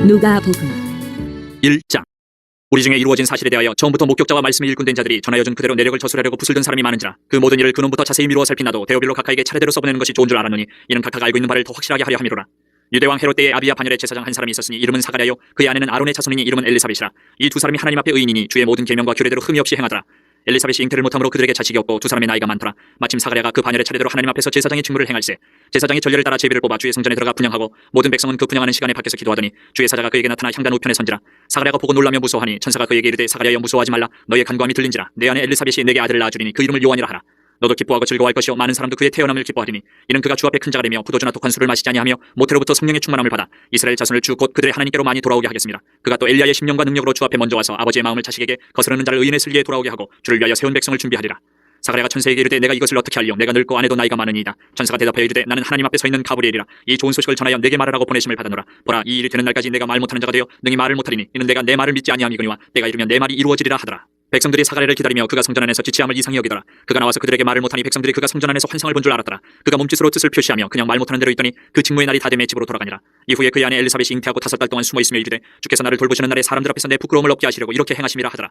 누가복음 1장. 우리 중에 이루어진 사실에 대하여 처음부터 목격자와 말씀을 일꾼 된 자들이 전하여 준 그대로 내력을 저술하려고 부술든 사람이 많은지라. 그 모든 일을 근원부터 자세히 미루어 살핀나도 데오빌로 각하에게 차례대로 써보내는 것이 좋은 줄 알았노니 이는 각하가 알고 있는 바를 더 확실하게 하려 함이로라. 유대왕 헤롯 때에 아비야 반열의 제사장 한 사람이 있었으니 이름은 사가랴요, 그의 아내는 아론의 자손이니 이름은 엘리사벳이라. 이 두 사람이 하나님 앞에 의인이니 주의 모든 계명과 규례대로 흠이 없이 행하더라. 엘리사벳이 잉태를 못함으로 그들에게 자식이 없고 두 사람의 나이가 많더라. 마침 사가랴가 그 반열의 차례대로 하나님 앞에서 제사장의 직무를 행할세. 제사장이 전례를 따라 제비를 뽑아 주의 성전에 들어가 분향하고 모든 백성은 그 분향하는 시간에 밖에서 기도하더니 주의 사자가 그에게 나타나 향단 우편에 선지라. 사가랴가 보고 놀라며 무서워하니 천사가 그에게 이르되 사가랴여 무서워하지 말라. 너의 간구함이 들린지라. 내 아내 엘리사벳이 내게 아들을 낳아주리니 그 이름을 요한이라 하라. 너도 기뻐하고 즐거워할 것이요 많은 사람도 그의 태어남을 기뻐하리니 이는 그가 주 앞에 큰 자가 되며 포도주나 독한 술을 마시지 아니하며 모태로부터 성령의 충만함을 받아 이스라엘 자손을 주 곧 그들의 하나님께로 많이 돌아오게 하겠습니다. 그가 또 엘리야의 심령과 능력으로 주 앞에 먼저 와서 아버지의 마음을 자식에게 거스르는 자를 의인의 슬기에 돌아오게 하고 주를 위하여 세운 백성을 준비하리라. 사가랴가 천사에게 이르되 내가 이것을 어떻게 알리요? 내가 늙고 아내도 나이가 많으니이다. 천사가 대답하여 이르되 나는 하나님 앞에 서 있는 가브리엘이라. 이 좋은 소식을 전하여 내게 말하라고 보내심을 받았노라. 보라, 이 일이 되는 날까지 내가 말 못하는 자가 되어 능히 말을 못하리니 이는 내가 내 말을 믿지 아니함이거니와 때가 이르면 내 말이 이루어지리라 하더라. 백성들이 사가랴를 기다리며 그가 성전 안에서 지체함을 이상히 여기더라. 그가 나와서 그들에게 말을 못하니 백성들이 그가 성전 안에서 환상을 본 줄 알았더라. 그가 몸짓으로 뜻을 표시하며 그냥 말 못하는 대로 있더니 그 직무의 날이 다 되매 집으로 돌아가니라. 이후에 그의 아내 엘리사벳이 잉태하고 5달 동안 숨어 있으며 이르되 주께서 나를 돌보시는 날에 사람들 앞에서 내 부끄러움을 없게 하시려고 이렇게 행하심이라 하더라.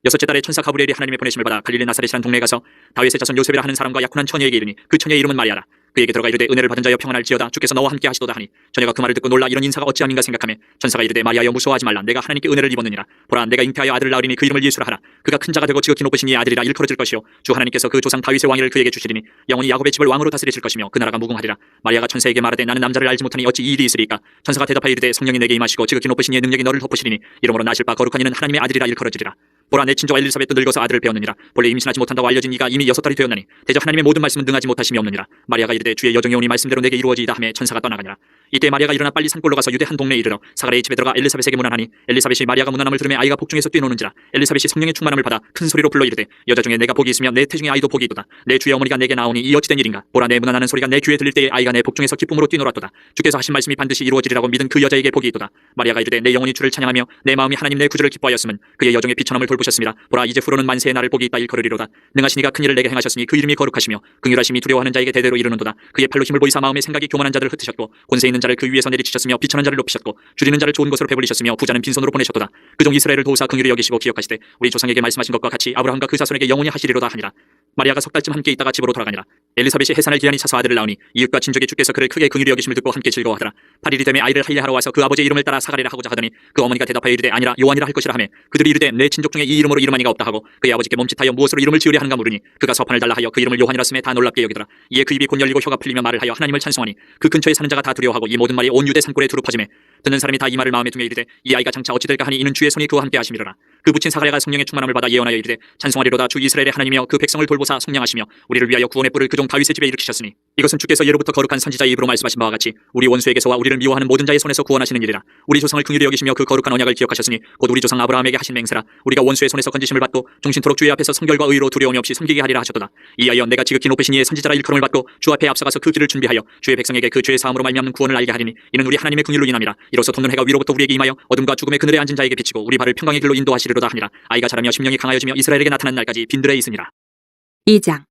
6째 달에 천사 가브리엘이 하나님의 보내심을 받아 갈릴리 나사렛이라는 동네에 가서 다윗의 자손 요셉이라 하는 사람과 약혼한 처녀에게 이르니 그 처녀의 이름은 마리아라. 그에게 들어가 이르되 은혜를 받은 자여 평안할지어다. 주께서 너와 함께 하시도다 하니 처녀가 그 말을 듣고 놀라 이런 인사가 어찌함인가 생각하며 천사가 이르되 마리아여 무서워하지 말라. 내가 하나님께 은혜를 입었느니라. 보라, 내가 잉태하여 아들을 낳으리니 그 이름을 예수라 하라. 그가 큰 자가 되고 지극히 높으신 이의 아들이라 일컬어질 것이요 주 하나님께서 그 조상 다윗의 왕위를 그에게 주시리니 영원히 야곱의 집을 왕으로 다스리실 것이며 그 나라가 무궁하리라. 마리아가 천사에게 말하되 나는 남자를 알지 못하니 어찌 이 일이 있으리까? 천사가 대답하여 이르되 성령이 내게 임하시고 지극히 높으신 이의 능력이 너를 덮으시리니 이러므로 나실 바 거룩한 이는 하나님의 아들이라 일컬어지리라. 보라, 내 친조 엘리사벳도 늙어서 아들을 배웠느니라. 본래 임신하지 못한다고 알려진 이가 이미 6달이 되었나니 대저 하나님의 모든 말씀은 능하지 못하심이 없느니라. 마리아가 이르되 주의 여정이 오니 말씀대로 내게 이루어지이다 하며 천사가 떠나가니라. 이때 마리아가 일어나 빨리 산골로 가서 유대 한 동네에 이르러 사가랴의 집에 들어가 엘리사벳에게 문안하니 엘리사벳이 마리아가 문안함을 들으며 아이가 복중에서 뛰노는지라. 엘리사벳이 성령의 충만함을 받아 큰 소리로 불러 이르되 여자 중에 내가 복이 있으며 내 태중에 아이도 복이 있도다. 내 주의 어머니가 내게 나오니 이 어찌된 일인가? 보라, 내 문안하는 소리가 내 귀에 들릴 때에 아이가 내 복중에서 기쁨으로 뛰놀았도다. 주께서 하신 말씀이 반드시 이루어지리라고 믿은 그 여자에게 복이 있도다. 마리아가 이르되 내 영혼이 주를 찬양하며 내 마음이 하나님 내 구주를 기뻐하였으면 그의 여종의 비천함을 돌보셨습니다. 보라, 이제 후로는 만세의 날을 복이 있다 일컬으리로다. 능하신 이가 큰 일을 내게 행하셨으니 그 이름이 거룩하시며 긍휼하심이 두려워하는 자에게 대대로 이르는도다. 그의 팔로 힘을 보이사 마음의 생각이 교만한 자들을 흩으셨고 권세 있는 자를 그 위에서 내리치셨으며 비천한 자를 높이셨고 줄이는 자를 좋은 곳으로 배불리셨으며 부자는 빈손으로 보내셨도다. 그종 이스라엘을 도우사 긍휼히 여기시고 기억하시되 우리 조상에게 말씀하신 것과 같이 아브라함과 그 자손에게 영원히 하시리로다 하니라. 마리아가 6달쯤 함께 있다가 집으로 돌아가니라. 엘리사벳이 해산을 기한이 차서 아들을 낳으니 이웃과 친족의 주께서 그를 크게 긍휼히 여기심을 듣고 함께 즐거워하더라. 8일이 되매 아이를 할례하러 와서 그 아버지의 이름을 따라 사가랴라 하고자 하더니 그 어머니가 대답하여 이르되 아니라 요한이라 할 것이라 하며 그들이 이르되 내 친족 중에 이 이름으로 이름하니가 없다 하고 그의 아버지께 몸짓하여 무엇으로 이름을 지으려 하는가 물으니 그가 서판을 달라 하여 그 이름을 요한이라 쓰매 다 놀랍게 여기더라. 이에 그 입이 곧 열리고 혀가 풀리며 말을 하여 하나님을 찬송하니 그 근처에 사는 자가 다 두려워하고 이 모든 말이 온 유대 산골에 두루 퍼지매 듣는 사람이 다 이 말을 마음에 두며 이르되 이 아이가 장차 어찌 될까 하니 이는 주의 손이 그와 함께 하심이로라. 그 부친 사가랴가 성령의 충만함을 받아 예언하여 이르되 찬송하리로다. 주 이스라엘의 하나님이여 그 백성을 돌보사 속량하시며 우리를 위하여 구원의 뿔을 그종 다윗의 집에 일으키셨으니 이것은 주께서 예로부터 거룩한 선지자의 입으로 말씀하신 바와 같이 우리 원수에게서와 우리를 미워하는 모든 자의 손에서 구원하시는 일이라. 우리 조상을 긍휼히 여기시며 그 거룩한 언약을 기억하셨으니 곧 우리 조상 아브라함에게 하신 맹세라. 우리가 원수의 손에서 건지심을 받고 종신토록 주의 앞에서 성결과 의로 두려움이 없이 섬기게 하리라 하셨도다. 이하여 내가 지극히 높으신 이의 선지자라 일컬음을 받고 주 앞에 앞서가서 그 길을 준비하여 주의 백성에게 그 죄의 사함으로 말미암는 구원을 알게 하리니 이는 우리 하나님의 긍휼로 인함이라. 이로써 돋는 해가 위로부터 우리에게 임하여 어둠과 죽음의 그늘에 앉은 자에게 비치고 우리 발을 평강의 길로 인도하시리로다 하니라. 아이가 자라며 심령이 강하여지며 이스라엘에게 나타난 날까지 빈들에 있으니라. 2장.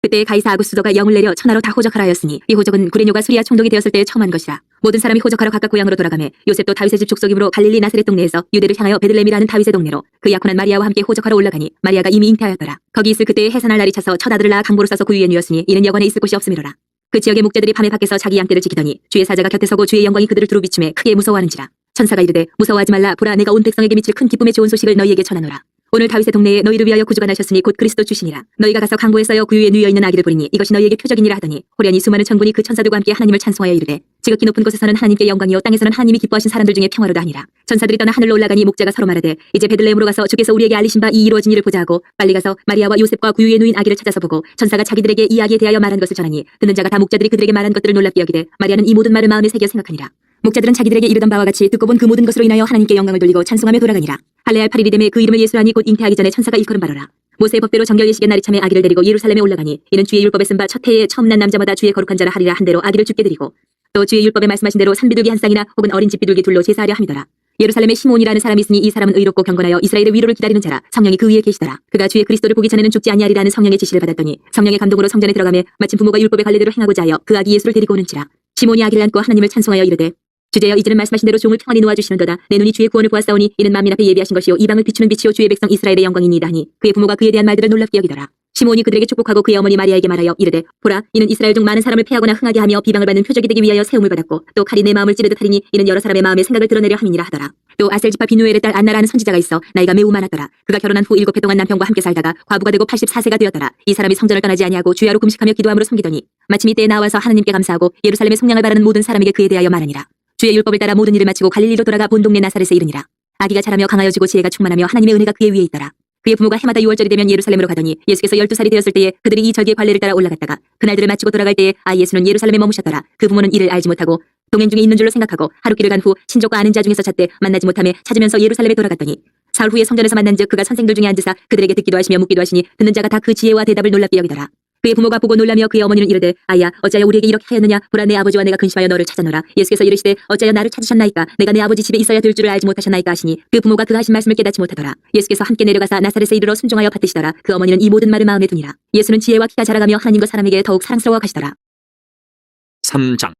그때 가이사 아구스도가 영을 내려 천하로 다 호적하라 하였으니 이 호적은 구레뇨가 수리아 총독이 되었을 때에 처음 한 것이라. 모든 사람이 호적하러 각각 고향으로 돌아가매 요셉도 다윗의 집 족속이므로 갈릴리 나사렛 동네에서 유대를 향하여 베들레헴이라는 다윗의 동네로 그 약혼한 마리아와 함께 호적하러 올라가니 마리아가 이미 잉태하였더라. 거기 있을 그때에 해산할 날이 차서 첫 아들을 낳아 강보로 싸서 그 위에 누였으니 이는 여관에 있을 곳이 없음이로라. 그 지역의 목자들이 밤에 밖에서 자기 양떼를 지키더니 주의 사자가 곁에 서고 주의 영광이 그들을 두루 비추매 크게 무서워하는지라. 천사가 이르되 무서워하지 말라. 보라, 내가 온 백성에게 미칠 큰 기쁨의 좋은 소식을 너희에게 전하노라. 오늘 다윗의 동네에 너희를 위하여 구주가 나셨으니 곧 그리스도 주시니라. 너희가 가서 강보에 쌓여 그 위에 누여 있는 아기를 보리니 이것이 너희에게 표적이니라 하더니 호련히 수많은 천군이 그 천사들과 함께 하나님을 찬송하여 이르되 지극히 높은 곳에서는 하나님께 영광이요 땅에서는 하나님이 기뻐하신 사람들 중에 평화로다 하니라. 천사들이 떠나 하늘로 올라가니 목자가 서로 말하되 이제 베들레헴으로 가서 주께서 우리에게 알리신 바 이 이루어진 일을 보자 하고 빨리 가서 마리아와 요셉과 그 위에 누인 아기를 찾아서 보고 천사가 자기들에게 이 아기에 대하여 말한 것을 전하니 듣는 자가 다 목자들이 그들에게 말한 것들을 놀랍게 여기되 마리아는 이 모든 말을 마음에 새겨 생각하니라. 목자들은 자기들에게 이르던 바와 같이 듣고 본 그 모든 것으로 인하여 하나님께 영광을 돌리고 찬송하며 돌아가니라. 할례할 8일이 되매 그 이름을 예수라니 곧 잉태하기 전에 천사가 일컬음 바로라. 모세의 법대로 정결 예식의 날이 참에 아기를 데리고 예루살렘에 올라가니 이는 주의 율법에 쓴 바 첫 해에 처음 난 남자마다 주의 거룩한 자라 하리라 한 대로 아기를 죽게 드리고 또 주의 율법에 말씀하신 대로 산비둘기 한 쌍이나 혹은 어린 집비둘기 둘로 제사하려 함이더라. 예루살렘에 시몬이라는 사람이 있으니 이 사람은 의롭고 경건하여 이스라엘의 위로를 기다리는 자라. 성령이 그 위에 계시더라. 그가 주의 그리스도를 보기 전에는 죽지 아니하리라는 성령의 지시를 받았더니 성령의 감동으로 성전에 들어가매 마침 부모가 율법의 관례대로 행하고자 하여 그 아기 예수를 데리고 오는지라. 시몬이 아기를 안고 하나님을 찬송하여 이르되 주제여 이제는 말씀하신 대로 종을 평안히 놓아주시는도다. 내 눈이 주의 구원을 보았사오니 이는 만민 앞에 예비하신 것이요 이방을 비추는 빛이요 주의 백성 이스라엘의 영광이니이다 하니 그의 부모가 그에 대한 말들을 놀랍게 여기더라. 시므온이 그들에게 축복하고 그의 어머니 마리아에게 말하여 이르되 보라 이는 이스라엘 중 많은 사람을 패하거나 흥하게 하며 비방을 받는 표적이 되기 위하여 세움을 받았고 또 칼이 내 마음을 찌르듯 하리니 이는 여러 사람의 마음의 생각을 드러내려 함이니라 하더라. 또 아셀지파 비누엘의 딸 안나라는 선지자가 있어 나이가 매우 많았더라. 그가 결혼한 후 7해 동안 남편과 함께 살다가 과부가 되고 84세가 되었더라. 이 사람이 성전을 떠나지 아니하고 주야로 금식하며 기도함으로 섬기더니 마침 이때에 나와서 하나님께 감사하고 예루살렘의 속량을 바라는 모든 사람에게 그에 대하여 말하니라. 주의 율법을 따라 모든 일을 마치고 갈릴리로 돌아가 본 동네 나사렛에 이르니라. 아기가 자라며 강하여지고 지혜가 충만하며 하나님의 은혜가 그의 위에 있더라. 그의 부모가 해마다 6월절이 되면 예루살렘으로 가더니 예수께서 12살이 되었을 때에 그들이 이 절기의 관례를 따라 올라갔다가 그날들을 마치고 돌아갈 때에 예수는 예루살렘에 머무셨더라. 그 부모는 이를 알지 못하고 동행 중에 있는 줄로 생각하고 하루길을 간 후 친족과 아는 자 중에서 찾되 만나지 못하며 찾으면서 예루살렘에 돌아갔더니 사흘 후에 성전에서 만난즉 그가 선생들 중에 앉으사 그들에게 듣기도 하시며 묻기도 하시니 듣는 자가 다 그 지혜와 대답을 놀랍게 여기더라. 그의 부모가 보고 놀라며 그의 어머니는 이르되 아야 어찌하여 우리에게 이렇게 하였느냐. 보라 내 아버지와 내가 근심하여 너를 찾아노라. 예수께서 이르시되 어찌하여 나를 찾으셨나이까. 내가 내 아버지 집에 있어야 될 줄을 알지 못하셨나이까 하시니 그 부모가 그 하신 말씀을 깨닫지 못하더라. 예수께서 함께 내려가사 나사렛에 이르러 순종하여 받드시더라. 그 어머니는 이 모든 말을 마음에 두니라. 예수는 지혜와 키가 자라가며 하나님과 사람에게 더욱 사랑스러워 가시더라. 3장.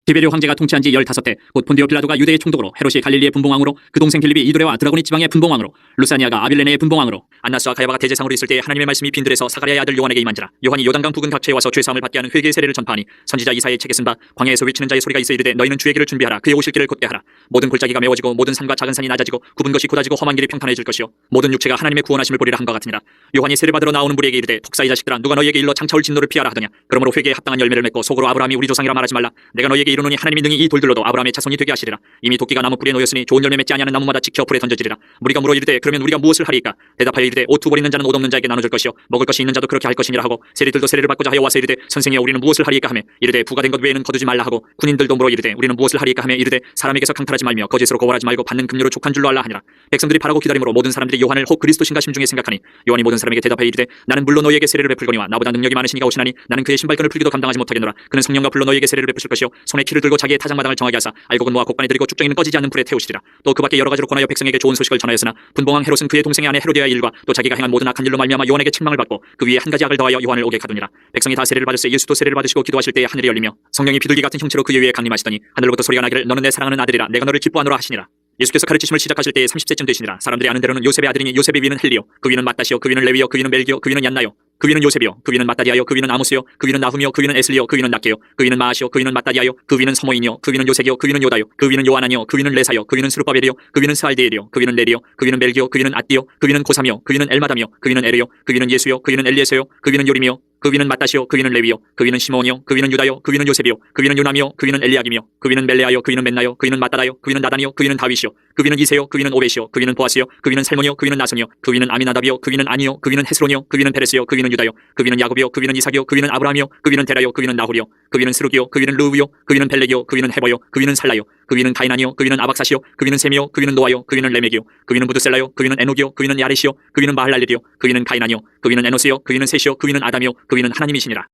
디베리오 황제가 통치한 지 15대 곧 본디오 빌라도가 유대의 총독으로 헤롯이 갈릴리의 분봉왕으로 그 동생 빌립이 이두레와 드라고니 지방의 분봉왕으로 루사니아가 아빌레네의 분봉왕으로 안나스와 가야바가 대제상으로 있을 때 하나님의 말씀이 빈들에서 사가랴의 아들 요한에게 임한지라. 요한이 요단강 부근 각처에 와서 죄사함을 받게 하는 회개의 세례를 전파하니 선지자 이사야의 책에 쓴 바 광야에서 외치는 자의 소리가 있어 이르되 너희는 주의 길을 준비하라. 그의 오실 길을 곧게 하라. 모든 골짜기가 메워지고 모든 산과 작은 산이 낮아지고 굽은 것이 곧아지고 험한 길이 평탄해질 것이요 모든 육체가 하나님의 구원하심을 보리라 함과 같으니라. 요한이 세례 받으러 나오는 무리에게 이르되 독사 이 자식들아 누가 너희에게 일러 창차올 진노를 피하라 하더냐. 그러므로 회개에 합당한 열매를 맺고 속으로 아브라함이 우리 조상이라 말하지 말라. 내가 너희에게 이르노니 하나님이 능히 이 돌들로도 아브라함의 자손이 되게 하시리라. 이미 도끼가 나무 뿌리에 놓였으니 좋은 열매 맺지 아니하는 나무마다 지켜 불에 던져지리라. 무리가 물어 이르되 그러면 우리가 무엇을 하리이까. 대답하여 이르되 옷 두 벌 있는 자는 옷 없는 자에게 나눠줄 것이요 먹을 것이 있는 자도 그렇게 할 것이니라 하고 세리들도 세례를 받고자 하여 와서 이르되 선생이여 우리는 무엇을 하리이까 하매 이르되 부가 된 것 외에는 거두지 말라 하고 군인들도 물어 이르되 우리는 무엇을 하리이까 하매 이르되 사람에게서 강탈하지 말며 거짓으로 고발하지 말고 받는 금료를 족한 줄로 알라 하니라. 백성들이 바라고 기다림으로 모든 사람들이 요한을 혹 그리스도신가 심중에 생각하니 요한이 모든 사람에게 대답하여 이르되 나는 물론 너희에게 세례를 베풀거니와 나보다 능력이 많으시니가 오시나니 나는 그의 신발끈을 풀기도 감당하지 못하겠노라. 그는 성령과 불로 너희에게 세례를 베푸실 것이요 손에 키를 들고 자기의 타작마당을 정하게 하사 알곡은 모아 곡간에 들이고 쭉정이는 꺼지지 않는 불에 태우시리라. 또 그 밖에 여러 가지로 권하여 백성에게 좋은 소식을 전하였으나 분봉왕 헤롯은 그의 동생의 아내 헤로디아의 일과 또 자기가 행한 모든 악한 일로 말미암아 요한에게 책망을 받고 그 위에 한 가지 악을 더하여 요한을 오게 가두니라. 백성이 다 세례를 받을새 예수도 세례를 받으시고 기도하실 때에 하늘이 열리며 성령이 비둘기 같은 형체로 그의 위에 강림하시더니 하늘로부터 소리가 나기를 너는 내 사랑하는 아들이라 내가 너를 기뻐하노라 하시니라. 예수께서 가르치심을 시작하실 때에 30세쯤 되시니라. 사람들이 아는 대로는 요셉의 아들이니 요셉의 위는 헬리요 그 위는 마따시요 그 위는 레위요 그 위는 멜기요 그 위는 얀나요 그 위는 요셉이요 그 위는 마따디아요 그 위는 아모스요 그 위는 나훔이요 그 위는 에슬리요 그 위는 낙게요 그 위는 마아시요 그 위는 마따디아요 그 위는 서모인이요 그 위는 요색이요 그 위는 요다요 그 위는 요하나니요 그 위는 레사요 그 위는 스룹바벨이요 그 위는 스알디엘이요 그 위는 네리요 그 위는 멜기요 그 위는 앗디요 그 위는 고사미요 그 위는 엘마담이요 그 위는 에르요 그 위는 예수요 그 위는 엘리에서요 그 위는 요림이요 그 위는 마따시요 그 위는 레위요 그 위는 시몬이요 그 위는 유다요 그 위는 요셉이요 그 위는 요남이요 그 위는 엘리야김이요 그 위는 멜레아요 그 위는 멘나요 그 위는 마따다요 그 위는 나단이요 그 위는 다윗이요 그 위는 이세요 그 위는 오벳이요 그 위는 보아스요 그 위는 살몬이요 그 위는 나손이요 그 위는 아미나답이요 그 위는 아니요 그 위는 헤스론이요 그 위는 페레스요 그 위는 유다요 그 위는 야곱이요 그 위는 이삭이요 그 위는 아브라함이요 그 위는 데라요 그 위는 나홀이요 그 위는 스루기요 그 위는 르우요 그 위는 벨렉이요 그 위는 헤버요 그 위는 살라요 그 위는 가이나니요 그 위는 아박사시요 그 위는 셈이요 그 위는 노아요 그 위는 레멕이요 그 위는 부드셀라요 그 위는 에녹이요 그 위는 야레시요 그 위는 마할랄렐이요 그 위는 가이나니요 그 위는 에노스요 그 위는 셋이요 그 위는 아담이요 그 위는 하나님이시니라.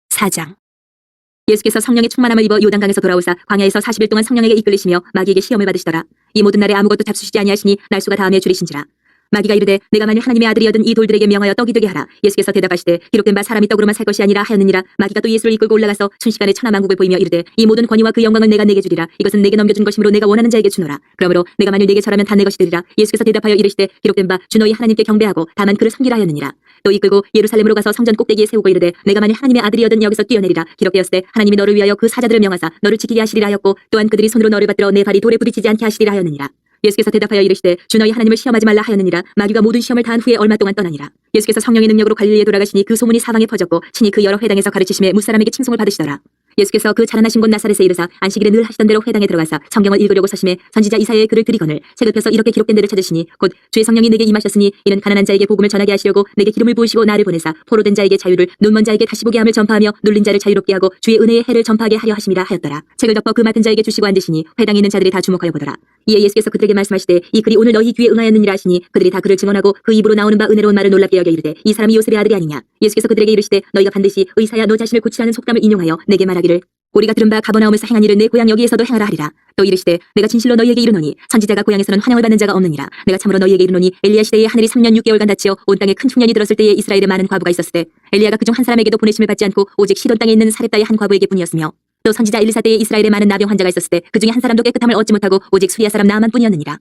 4장. 예수께서 성령의 충만함을 입어 요단강에서 돌아오사 광야에서 40일 동안 성령에게 이끌리시며 마귀에게 시험을 받으시더라. 이 모든 날에 아무것도 잡수시지 아니하시니 날수가 다음에 줄이신지라. 마귀가 이르되 내가 만일 하나님의 아들이여든 이 돌들에게 명하여 떡이 되게 하라. 예수께서 대답하시되 기록된 바 사람이 떡으로만 살 것이 아니라 하였느니라. 마귀가 또 예수를 이끌고 올라가서 순식간에 천하만국을 보이며 이르되 이 모든 권위와 그 영광을 내가 내게 주리라. 이것은 내게 넘겨준 것이므로 내가 원하는 자에게 주노라. 그러므로 내가 만일 네게 절하면 다 내 것이 되리라. 예수께서 대답하여 이르시되 기록된 바 주 너희 하나님께 경배하고 다만 그를 섬기라 하였느니라. 또 이끌고 예루살렘으로 가서 성전 꼭대기에 세우고 이르되 내가 만일 하나님의 아들이여든 여기서 뛰어내리라. 기록되었으되 하나님이 너를 위하여 그 사자들을 명하사 너를 지키게 하시리라 하였고 또한 그들이 손으로 너를 받들어 내 발이 돌에 부딪히지 않게 하시리라 하였느니라. 예수께서 대답하여 이르시되 주 너희 하나님을 시험하지 말라 하였느니라. 마귀가 모든 시험을 다한 후에 얼마 동안 떠나니라. 예수께서 성령의 능력으로 갈릴리에 돌아가시니 그 소문이 사방에 퍼졌고 친히 그 여러 회당에서 가르치심에 무사람에게 칭송을 받으시더라. 예수께서 그 자라나신 곳 나사렛에 이르사 안식일에 늘 하시던 대로 회당에 들어가서 성경을 읽으려고 서심해 선지자 이사야의 글을 들이거늘 책을 펴서 이렇게 기록된 데를 찾으시니 곧 주의 성령이 내게 임하셨으니 이는 가난한 자에게 복음을 전하게 하시려고 내게 기름을 부으시고 나를 보내사 포로된 자에게 자유를 눈먼 자에게 다시 보게 함을 전파하며 눌린 자를 자유롭게 하고 주의 은혜의 해를 전파하게 하려 하심이라 하였더라. 책을 덮어 그 맡은 자에게 주시고 앉으시니 회당에 있는 자들이 다 주목하여 보더라. 이에 예수께서 그들에게 말씀하시되 이 글이 오늘 너희 귀에 응하였느니라 하시니 그들이 다 그를 증언하고 그 입으로 나오는 바 은혜로운 말을 놀랍게 여겨 이르되 이 사람이 요셉의 아들이 아니냐. 예수께서 그들에게 이르시되 너희가 반드시 의사야 너 자신을 고치라는 속담을 인용하여 내게 말하기를 우리가 들은 바 가버나움에서 행한 일을 내 고향 여기에서도 행하라 하리라. 또 이르시되 내가 진실로 너희에게 이르노니 선지자가 고향에서는 환영을 받는 자가 없느니라. 내가 참으로 너희에게 이르노니 엘리야 시대에 하늘이 3년 6개월간 닫히어 온 땅에 큰 흉년이 들었을 때에 이스라엘에 많은 과부가 있었을 때 엘리야가 그중 한 사람에게도 보내심을 받지 않고 오직 시돈 땅에 있는 사렙다의 한 과부에게 뿐이었으며 또 선지자 엘리사 때에 이스라엘에 많은 나병 환자가 있었을 때 그 중에 한 사람도 깨끗함을 얻지 못하고 오직 수리아 사람 나아만 뿐이었느니라.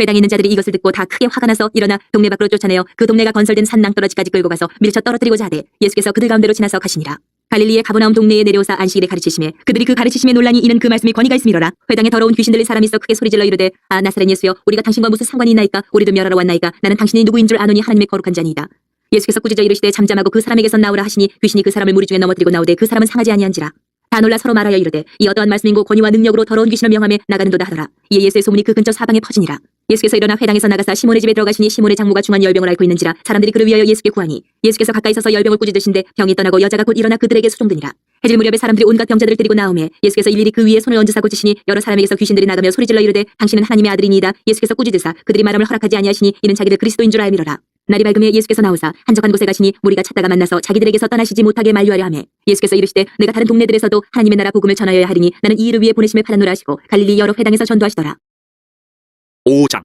회당에 있는 자들이 이것을 듣고 다 크게 화가 나서 일어나 동네 밖으로 쫓아내어 그 동네가 건설된 산 낭떠러지까지 끌고 가서 밀쳐 떨어뜨리고자 하되 예수께서 그들 가운데로 지나서 가시니라. 갈릴리의 가버나움 동네에 내려오사 안식일에 가르치심에 그들이 그 가르치심에 논란이 이는 그 말씀이 권위가 있음이로라. 회당에 더러운 귀신 들린 사람이 있어 크게 소리질러 이르되 아 나사렛 예수여 우리가 당신과 무슨 상관이 있나이까 우리도 멸하러 왔나이까 나는 당신이 누구인 줄 아노니 하나님의 거룩한 자니이다. 예수께서 꾸짖어 이르시되 잠잠하고 그 사람에게서 나오라 하시니 귀신이 그 사람을 무리 중에 넘어뜨리고 나오되 그 사람은 상하지 아니한지라. 다 놀라 서로 말하여 이르되 이 어떠한 말씀인고 권위와 능력으로 더러운 귀신을 명함에 나가는도다 하더라. 이에 예수의 소문이 그 근처 사방에 퍼지니라. 예수께서 일어나 회당에서 나가사 시몬의 집에 들어가시니 시몬의 장모가 중한 열병을 앓고 있는지라 사람들이 그를 위하여 예수께 구하니 예수께서 가까이 서서 열병을 꾸짖으신데 병이 떠나고 여자가 곧 일어나 그들에게 수종되니라. 해질 무렵에 사람들이 온갖 병자들을 데리고 나오매 예수께서 일일이 그 위에 손을 얹으사 고치시니 여러 사람에게서 귀신들이 나가며 소리질러 이르되 당신은 하나님의 아들이니이다. 예수께서 꾸짖으사 그들이 말함을 허락하지 아니하시니 이는 자기들 그리스도인 줄 알미로라. 날이 밝음에 예수께서 나오사 한적한 곳에 가시니 무리가 찾다가 만나서 자기들에게서 떠나시지 못하게 만류하려 하매 예수께서 이르시되 내가 다른 동네들에서도 하나님의 나라 복음을 전하여야 하리니 나는 이 일을 위해 보내심을 받았노라 하시고 갈릴리 여러 회당에서 전도하시더라. 5장.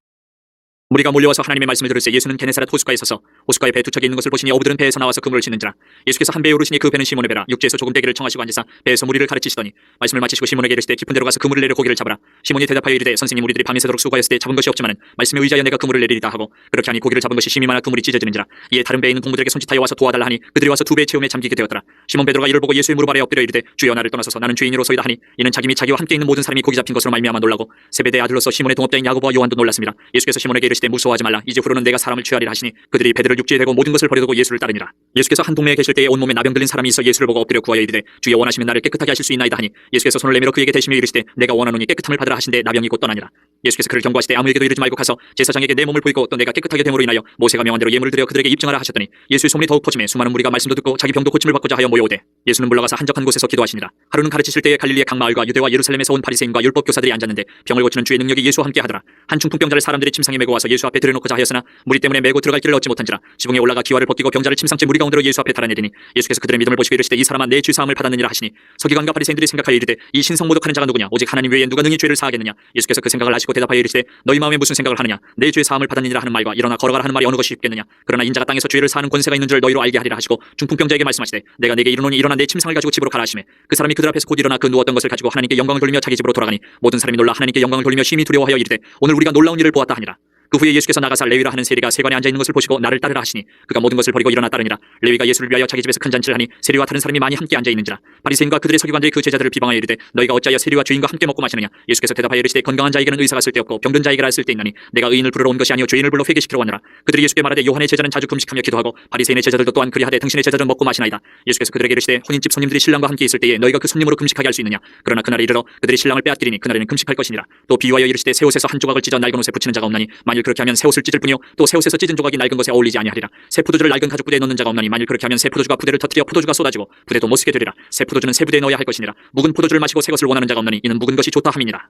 무리가 몰려와서 하나님의 말씀을 들을새 예수는 게네사렛 호숫가에 서서 호숫가에 배 두 척이 있는 것을 보시니 어부들은 배에서 나와서 그물을 치는지라. 예수께서 한 배에 오르시니 그 배는 시몬의 배라. 육지에서 조금 되기를 청하시고 앉으사 배에서 무리를 가르치시더니 말씀을 마치시고 시몬에게 이르시되 깊은 데로 가서 그물을 내려 고기를 잡으라. 시몬이 대답하여 이르되 선생님 우리들이 밤이 새도록 수고하였을 때 잡은 것이 없지만은 말씀에 의지하여 내가 그물을 내리리다 하고 그렇게 하니 고기를 잡은 것이 심히 많아 그물이 찢어지는지라. 이에 다른 배에 있는 동무들에게 손짓하여 와서 도와달라 하니 그들이 와서 두 배의 체험에 잠기게 되었더라. 시몬 베드로가 이를 보고 예수의 무릎 아래 엎드려 이르되 주여 나를 떠나소서 나는 죄인으로소이다 하니 이는 자기 및 자기와 함께 있는 모든 사람이 고기 잡힌 것으로 말미암아 놀라고 세베대의 아들로서 시몬의 동업자인 야고보와 요한도 놀랐습니다. 예수께서 시몬에게 이르시되 무서워하지 말라. 이제 후로는 내가 사람을 취하리라 하시니 그들이 배들을 육지에 대고 모든 것을 버려두고 예수를 따르니라. 예수께서 한 동네에 계실 때에 온몸에 나병 들린 사람이 있어 예수를 보고 엎드려 구하여 이르되 주여 원하시면 나를 깨끗하게 하실 수 있나이다 하니 예수께서 손을 내밀어 그에게 대시며 이르시되 내가 원하노니 깨끗함을 받으라 하신데 나병이 곧 떠나니라. 예수께서 그를 경고하시되 아무에게도 이르지 말고 가서 제사장에게 내 몸을 보이고 또 내가 깨끗하게 됨으로 인하여 모세가 명한 대로 예물을 드려 그들에게 입증하라 하셨더니 예수의 소문이 더욱 퍼지매 수많은 무리가 말씀도 듣고 자기 병도 고침을 받고자 하여 모여오되 예수는 물러가서 한적한 곳에서 기도하시니라. 하루는 가르치실 때에 갈릴리의 각 마을과 유대와 예루살렘에서 온 바리새인과 율법 교사들이 앉았는데 병을 고치는 주의 능력이 예수와 함께 하더라. 한 중풍병자를 사람들이 침상에 메고 와서 예수 앞에 들여놓고자 하였으나 무리 때문에 메고 들어갈 길을 얻지 못한지라. 지붕에 올라가 기와를 벗기고 병자를 침상째 무리 가운데로 예수 앞에 달아내리니 예수께서 그들의 믿음을 보시고 이르시되 이 사람아 내 죄 사함을 받았느니라 하시니 서기관과 바리새인들이 생각하여 이르되 이 신성 모독하는 자가 누구냐 오직 하나님 외에 누가 능히 죄를 사하겠느냐. 예수께서 그 생각을 아시고 대답하여 이르시되 너희 마음에 무슨 생각을 하느냐 내 죄 사함을 받았느니라 하는 말과 일어나 걸어가라 하는 말이 어느 것이 쉽겠느냐. 그러나 인자가 땅에서 죄를 사하는 권세가 있는 줄 너희로 알게 하리라 하시고 중풍병자에게 말씀하시되 내가 내게 이르노니 일어나 내 침상을 가지고 집으로 가라 하시매 그 사람이 그들 앞에서 곧 일어나 그 누웠던 것을 가지고 하나님께 영광을 돌리며 자기 집으로 돌아가니 모든 사람이 놀라 하나님께 영광을 돌리며 심히 두려워하여 이르되 오늘 우리가 놀라운 일을 보았다 하니라. 그 후에 예수께서 나가사 레위라 하는 세리가 세관에 앉아있는 것을 보시고 나를 따르라 하시니 그가 모든 것을 버리고 일어나 따르니라. 레위가 예수를 위하여 자기 집에서 큰 잔치를 하니 세리와 다른 사람이 많이 함께 앉아있는지라. 바리새인과 그들의 서기관들이 그 제자들을 비방하여 이르되 너희가 어찌하여 세리와 주인과 함께 먹고 마시느냐. 예수께서 대답하여 이르시되 건강한 자에게는 의사가 쓸데없고 병든 자에게라 쓸데있나니 내가 의인을 부르러 온 것이 아니오 죄인을 불러 회개시키러 왔노라. 그들이 예수께 말하되 요한의 제자는 자주 금식하며 기도하고 바리새인의 제자들도 또한 그리하되 등신의 제자들은 먹고 마시나이다. 예수께서 그들에게 이르시되 혼인집 손님들이 신랑과 함께 있을 때에 너희가 그 손님으로 금식하게 할 수 있느냐. 그러나 그날에 이르러 그들이 신랑을 빼앗기리니 그날에는 금식할 것이니라. 또 비유하여 이르시되 새 옷에서 한 조각을 찢어 낡은 옷에 붙이는 자가 없나니 만일 그렇게 하면 새 옷을 찢을 뿐이요 또 새 옷에서 찢은 조각이 낡은 것에 어울리지 아니하리라. 새 포도주를 낡은 가죽 부대에 넣는 자가 없나니 만일 그렇게 하면 새 포도주가 부대를 터뜨려 포도주가 쏟아지고 부대도 못 쓰게 되리라. 새 포도주는 새 부대에 넣어야 할 것이니라. 묵은 포도주를 마시고 새 것을 원하는 자가 없나니 이는 묵은 것이 좋다 함이니라.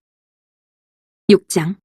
6장.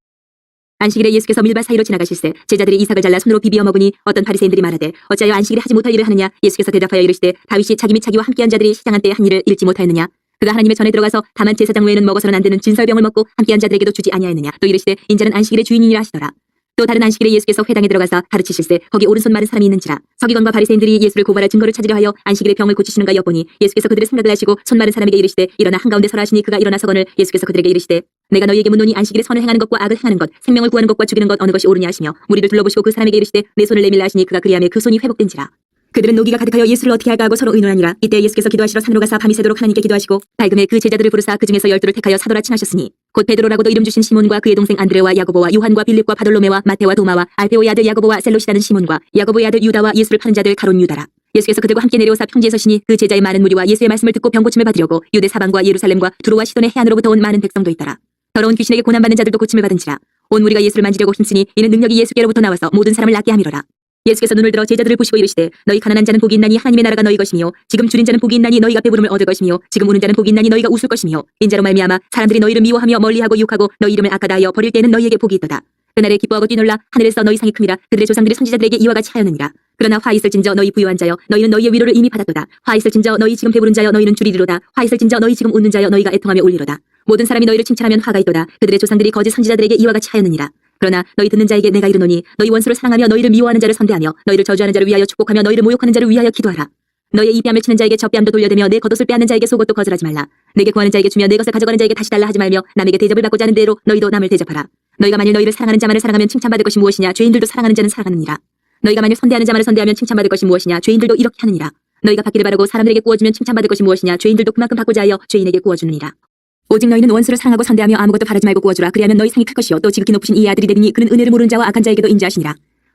안식일에 예수께서 밀밭 사이로 지나가실새 제자들이 이삭을 잘라 손으로 비비어 먹으니 어떤 바리새인들이 말하되 어찌하여 안식일에 하지 못할 일을 하느냐. 예수께서 대답하여 이르시되 다윗이 자기 및 자기와 함께한 자들이 시장한 때에 한 일을 잃지 못하였느냐. 그가 하나님의 전에 들어가서 다만 제사장 외에는 먹어서는 안 되는 진설병을 먹고 함께한 자들에게도 주지 아니하였느냐. 또 이르시되 인자는 안식일의 주인이니라 하시더라. 또 다른 안식일에 예수께서 회당에 들어가서 가르치실새 거기 오른손 마른 사람이 있는지라. 서기관과 바리새인들이 예수를 고발할 증거를 찾으려 하여 안식일에 병을 고치시는가 엿보니 예수께서 그들의 생각을 아시고 손 마른 사람에게 이르시되 일어나 한가운데 서라 하시니 그가 일어나 서거늘 예수께서 그들에게 이르시되 내가 너희에게 묻노니 안식일에 선을 행하는 것과 악을 행하는 것 생명을 구하는 것과 죽이는 것 어느 것이 옳으냐 하시며 무리를 둘러보시고 그 사람에게 이르시되 내 손을 내밀라 하시니 그가 그리하매 그 손이 회복된지라. 그들은 노기가 가득하여 예수를 어떻게 할까 하고 서로 의논하니라. 이때 예수께서 기도하시러 산으로 가사 밤이 새도록 하나님께 기도하시고 밝음에 그 제자들을 부르사 그 중에서 12를 택하여 사도라 칭하셨으니 곧 베드로라고도 이름 주신 시몬과 그의 동생 안드레와 야고보와 요한과 빌립과 바돌로메와 마테와 도마와 알페오의 아들 야고보와 셀롯이라는 시몬과 야고보의 아들 유다와 예수를 파는 자들 가론 유다라. 예수께서 그들과 함께 내려오사 평지에 서시니 그 제자의 많은 무리와 예수의 말씀을 듣고 병 고침을 받으려고 유대 사방과 예루살렘과 두로와 시돈의 해안으로부터 온 많은 백성도 있더라. 더러운 귀신에게 고난받는 자들도 고침을 받은지라. 온 무리가 예수를 만지려고 힘쓰니 이는 능력이 예수께로부터 나와서 모든 사람을 낫게 함이로라. 예수께서 눈을 들어 제자들을 보시고 이르시되 너희 가난한 자는 복이 있나니 하나님의 나라가 너희 것이며 지금 줄인 자는 복이 있나니 너희가 배부름을 얻을 것이며 지금 우는 자는 복이 있나니 너희가 웃을 것이며 인자로 말미암아 사람들이 너희를 미워하며 멀리하고 유혹하고 너희 이름을 악하다 하여 버릴 때에는 너희에게 복이 있도다. 그날에 기뻐하고 뛰놀라 하늘에서 너희 상이 큼이라. 그들의 조상들이 선지자들에게 이와 같이 하였느니라. 그러나 화 있을진저 너희 부유한 자여 너희는 너희의 위로를 이미 받았도다. 화 있을진저 너희 지금 배부른 자여 너희는 줄이리로다. 화 있을진저 너희 지금 웃는 자여 너희가 애통하며 울리로다. 모든 사람이 너희를 칭찬하면 화가 있도다. 그들의 조상들이 거짓 선지자들에게 이와 같이 하였느니라. 그러나 너희 듣는 자에게 내가 이르노니 너희 원수를 사랑하며 너희를 미워하는 자를 선대하며 너희를 저주하는 자를 위하여 축복하며 너희를 모욕하는 자를 위하여 기도하라. 너의 이 뺨을 치는 자에게 저 뺨도 돌려대며 내 겉옷을 빼앗는 자에게 속옷도 거절하지 말라. 내게 구하는 자에게 주며 내 것을 가져가는 자에게 다시 달라 하지 말며 남에게 대접을 받고자 하는 대로 너희도 남을 대접하라. 너희가 만일 너희를 사랑하는 자만을 사랑하면 칭찬받을 것이 무엇이냐? 죄인들도 사랑하는 자는 사랑하느니라. 너희가 만일 선대하는 자만을 선대하면 칭찬받을 것이 무엇이냐? 죄인들도 이렇게 하느니라. 너희가 받기를 바라고 사람들에게 구워주면 칭찬받을 것이 무엇이냐? 죄인들도 그만큼 받고자 하여 죄인에게 구워주느니라. 오직 너희는 원수를 사랑하고 선대하며 아무것도 바라지 말고 구워주라. 그리하면 너희 상이 클 것이요 또 지극히 높으신 이의 아들이 되리니 그는 은혜를 모르는 자와 악한 자에게도 인자하시니라.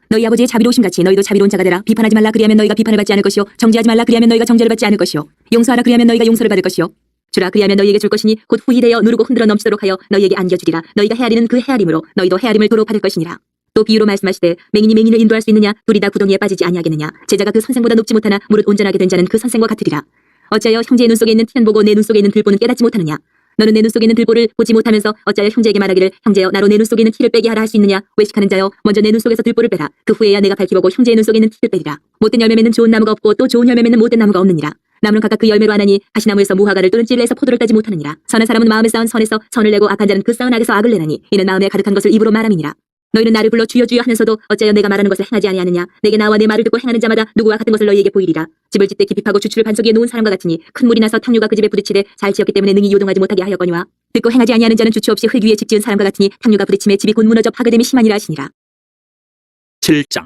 너희 아버지의 자비로우심 같이 너희도 자비로운 자가 되라. 비판하지 말라. 그리하면 너희가 비판을 받지 않을 것이요 정죄하지 말라. 그리하면 너희가 정죄를 받지 않을 것이요 용서하라. 그리하면 너희가 용서를 받을 것이요 주라. 그리하면 너희에게 줄 것이니 곧 후히 되어 누르고 흔들어 넘치도록 하여 너희에게 안겨주리라. 너희가 헤아리는 그 헤아림으로 너희도 헤아림을 도로 받을 것이니라. 또 비유로 말씀하시되 맹인이 맹인을 인도할 수 있느냐? 둘이 다 구덩이에 빠지지 아니하겠느냐? 제자가 그 선생보다 높지 못하나 무릇 온전하게 된 자는 그 선생과 같으리라. 어찌하여 형제의 눈 속에 있는 티는 보고 내 눈 속에 있는 들보는 깨닫지 못하느냐? 너는 내 눈 속에 있는 들보를 보지 못하면서 어찌하여 형제에게 말하기를 형제여 나로 내 눈 속에 있는 티를 빼게 하라 할 수 있느냐? 외식하는 자여 먼저 내 눈 속에서 들보를 빼라. 그 후에야 내가 밝히 보고 형제의 눈 속에 있는 티를 빼리라. 못된 열매 맺는 좋은 나무가 없고 또 좋은 열매 맺는 못된 나무가 없느니라. 나무는 각각 그 열매로 아나니 가시나무에서 무화과를 또는 찌르에서 포도를 따지 못하느니라. 선한 사람은 마음에 쌓은 선에서 선을 내고 악한 자는 그 쌓은 악에서 악을 내나니 이는 마음에 가득한 것을 입으로 말함이니라. 너희는 나를 불러 주여 주여 하면서도 어찌하여 내가 말하는 것을 행하지 아니하느냐? 내게 나와 내 말을 듣고 행하는 자마다 누구와 같은 것을 너희에게 보이리라. 집을 짓되 깊이 파고 주추를 반석 위에 놓은 사람과 같으니 큰 물이 나서 탕류가 그 집에 부딪히되 잘 지었기 때문에 능히 요동하지 못하게 하였거니와 듣고 행하지 아니하는 자는 주추 없이 흙 위에 집 지은 사람과 같으니 탕류가 부딪힘에 집이 곧 무너져 파괴됨이 심하니라 하시니라. 7장.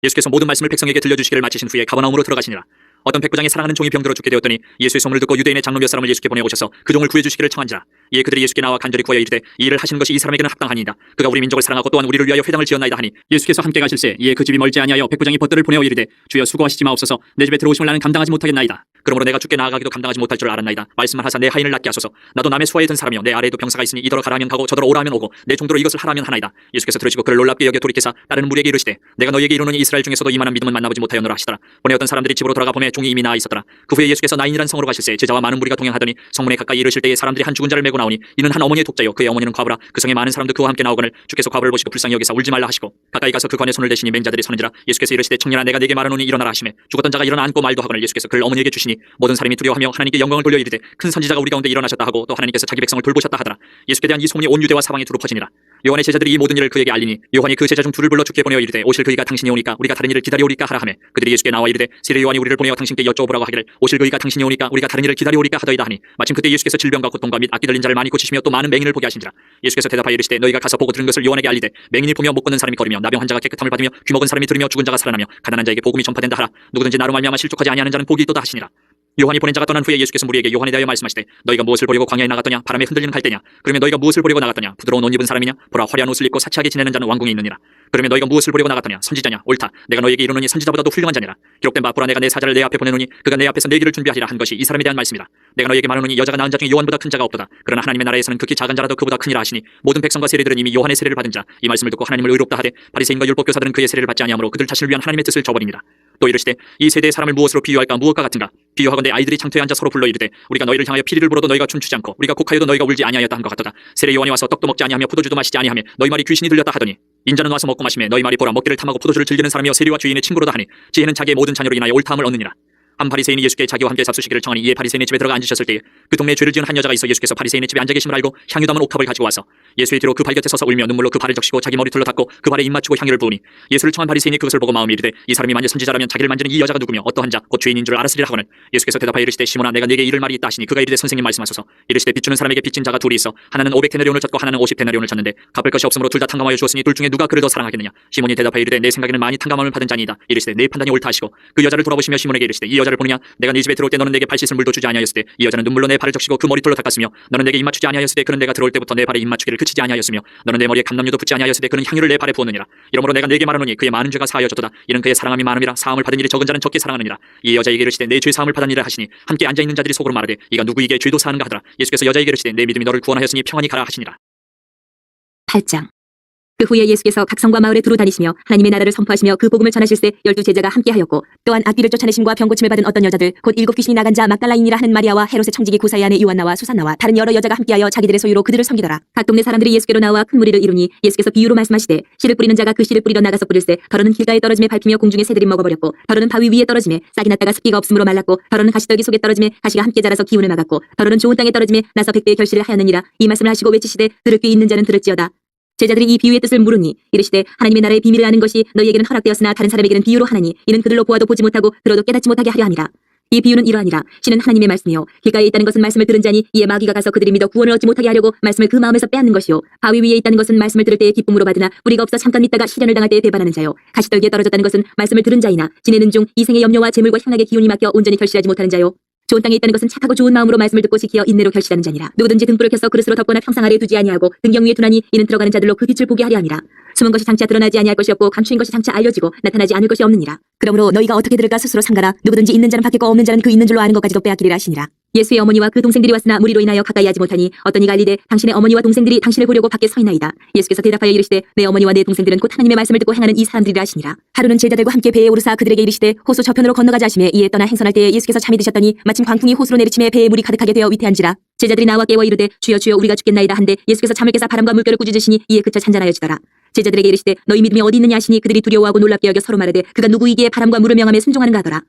예수께서 모든 말씀을 백성에게 들려주시기를 마치신 후에 가버나움으로 들어가시니라. 어떤 백부장의 사랑하는 종이 병들어 죽게 되었더니 예수의 소문을 듣고 유대인의 장로 몇 사람을 예수께 보내오셔서 그 종을 구해주시기를 청한지라. 이에 그들이 예수께 나와 간절히 구하여 이르되 이 일을 하시는 것이 이 사람에게는 합당하니이다. 그가 우리 민족을 사랑하고 또한 우리를 위하여 회당을 지었나이다 하니 예수께서 함께 가실새 이에 그 집이 멀지 아니하여 백부장이 벗들을 보내어 이르되 주여 수고하시지 마옵소서. 내 집에 들어오심을 나는 감당하지 못하겠나이다. 그러므로 내가 주께 나아가기도 감당하지 못할 줄 알았나이다. 말씀만 하사 내 하인을 낫게 하소서. 나도 남의 수하에 든 사람이요 내 아래에도 병사가 있으니 이더러 가라 하면 가고 저더러 오라 하면 오고 내 종도로 이것을 하라 하면 하나이다. 예수께서 들으시고 그를 놀랍게 여겨 돌이키사 다른 무리에게 이르시되 내가 너희에게 이르노니 이스라엘 중에서도 이만한 믿음은 만나보지 못하였노라 하시더라. 보내었던 사람들이 집으로 돌아가 보매 종이 이미 나아 있었더라. 그 후에 예수께서 나인이라는 성으로 가실새 제자와 많은 무리가 동행하더니 성문에 가까이 이르실 때에 사람들이 한 죽은 자를 메고 나오니 이는 한 어머니의 독자요 그의 어머니는 과부라. 그 성에 많은 사람도 그와 함께 나오거늘 주께서 과부를 보시고 불쌍히 여기사 울지 말라 하시고 가까이 가서 그 관에 손을 대시니 맹자들이 서는지라. 예수께서 이르시되 청년아 내가 네게 말하노니 일어나라 하시매 죽었던 자가 일어나 앉고 말도 하거늘 예수께서 그를 어머니에게 주시니 모든 사람이 두려워하며 하나님께 영광을 돌려 이르되 큰 선지자가 우리 가운데 일어나셨다 하고 또 하나님께서 자기 백성을 돌보셨다 하더라. 예수께 대한 이 소문이 온 유대와 사방에 두루 퍼지니라. 요한의 제자들이 이 모든 일을 그에게 알리니 요한이 그 제자 중 둘을 불러 주께 보내어 이르되 오실 그이가 당신이 오니까 우리가 다른 일을 기다려오리까 하라 하매 그들이 예수께 나와 이르되 세례 요한이 우리를 보내어 당신께 여쭤보라고 하기를 오실 그이가 당신이 오니까 우리가 다른 일을 기다려오리까 하더이다 하니 마침 그때 예수께서 질병과 고통과 및 악기 들린 자를 많이 고치시며 또 많은 맹인을 보게 하신지라. 예수께서 대답하여 이르시되 너희가 가서 보고 들은 것을 요한에게 알리되 맹인이 보며 못 걷는 사람이 걸으며 나병 환자가 깨끗함을 받으며 귀먹은 사람이 들으며 죽은 자가 살아나며 가난한 자에게 복음이 전파된다 하라. 누구든지 나로 말미암아 실족하지 아니하는 자는 복이 있도다 하시니라. 요한이 보낸 자가 떠난 후에 예수께서 무리에게 요한에 대하여 말씀하시되 너희가 무엇을 보려고 광야에 나갔더냐? 바람에 흔들리는 갈대냐? 그러면 너희가 무엇을 보려고 나갔더냐? 부드러운 옷 입은 사람이냐? 보라 화려한 옷을 입고 사치하게 지내는 자는 왕궁에 있느니라. 그러면 너희가 무엇을 보려고 나갔더냐? 선지자냐? 옳다. 내가 너희에게 이르노니 선지자보다도 훌륭한 자니라. 기록된 바 보라 내가 내 사자를 내 앞에 보내노니 그가 내 앞에서 내 길을 준비하리라 한 것이 이 사람에 대한 말씀이라. 내가 너희에게 말하노니 여자가 낳은 자 중에 요한보다 큰 자가 없도다. 그러나 하나님의 나라에서는 극히 작은 자라도 그보다 크니라 하시니 모든 백성과 세리들은 이미 요한의 세례를 받은 자 이 말씀을 듣고 하나님을 의롭다 하되 바리새인과 율법교사들은 그의 세례를 받지 아니하므로 그들 자신을 위한 하나님의 뜻을 저버리니라. 또 이르시되 이 세대의 사람을 무엇으로 비유할까? 무엇과 같은가? 비유하건대 아이들이 장터에 앉아 서로 불러 이르되 우리가 너희를 향하여 피리를 불어도 너희가 춤추지 않고 우리가 곡하여도 너희가 울지 아니하였다 한 것 같도다. 세례 요한이 와서 떡도 먹지 아니하며 포도주도 마시지 아니하며 너희 말이 귀신이 들렸다 하더니 인자는 와서 먹고 마시며 너희 말이 보라 먹기를 탐하고 포도주를 즐기는 사람이여 세리와 주인의 친구로다 하니 지혜는 자기의 모든 자녀로 인하여 옳다함을 얻느니라. 한 바리새인이 예수께 자기와 함께 잡수시기를 청하니 이에 바리새인의 집에 들어가 앉으셨을 때에 그 동네에 죄를 지은 한 여자가 있어 예수께서 바리새인의 집에 앉아 계심을 알고 향유 담은 옥합을 가지고 와서 예수의 뒤로 그 발 곁에 서서 울며 눈물로 그 발을 적시고 자기 머리털로 닦고 그 발에 입 맞추고 향유를 부으니 예수를 청한 바리새인이 그것을 보고 마음이 이르되 이 사람이 만일 선지자라면 자기를 만지는 이 여자가 누구며 어떠한 자 곧 죄인인 줄 알았으리라 하거늘 예수께서 대답하여 이르시되 시몬아 내가 네게 이를 말이 있다 하시니 그가 이르되 선생님 말씀하소서. 이르시되 빚주는 사람에게 빚진 자가 둘이 있어 하나는 500데나리온을 졌고 하나는 50데나리온을 졌는데 갚을 것이 없으므로 둘 다 탕감하여 주었으니 둘 중에 누가 그를 더 사랑하겠느냐. 시몬이 대답하여 이르되 내 생각에는 많이 탕감함을 받은 자니이다. 이르시되 내 판단이 옳다 하시고 그 여자를 돌아보시며 시몬에게 이르시되 이 여자를 보느냐. 내가 네 집에 들어올 때 너는 내게 발 씻을 물도 주지 아니하였을 때 이 여자는 눈물로 내 발을 적시고 그 머리털로 닦았으며 너는 내게 입 맞추지 아니하였을 때 그는 내가 들어올 때부터 내 발에 입 맞추기를 그치지 아니하였으며 너는 내 머리에 감람유도 붓지 아니하였을 때 그는 향유를 내 발에 부었느니라. 이러므로 내가 네게 말하노니 그의 많은 죄가 사하여졌도다. 이는 그의 사랑함이 많음이라. 사함을 받은 일이 적은 자는 적게 사랑하느니라. 이 여자에게 이르시되 내 죄 사함을 받았니라 하시니 함께 앉아 있는 자들이 속으로 말하되 이가 누구에게 죄도 사하는가 하더라. 예수께서 여자에게 이르시되 내 믿음이 너를 구원하였으니 평안히 가라 하시니라. 8장. 그 후에 예수께서 각 성과 마을에 두루 다니시며 하나님의 나라를 선포하시며 그 복음을 전하실세 12제자가 함께하였고 또한 악귀를 쫓아내심과 병고침을 받은 어떤 여자들 곧 7 귀신이 나간 자 막달라인이라 하는 마리아와 헤롯의 청지기 구사의 아내 요한나와 수산나와 다른 여러 여자가 함께하여 자기들의 소유로 그들을 섬기더라. 각 동네 사람들이 예수께로 나와 큰 무리를 이루니 예수께서 비유로 말씀하시되 씨를 뿌리는 자가 그 씨를 뿌리러 나가서 뿌릴세 더러는 길가에 떨어짐에 밟히며 공중에 새들이 먹어버렸고 더러는 바위 위에 떨어짐에 싹이 났다가 습기가 없으므로 말랐고 더러는 가시떨기 속에 떨어짐에 가시가 함께 자라서 기운을 막았고 더러는 좋은 땅에 떨어짐에 나서 100배의 결실을 하였느니라. 이 말씀을 하시고 외치시되 들을 귀 있는 자는 들을지어다. 제자들이 이 비유의 뜻을 물으니 이르시되 하나님의 나라의 비밀을 아는 것이 너희에게는 허락되었으나 다른 사람에게는 비유로 하나니 이는 그들로 보아도 보지 못하고 들어도 깨닫지 못하게 하려 함이라. 이 비유는 이러하니라. 신은 하나님의 말씀이요 길가에 있다는 것은 말씀을 들은 자니 이에 마귀가 가서 그들이 믿어 구원을 얻지 못하게 하려고 말씀을 그 마음에서 빼앗는 것이요 바위 위에 있다는 것은 말씀을 들을 때에 기쁨으로 받으나 뿌리가 없어 잠깐 믿다가 시련을 당할 때에 배반하는 자요 가시떨기에 떨어졌다는 것은 말씀을 들은 자이나 지내는 중 이생의 염려와 재물과 향락의 기운이 막혀 온전히 결실하지 못하는 자요 좋은 땅에 있다는 것은 착하고 좋은 마음으로 말씀을 듣고 지키어 인내로 결실하는 자니라. 누구든지 등불을 켜서 그릇으로 덮거나 평상 아래에 두지 아니하고 등경 위에 두나니 이는 들어가는 자들로 그 빛을 보게 하려 함이라. 숨은 것이 장차 드러나지 아니할 것이 없고 감추인 것이 장차 알려지고 나타나지 않을 것이 없느니라. 그러므로 너희가 어떻게 들을까 스스로 삼가라. 누구든지 있는 자는 받겠고 없는 자는 그 있는 줄로 아는 것까지도 빼앗기리라 하시니라. 예수의 어머니와 그 동생들이 왔으나 무리로 인하여 가까이 하지 못하니 어떤 이가 알리되 당신의 어머니와 동생들이 당신을 보려고 밖에 서 있나이다. 예수께서 대답하여 이르시되 내 어머니와 내 동생들은 곧 하나님의 말씀을 듣고 행하는 이 사람들이라 하시니라. 하루는 제자들과 함께 배에 오르사 그들에게 이르시되 호수 저편으로 건너가자 하시매 이에 떠나 행선할 때에 예수께서 잠이 드셨더니 마침 광풍이 호수로 내리침에 배에 물이 가득하게 되어 위태한지라. 제자들이 나와 깨워 이르되 주여 주여 우리가 죽겠나이다 한데 예수께서 잠을 깨사 바람과 물결을 꾸짖으시니 이에 그쳐 잔잔하여지더라. 제자들에게 이르시되 너희 믿음이 어디 있느냐 하시니 그들이 두려워하고 놀랍게 여겨 서로 말하되 그가 누구이기에 바람과 물을 명함에 순종하는가 하더라.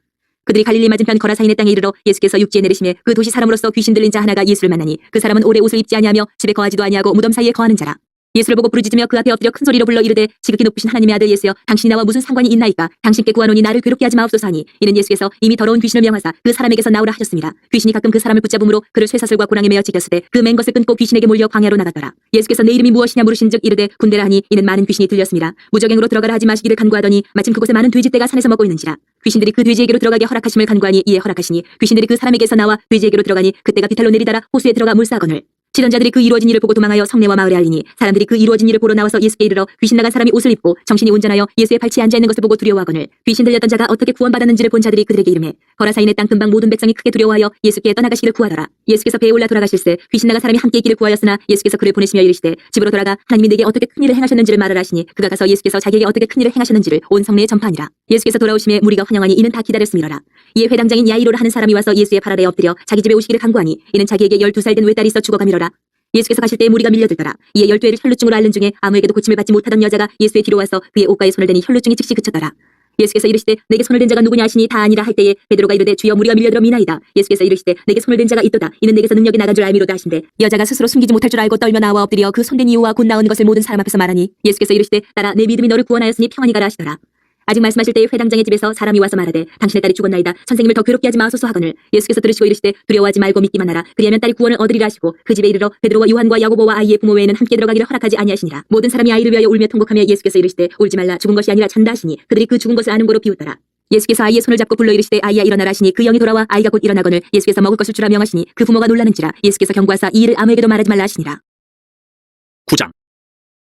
그들이 갈릴리 맞은편 거라사인의 땅에 이르러 예수께서 육지에 내리시매 그 도시 사람으로서 귀신 들린 자 하나가 예수를 만나니 그 사람은 오래 옷을 입지 아니하며 집에 거하지도 아니하고 무덤 사이에 거하는 자라. 예수를 보고 부르짖으며 그 앞에 엎드려 큰 소리로 불러 이르되 지극히 높으신 하나님의 아들 예수여 당신이 나와 무슨 상관이 있나이까 당신께 구하노니 나를 괴롭게 하지 마옵소서 하니 이는 예수께서 이미 더러운 귀신을 명하사 그 사람에게서 나오라 하셨습니다. 귀신이 가끔 그 사람을 붙잡음으로 그를 쇠사슬과 고랑에 매어 지켰을 때 그 맨 것을 끊고 귀신에게 몰려 광야로 나갔더라. 예수께서 내 이름이 무엇이냐 물으신즉 이르되 군대라 하니 이는 많은 귀신이 들렸습니다. 무적행으로 들어가라 하지 마시기를 간구하더니 마침 그곳에 많은 돼지떼가 산에서 먹고 있는지라. 귀신들이 그 돼지에게로 들어가게 허락하심을 간구하니 이에 허락하시니 귀신들이 그 사람에게서 나와 돼지에게로 들어가니 그때가 비탈로 내리다라 호수에 들어가 물싸거늘 치던 자들이 그 이루어진 일을 보고 도망하여 성내와 마을에 알리니 사람들이 그 이루어진 일을 보러 나와서 예수께 이르러 귀신 나간 사람이 옷을 입고 정신이 온전하여 예수의 발치에 앉아있는 것을 보고 두려워하거늘 귀신 들렸던 자가 어떻게 구원받았는지를 본 자들이 그들에게 이르매 거라사인의 땅 근방 모든 백성이 크게 두려워하여 예수께 떠나가시기를 구하더라. 예수께서 배에 올라 돌아가실새 귀신 나간 사람이 함께 있기를 구하였으나 예수께서 그를 보내시며 이르시되 집으로 돌아가 하나님이 내게 어떻게 큰 일을 행하셨는지를 말하라 하시니 그가 가서 예수께서 자기에게 어떻게 큰 일을 행하셨는지를 온 성내에 전파하니라. 예수께서 돌아오심에 무리가 환영하니 이는 다 기다렸음이로라. 이에 회당장인 야이로라 하는 사람이 와서 예수의 발 아래에 엎드려 자기 집에 오시기를 간구하니 이는 자기에게 12살 된 외딸이 있어 죽어가미로라. 예수께서 가실 때에 무리가 밀려들더라. 이에 12애를 혈루증으로 앓는 중에 아무에게도 고침을 받지 못하던 여자가 예수의 뒤로 와서 그의 옷가에 손을 대니 혈루증이 즉시 그쳤더라. 예수께서 이르시되 내게 손을 댄 자가 누구냐 하시니 다 아니라 할 때에 베드로가 이르되 주여 무리가 밀려들어 미나이다. 예수께서 이르시되 내게 손을 댄 자가 있도다. 이는 내게서 능력이 나간 줄 알미로다 하신대 여자가 스스로 숨기지 못할 줄 알고 떨며 나와 엎드려 그 손댄 이유와 곧 나온 것을 모든 사람 앞에서 말하니 예수께서 이르시되 따라 내 믿음이 너를 구원하였으니 평안히 가라 하시더라. 아직 말씀하실 때에 회당장의 집에서 사람이 와서 말하되 당신의 딸이 죽었나이다. 선생님을 더 괴롭게 하지 마소서 하거늘 예수께서 들으시고 이르시되 두려워하지 말고 믿기만 하라. 그리하면 딸이 구원을 얻으리라 하시고 그 집에 이르러 베드로와 요한과 야고보와 아이의 부모 외에는 함께 들어가기를 허락하지 아니하시니라. 모든 사람이 아이를 위하여 울며 통곡하며 예수께서 이르시되 울지 말라 죽은 것이 아니라 잔다 하시니 그들이 그 죽은 것을 아는 거로 비웃더라. 예수께서 아이의 손을 잡고 불러 이르시되 아이야 일어나라 하시니 그 영이 돌아와 아이가 곧 일어나거늘 예수께서 먹을 것을 주라 명하시니 그 부모가 놀라는지라. 예수께서 경고하사 이 일을 아무에게도 말하지 말라 하시니라. 9장.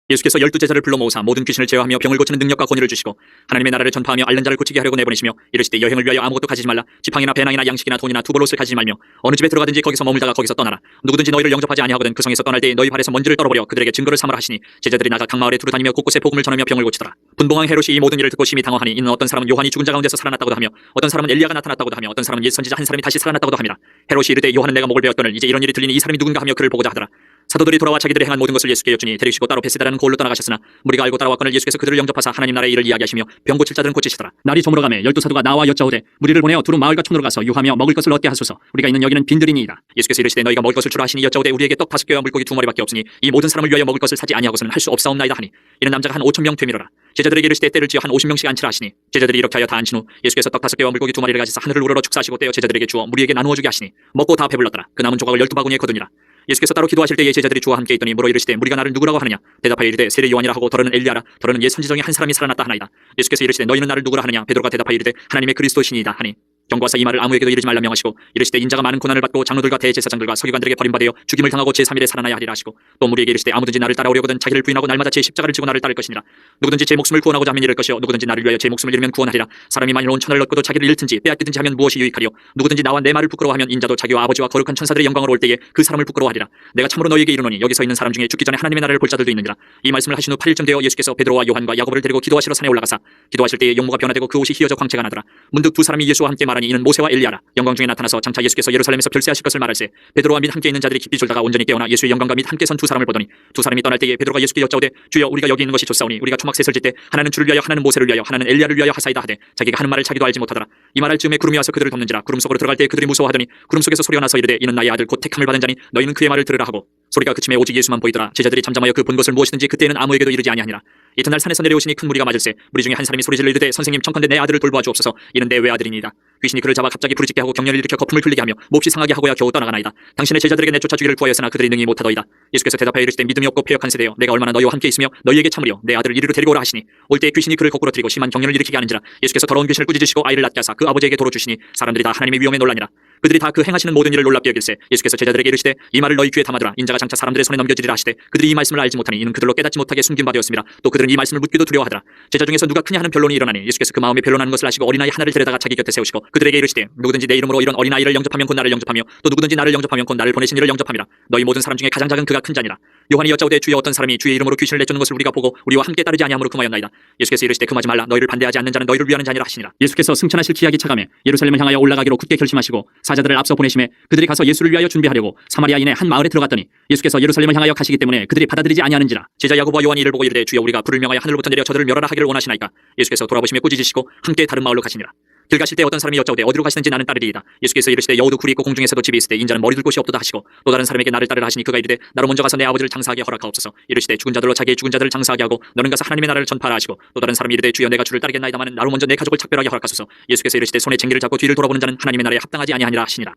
예수께서 12제자를 불러 모으사 모든 귀신을 제어하며 병을 고치는 능력과 권위를 주시고 하나님의 나라를 전파하며 앓는 자를 고치게 하려고 내보내시며 이르시되 여행을 위하여 아무것도 가지지 말라. 지팡이나 배낭이나 양식이나 돈이나 두벌옷을 가지지 말며 어느 집에 들어가든지 거기서 머물다가 거기서 떠나라. 누구든지 너희를 영접하지 아니하거든 그 성에서 떠날 때에 너희 발에서 먼지를 떨어버려 그들에게 증거를 삼으라 하시니 제자들이 나가 각 마을에 두루 다니며 곳곳에 복음을 전하며 병을 고치더라. 분봉왕 헤롯이 이 모든 일을 듣고 심히 당황하니 이는 어떤 사람은 요한이 죽은 자 가운데서 살아났다고도 하며 어떤 사람은 엘리야가 나타났다고도 하며 어떤 사람은 옛 선지자 한 사람이 다시 살아났다고도 함이라. 헤롯이 이르되 요한은 내가 목을 베었거늘 이제 이런 일이 들리니 이 사람이 누군가 하며 그를 보고자 하더라. 사도들이 돌아와 자기들이 행한 모든 것을 예수께 여쭈니 데리시고 따로 베세다라는 고을로 떠나가셨으나 무리가 알고 따라왔거늘 예수께서 그들을 영접하사 하나님 나라의 일을 이야기하시며 병 고칠 자들은 고치시더라. 날이 저물어가매 12사도가 나와 여짜오되 무리를 보내어 두루 마을과 촌으로 가서 유하며 먹을 것을 얻게 하소서. 우리가 있는 여기는 빈들이니이다. 예수께서 이르시되 너희가 먹을 것을 주라 하시니 여짜오되 우리에게 떡 5개와 물고기 2마리밖에 없으니 이 모든 사람을 위하여 먹을 것을 사지 아니하고서는 할 수 없사옵나이다 하니 이는 남자가 한 5,000명 되미로라. 제자들에게 이르시되 때를 지어 한 50명씩 앉히라 하시니 제자들이 이렇게 하여 다 앉힌 후 예수께서 떡 5개와 물고기 2마리를 가지사 하늘을 우러러 축사하시고 떼어 제자들에게 주어 무리에게 나누어 주게 하시니 먹고 다 배불렀더라. 그 남은 조각을 12바구니에 거두니라. 예수께서 따로 기도하실 때에 제자들이 주와 함께 있더니 물어 이르시되 무리가 나를 누구라고 하느냐. 대답하여 이르되 세례 요한이라 하고 더러는 엘리야라 더러는 옛 선지자의 한 사람이 살아났다 하나이다. 예수께서 이르시되 너희는 나를 누구라 하느냐. 베드로가 대답하여 이르되 하나님의 그리스도시니이다 하니 경고하사 이 말을 아무에게도 이르지 말라 명하시고 이르시되 인자가 많은 고난을 받고 장로들과 대제사장들과 서기관들에게 버림받아 죽임을 당하고 제3일에 살아나야 하리라 하시고 또 무리에게 이르시되 아무든지 나를 따라오려거든 자기를 부인하고 날마다 제 십자가를 지고 나를 따를 것이니라. 누구든지 제 목숨을 구원하고자 하면 잃을 것이요 누구든지 나를 위하여 제 목숨을 잃으면 구원하리라. 사람이 만일 온 천하를 얻고도 자기를 잃든지 빼앗기든지 하면 무엇이 유익하리요. 누구든지 나와 내 말을 부끄러워하면 인자도 자기와 아버지와 거룩한 천사들의 영광으로 올 때에 그 사람을 부끄러워하리라. 내가 참으로 너희에게 이르노니 여기서 있는 사람 중에 죽기 전에 하나님의 나라를 볼 자들도 있느니라. 이 말씀을 하신 후 8일쯤 되어 예수께서 베드로와 요한과 야고보를 데리고 기도하시러 산에 올라가사 기도하실 때에 용모가 변화되고 그 옷이 희어져 광채가 나더라. 문득 두 사람이 예수와 함께 말하니 이는 모세와 엘리야라. 영광 중에 나타나서 장차 예수께서 예루살렘에서 별세하실 것을 말할세 베드로와 및 함께 있는 자들이 깊이 졸다가 온전히 깨어나 예수의 영광과 및 함께 선 두 사람을 보더니 두 사람이 떠날 때에 베드로가 예수께 여짜오되 주여 우리가 여기 있는 것이 좋사오니 우리가 초막 셋을 짓때 하나는 주를 위하여 하나는 모세를 위하여 하나는 엘리야를 위하여 하사이다 하되 자기가 하는 말을 자기도 알지 못하더라. 이 말할 즈음에 구름이 와서 그들을 덮는지라. 구름 속으로 들어갈 때 그들이 무서워하더니 구름 속에서 소리가 나서 이르되 이는 나의 아들 곧 택함을 받은 자니 너희는 그의 말을 들으라 하고 소리가 그침에 오직 예수만 보이더라. 제자들이 잠잠하여 그 본 것을 무엇이든지 그때에는 아무에게도 이르지 아니하니라. 이튿날 산에서 내려오시니 큰 무리가 맞을세 무리 중에 한 사람이 소리질러 이르되 선생님 청컨대 내 아들을 돌보아 주옵소서. 이는 내 외아들이니이다. 귀신이 그를 잡아 갑자기 부르짖게 하고 경련을 일으켜 거품을 흘리게 하며 몹시 상하게 하고야 겨우 떠나가나이다. 당신의 제자들에게 내쫓아 주기를 구하였으나 그들이 능히 못하더이다. 예수께서 대답하여 이르시되 믿음이 없고 패역한 세대여, 내가 얼마나 너희와 함께 있으며 너희에게 참으려 내 아들을 이리로 데리고 오라 하시니, 올 때 귀신이 그를 거꾸로 들이고 심한 경련을 일으키게 하는지라. 예수께서 더러운 귀신을 꾸짖으시고 아이를 낳게 하사 그 아버지에게 도로 주시니 사람들이 다 하나님의 위엄에 놀라니라. 그들이 다 그 행하시는 모든 일을 놀랍게 여길세 예수께서 제자들에게 이르시되 이 말을 너희 귀에 담아두라. 인자가 장차 사람들의 손에 넘겨지리라 하시되 그들이 이 말씀을 알지 못하니 이는 그들로 깨닫지 못하게 숨긴 바 되었습니다. 또 그들은 이 말씀을 묻기도 두려워하더라. 제자 중에서 누가 크냐 하는 변론이 일어나니 예수께서 그 마음에 변론하는 것을 아시고 어린아이 하나를 데려다가 자기 곁에 세우시고 그들에게 이르시되 누구든지 내 이름으로 이런 어린아이를 영접하면 곧 나를 영접하며 또 누구든지 나를 영접하면 곧 나를 보내신 이를 영접함이라. 너희 모든 사람 중에 가장 작은 그가 큰 자니라. 요한이 여짜오되 주여 어떤 사람이 주의 이름으로 귀신을 내쫓는 것을 우리가 보고 우리와 함께 따르지 아니함으로 금하였나이다. 예수께서 이르시되 금하지 말라. 너희를 반대하지 않는 자는 너희를 위하는 자니라 하시니라. 예수께서 승천하실 기약이 차감해 예루살렘을 향하여 올라가기로 굳게 결심하시고 사자들을 앞서 보내심에 그들이 가서 예수를 위하여 준비하려고 사마리아인의 한 마을에 들어갔더니 예수께서 예루살렘을 향하여 가시기 때문에 그들이 받아들이지 아니하는지라. 제자 야고보와 요한이 이를 보고 이르되 주여 우리가 불을 명하여 하늘로부터 내려 저들을 멸하라 하기를 원하시나이까. 예수께서 돌아보시며 꾸짖으시고 함께 다른 마을로 가시니라. 길 가실 때 어떤 사람이 여짜오되 어디로 가시는지 나는 따르리이다. 예수께서 이르시되 여우도 굴이 있고 공중에서도 집이 있으되 인자는 머리 둘 곳이 없도다 하시고 또 다른 사람에게 나를 따르라 하시니 그가 이르되 나로 먼저 가서 내 아버지를 장사하게 허락하옵소서. 이르시되 죽은 자들로 자기의 죽은 자들을 장사하게 하고 너는 가서 하나님의 나라를 전파하라 하시고 또 다른 사람이 이르되 주여 내가 주를 따르겠나이다마는 나로 먼저 내 가족을 작별하게 허락하소서. 예수께서 이르시되 손에 쟁기를 잡고 뒤를 돌아보는 자는 하나님의 나라에 합당하지 아니하니라 하시니라.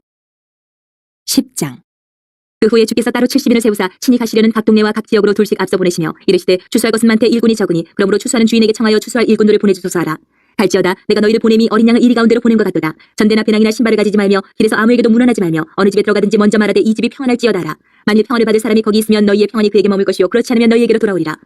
10장. 그 후에 주께서 따로 70인을 세우사 친히 가시려는 각 동네와 각 지역으로 둘씩 앞서 보내시며 이르시되 추수할 것은 많되 일꾼이 적으니 그러므로 추수하는 주인에게 청하여 추수할 일꾼들을 보내주소서 하라. 갈지어다 내가 너희를 보냄이 어린 양을 이리 가운데로 보낸 것 같도다. 전대나 배낭이나 신발을 가지지 말며 길에서 아무에게도 문안하지 말며 어느 집에 들어가든지 먼저 말하되 이 집이 평안할지어다 하라. 만일 평안을 받을 사람이 거기 있으면 너희의 평안이 그에게 머물 것이요 그렇지 않으면 너희에게로 돌아오리라.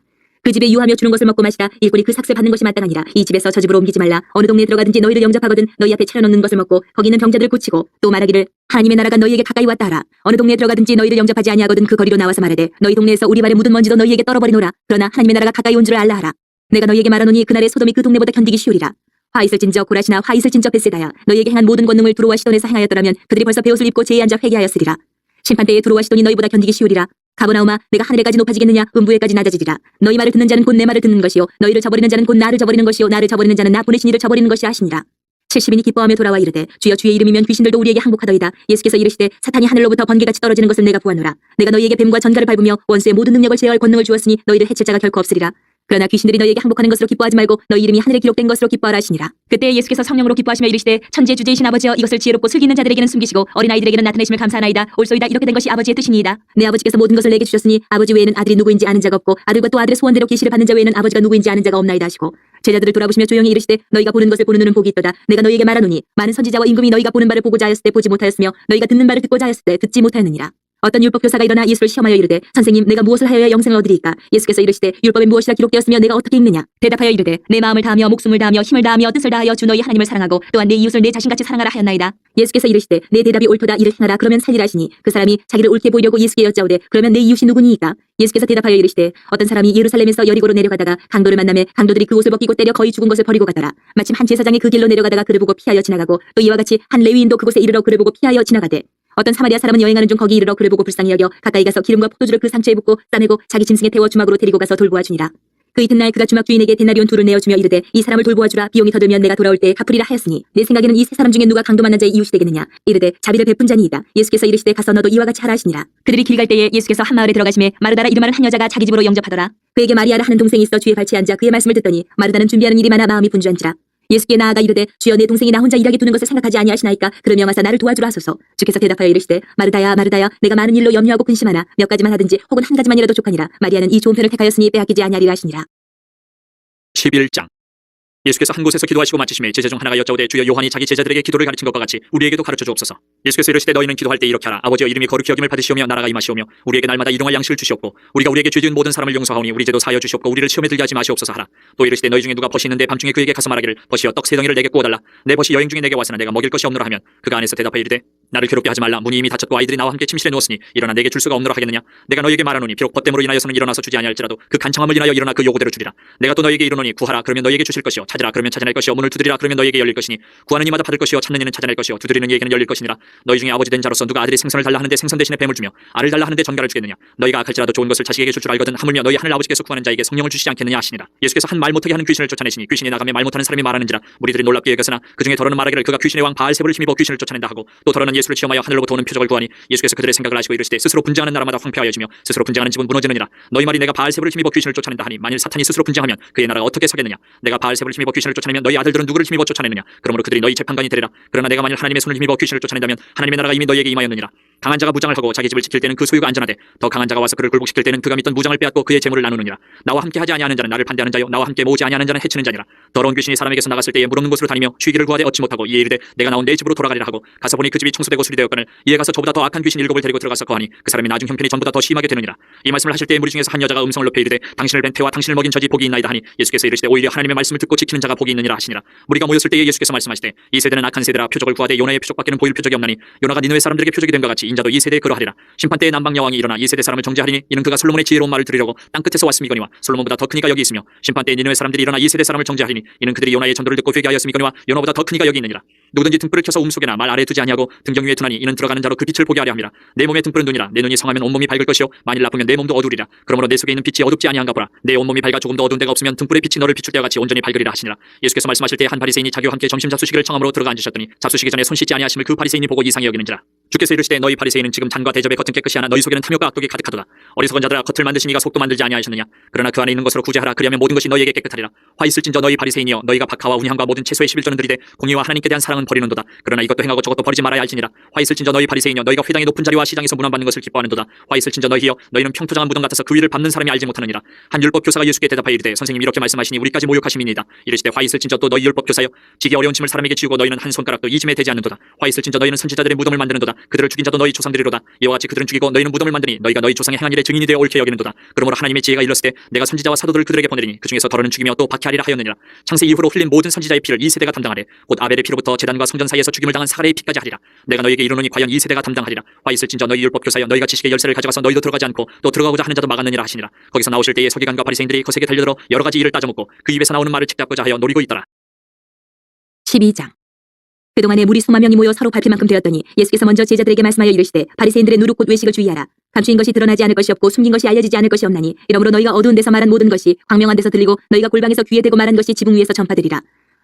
그 집에 유하며 주는 것을 먹고 마시다 일꾼이 그 삭슬 받는 것이 마땅하니라. 이 집에서 저 집으로 옮기지 말라. 어느 동네에 들어가든지 너희를 영접하거든 너희 앞에 차려놓는 것을 먹고 거기 있는 병자들을 고치고 또 말하기를 하나님의 나라가 너희에게 가까이 왔다 하라. 어느 동네에 들어가든지 너희를 영접하지 아니하거든 그 거리로 나와서 말하되 너희 동네에서 우리 발에 묻은 먼지도 너희에게 떨어버리노라. 그러나 하나님의 나라가 가까이 온 줄을 알라 하라. 내가 너희에게 말하노니 그날에 소돔이 그 동네보다 견디기 쉬우리라. 화 있을진저 고라시나 화 있을진저 벳세다야. 너희에게 행한 모든 권능을 두로와 시돈에서 행하였더라면 그들이 벌써 베옷을 입고 제에 앉아 회개하였으리라. 심판때에 두로와 시돈이 너희보다 견디기 쉬우리라. 가버나움아 내가 하늘에까지 높아지겠느냐 음부에까지 낮아지리라. 너희 말을 듣는 자는 곧 내 말을 듣는 것이요 너희를 저버리는 자는 곧 나를 저버리는 것이요 나를 저버리는 자는 나 보내신 이를 저버리는 것이라 하시니라. 70인이 기뻐하며 돌아와 이르되 주여 주의 이름이면 귀신들도 우리에게 항복하더이다. 예수께서 이르시되 사탄이 하늘로부터 번개같이 떨어지는 것을 내가 보았노라. 내가 너희에게 뱀과 전갈을 밟으며 원수의 모든 능력을 제어할 권능을 주었으니 너희를 해칠 자가 결코 없으리라. 그러나 귀신들이 너희에게 항복하는 것으로 기뻐하지 말고 너희 이름이 하늘에 기록된 것으로 기뻐하라 하시니라. 그때 예수께서 성령으로 기뻐하시며 이르시되 천지의 주제이신 아버지여 이것을 지혜롭고 슬기 있는 자들에게는 숨기시고 어린아이들에게는 나타내심을 감사하나이다. 옳소이다. 이렇게 된 것이 아버지의 뜻이니이다. 내 아버지께서 모든 것을 내게 주셨으니 아버지 외에는 아들이 누구인지 아는 자가 없고 아들과 또 아들의 소원대로 계시를 받는 자 외에는 아버지가 누구인지 아는 자가 없나이다 하시고 제자들을 돌아보시며 조용히 이르시되 너희가 보는 것을 보는 눈은 복이 있도다. 내가 너희에게 말하노니 많은 선지자와 임금이 너희가 보는 바를 보고자 하였을 때 보지 못하였으며 너희가 듣는 바를 듣고자 하였을 때 듣지 못하였느니라. 어떤 율법교사가 일어나 예수를 시험하여 이르되 선생님 내가 무엇을 하여야 영생을 얻으리이까. 예수께서 이르시되 율법에 무엇이라 기록되었으며 내가 어떻게 읽느냐. 대답하여 이르되 내 마음을 다하며 목숨을 다하며 힘을 다하며 뜻을 다하여 주 너희 하나님을 사랑하고 또한 내 이웃을 내 자신같이 사랑하라 하였나이다. 예수께서 이르시되 내 대답이 옳도다. 이를 행하라 그러면 살리라 하시니 그 사람이 자기를 옳게 보이려고 예수께 여짜오되 그러면 내 이웃이 누구니이까. 예수께서 대답하여 이르시되 어떤 사람이 예루살렘에서 여리고로 내려가다가 강도를 만나매 강도들이 그 옷을 벗기고 때려 거의 죽은 것을 버리고 가더라. 마침 한 제사장이 그 길로 내려가다가 그를 보고 피하여 지나가고 또 이와 같이 한 레위인도 그곳에 이르러 그를 보고 피하여 지나가되 어떤 사마리아 사람은 여행하는 중 거기 이르러 그를 보고 불쌍히 여겨 가까이 가서 기름과 포도주를 그 상처에 붓고 싸매고 자기 짐승에 태워 주막으로 데리고 가서 돌보아 주니라. 그 이튿날 그가 주막 주인에게 데나리온 둘을 내어주며 이르되 이 사람을 돌보아 주라. 비용이 더 들면 내가 돌아올 때 갚으리라 하였으니 내 생각에는 이 세 사람 중에 누가 강도 만난 자의 이웃이 되겠느냐. 이르되 자비를 베푼 자니이다. 예수께서 이르시되 가서 너도 이와 같이 하라 하시니라. 그들이 길 갈 때에 예수께서 한 마을에 들어가심에 마르다라 이름하는 한 여자가 자기 집으로 영접하더라. 그에게 마리아라 하는 동생이 있어 주에 발치에 앉아 그의 말씀을 듣더니 마르다는 준비하는 일이 많아 마음이 분주한지라. 예수께 나아가 이르되 주여 내 동생이 나 혼자 일하게 두는 것을 생각하지 아니하시나이까. 그러며 와서 나를 도와주라 하소서. 주께서 대답하여 이르시되 마르다야 마르다야 내가 많은 일로 염려하고 근심하나 몇 가지만 하든지 혹은 한 가지만이라도 족하니라. 마리아는 이 좋은 편을 택하였으니 빼앗기지 아니하리라 하시니라. 11장. 예수께서 한 곳에서 기도하시고 마치심에 제자 중 하나가 여짜오되 주여 요한이 자기 제자들에게 기도를 가르친 것과 같이 우리에게도 가르쳐 주옵소서. 예수께서 이르시되 너희는 기도할 때 이렇게 하라. 아버지여 이름이 거룩히 여김을 받으시오며 나라가 임하시오며 우리에게 날마다 일용할 양식을 주시옵고 우리가 우리에게 죄 지은 모든 사람을 용서하오니 우리 죄도 사하여 주시옵고 우리를 시험에 들게 하지 마시옵소서 하라. 또 이르시되 너희 중에 누가 벗이 있는데 밤중에 그에게 가서 말하기를 벗이여 떡 세 덩이를 내게 구워달라. 내 벗이 여행 중에 내게 왔으나 내가 먹일 것이 없노라 하면 그가 안에서 대답하여 이르되 나를 괴롭게 하지 말라. 문이 이미 닫혔고 아이들이 나와 함께 침실에 누웠으니 일어나 내게 줄 수가 없노라 하겠느냐. 내가 너희에게 말하노니 비록 벗됨으로 인하여서는 일어나서 주지 아니할지라도 그 간청함을 인하여 일어나 그 요구대로 주리라. 내가 또 너희에게 이르노니 구하라 그러면 너희에게 주실 것이요 찾으라 그러면 찾아낼 것이요 문을 두드리라 그러면 너희에게 열릴 것이니 구하는 이마다 받을 것이요 찾는 이는 찾아낼 것이요 두드리는 이에게는 열릴 것이니라. 너희 중에 아버지 된 자로서 누가 아들이 생선을 달라 하는데 생선 대신에 뱀을 주며 알을 달라 하는데 전갈을 주겠느냐. 너희가 악할지라도 좋은 것을 자식에게 줄 줄 알거든 하물며 너희 하늘 아버지께서 구하는 자에게 성령을 주시지 않겠느냐 하시니라. 예수께서 한 말 못하게 하는 귀신을 쫓아내시니 귀신이 나가며 말 못하는 사람이 말하는지라. 무리들이 놀랍게 여겼으나 그 중에 더러는 말하기를 그가 귀신의 왕 바알세불을 힘입어 귀신을 쫓아낸다 하고 또 더러는 예수를 시험하여 하늘로부터 오는 표적을 구하니 예수께서 그들의 생각을 아시고 이르시되 스스로 분쟁하는 나라마다 황폐하여지며 스스로 분쟁하는 집은 무너지느니라. 너희 말이 내가 바알세불을 힘입어 귀신을 쫓아낸다 하니 만일 사탄이 스스로 분쟁하면 그의 나라가 어떻게 서겠느냐. 내가 바알세불을 힘입어 귀신을 쫓아내면 너희 아들들은 누구를 힘입어 쫓아내느냐. 그러므로 그들이 너희 재판관이 되리라. 그러나 내가 만일 하나님의 손을 힘입어 귀신을 쫓아낸다면 하나님의 나라가 이미 너희에게 임하였느니라. 강한 자가 무장을 하고 자기 집을 지킬 때는 그 소유가 안전하되 더 강한 자가 와서 그를 굴복시킬 때는 그가 믿던 무장을 빼앗고 그의 재물을 나누느니라. 나와 함께 하지 아니하는 자는 나를 반대하는 자요 나와 함께 모으지 아니하는 자는 해치는 자니라. 더러운 귀신이 사람에게서 나갔을 때에 물 없는 곳으로 다니며 쉬기를 구하되 얻지 못하고 이에 이르되 내가 나온 내 집으로 돌아가리라 하고 가서 보니 그 집이 청소되고 수리되었거늘 이에 가서 저보다 더 악한 귀신 7을 데리고 들어가서 거하니 그 사람의 나중 형편이 전보다 더 심하게 되느니라. 이 말씀을 하실 때에 무리 중에서 한 여자가 음성을 높여 이르되 당신을 뵌 태와 당신을 먹인 저지 복이 있나이다 하니 예수께서 이르시되 오히려 하나님의 말씀을 듣고 지키는 자가 복이 있느니라 하시니라. 무리가 모였을 때에 예수께서 말씀하시되 이 세대는 악한 세대라. 표적을 구하되 요나의 표적밖에는 보일 표적이 없나니 요나가 니느웨 사람들에게 표적이 된 것 같이 인자도 이 세대에 그러하리라. 심판 때에 남방 여왕이 일어나 이 세대 사람을 정죄하리니 이는 그가 솔로몬의 지혜로운 말을 들으려고 땅 끝에서 왔음이거니와 솔로몬보다 더 크니가 여기 있으며 심판 때에 니느웨 사람들이 일어나 이 세대 사람을 정죄하리니 이는 그들이 요나의 전도를 듣고 회개하였음이거니와 요나보다 더 크니가 여기 있느니라. 누구든지 등불을 켜서 움속에나 말 아래에 두지 아니하고 등경 위에 두나니 이는 들어가는 자로 그 빛을 보게 하려 함이라. 내 몸의 등불은 눈이라. 내 눈이 성하면 온몸이 밝을 것이요 만일 나쁘면 내 몸도 어두리라. 그러므로 내 속에 있는 빛이 어둡지 아니한가 보라. 내 온몸이 밝아 조금도 어두운 데가 없으면 등불의 빛이 너를 비출 때와 같이 온전히 밝으리라 하시니라. 예수께서 말씀하실 때 한 바리새인이 자기와 함께 점심 잡수시기를 청함으로 들어가 앉으셨더니 잡수시기 전에 손 씻지 아니하심을 그 바리새인이 보고 이상히 여기는지라. 주께서 이르시되 너희 바리새인은 지금 잔과 대접의 겉은 깨끗이 하나 너희 속에는 탐욕과 악독이 가득하도다. 어리석은 자들아 겉을 만드신 이가 속도 만들지 아니하셨느냐. 그러나 그 안에 있는 것으로 구제하라. 그리하면 모든 것이 너희에게 깨끗하리라. 화 있을진저 너희 바리새인이여 너희가 박하와 운향과 모든 채소의 11조는 드리되 공의와 하나님께 대한 사랑은 버리는도다. 그러나 이것도 행하고 저것도 버리지 말아야 할지니라. 화 있을진저 너희 바리새인이여 너희가 회당의 높은 자리와 시장에서 문안받는 것을 기뻐하는도다. 화 있을진저 너희여 너희는 평토장한 무덤 같아서 그 위를 밟는 사람이 알지 못하느니라. 한 율법 교사가 예수께 대답하여 이르되 선생님 이렇게 말씀하시니 우리까지 모욕하심이니이다. 이르시되 화 있을진저 또 너희 율법 교사여 지기 어려운 짐을 사람에게 지우고 너희는 한 손가락도 이 짐에 대지 않는도다. 화 있을진저 너희는 선지자들의 무덤을 만드는도다. 그들을 죽인 자도 너희 조상들이로다. 이와 같이 그들은 죽이고 너희는 무덤을 만드니 너희가 너희 조상의 행한 일의 증인이 되어 옳게 여기는도다. 그러므로 하나님의 지혜가 일렀을 때 내가 선지자와 사도들을 그들에게 보내리니 그 중에서 더러는 죽이며 또 박해하리라 하였느니라. 창세 이후로 흘린 모든 선지자의 피를 이 세대가 담당하되 곧 아벨의 피로부터 제단과 성전 사이에서 죽임을 당한 사가랴의 피까지 하리라. 내가 너희에게 이르노니 과연 이 세대가 담당하리라. 화 있을진저 너희 율법 교사여 너희가 지식의 열쇠를 가져가서 너희도 들어가지 않고 또 들어가고자 하는 자도 막았느니라 하시니라. 거기서 나오실 때에 서기관과 바리새인들이 거세게 달려들어 여러 가지 일을 따져먹고 그 입에서 나오는 말을 책잡고자 하여 노리고 있더라. 12장. 그동안에 무리 수만 명이 모여 서로 밟힐 만큼 되었더니 예수께서 먼저 제자들에게 말씀하여 이르시되 바리새인들의 누룩 곧 외식을 주의하라. 감추인 것이 드러나지 않을 것이 없고 숨긴 것이 알려지지 않을 것이 없나니 이러므로 너희가 어두운 데서 말한 모든 것이 광명한 데서 들리고 너희가 골방에서 귀에 대고 말한 것이 지붕 위에서 전파되리라.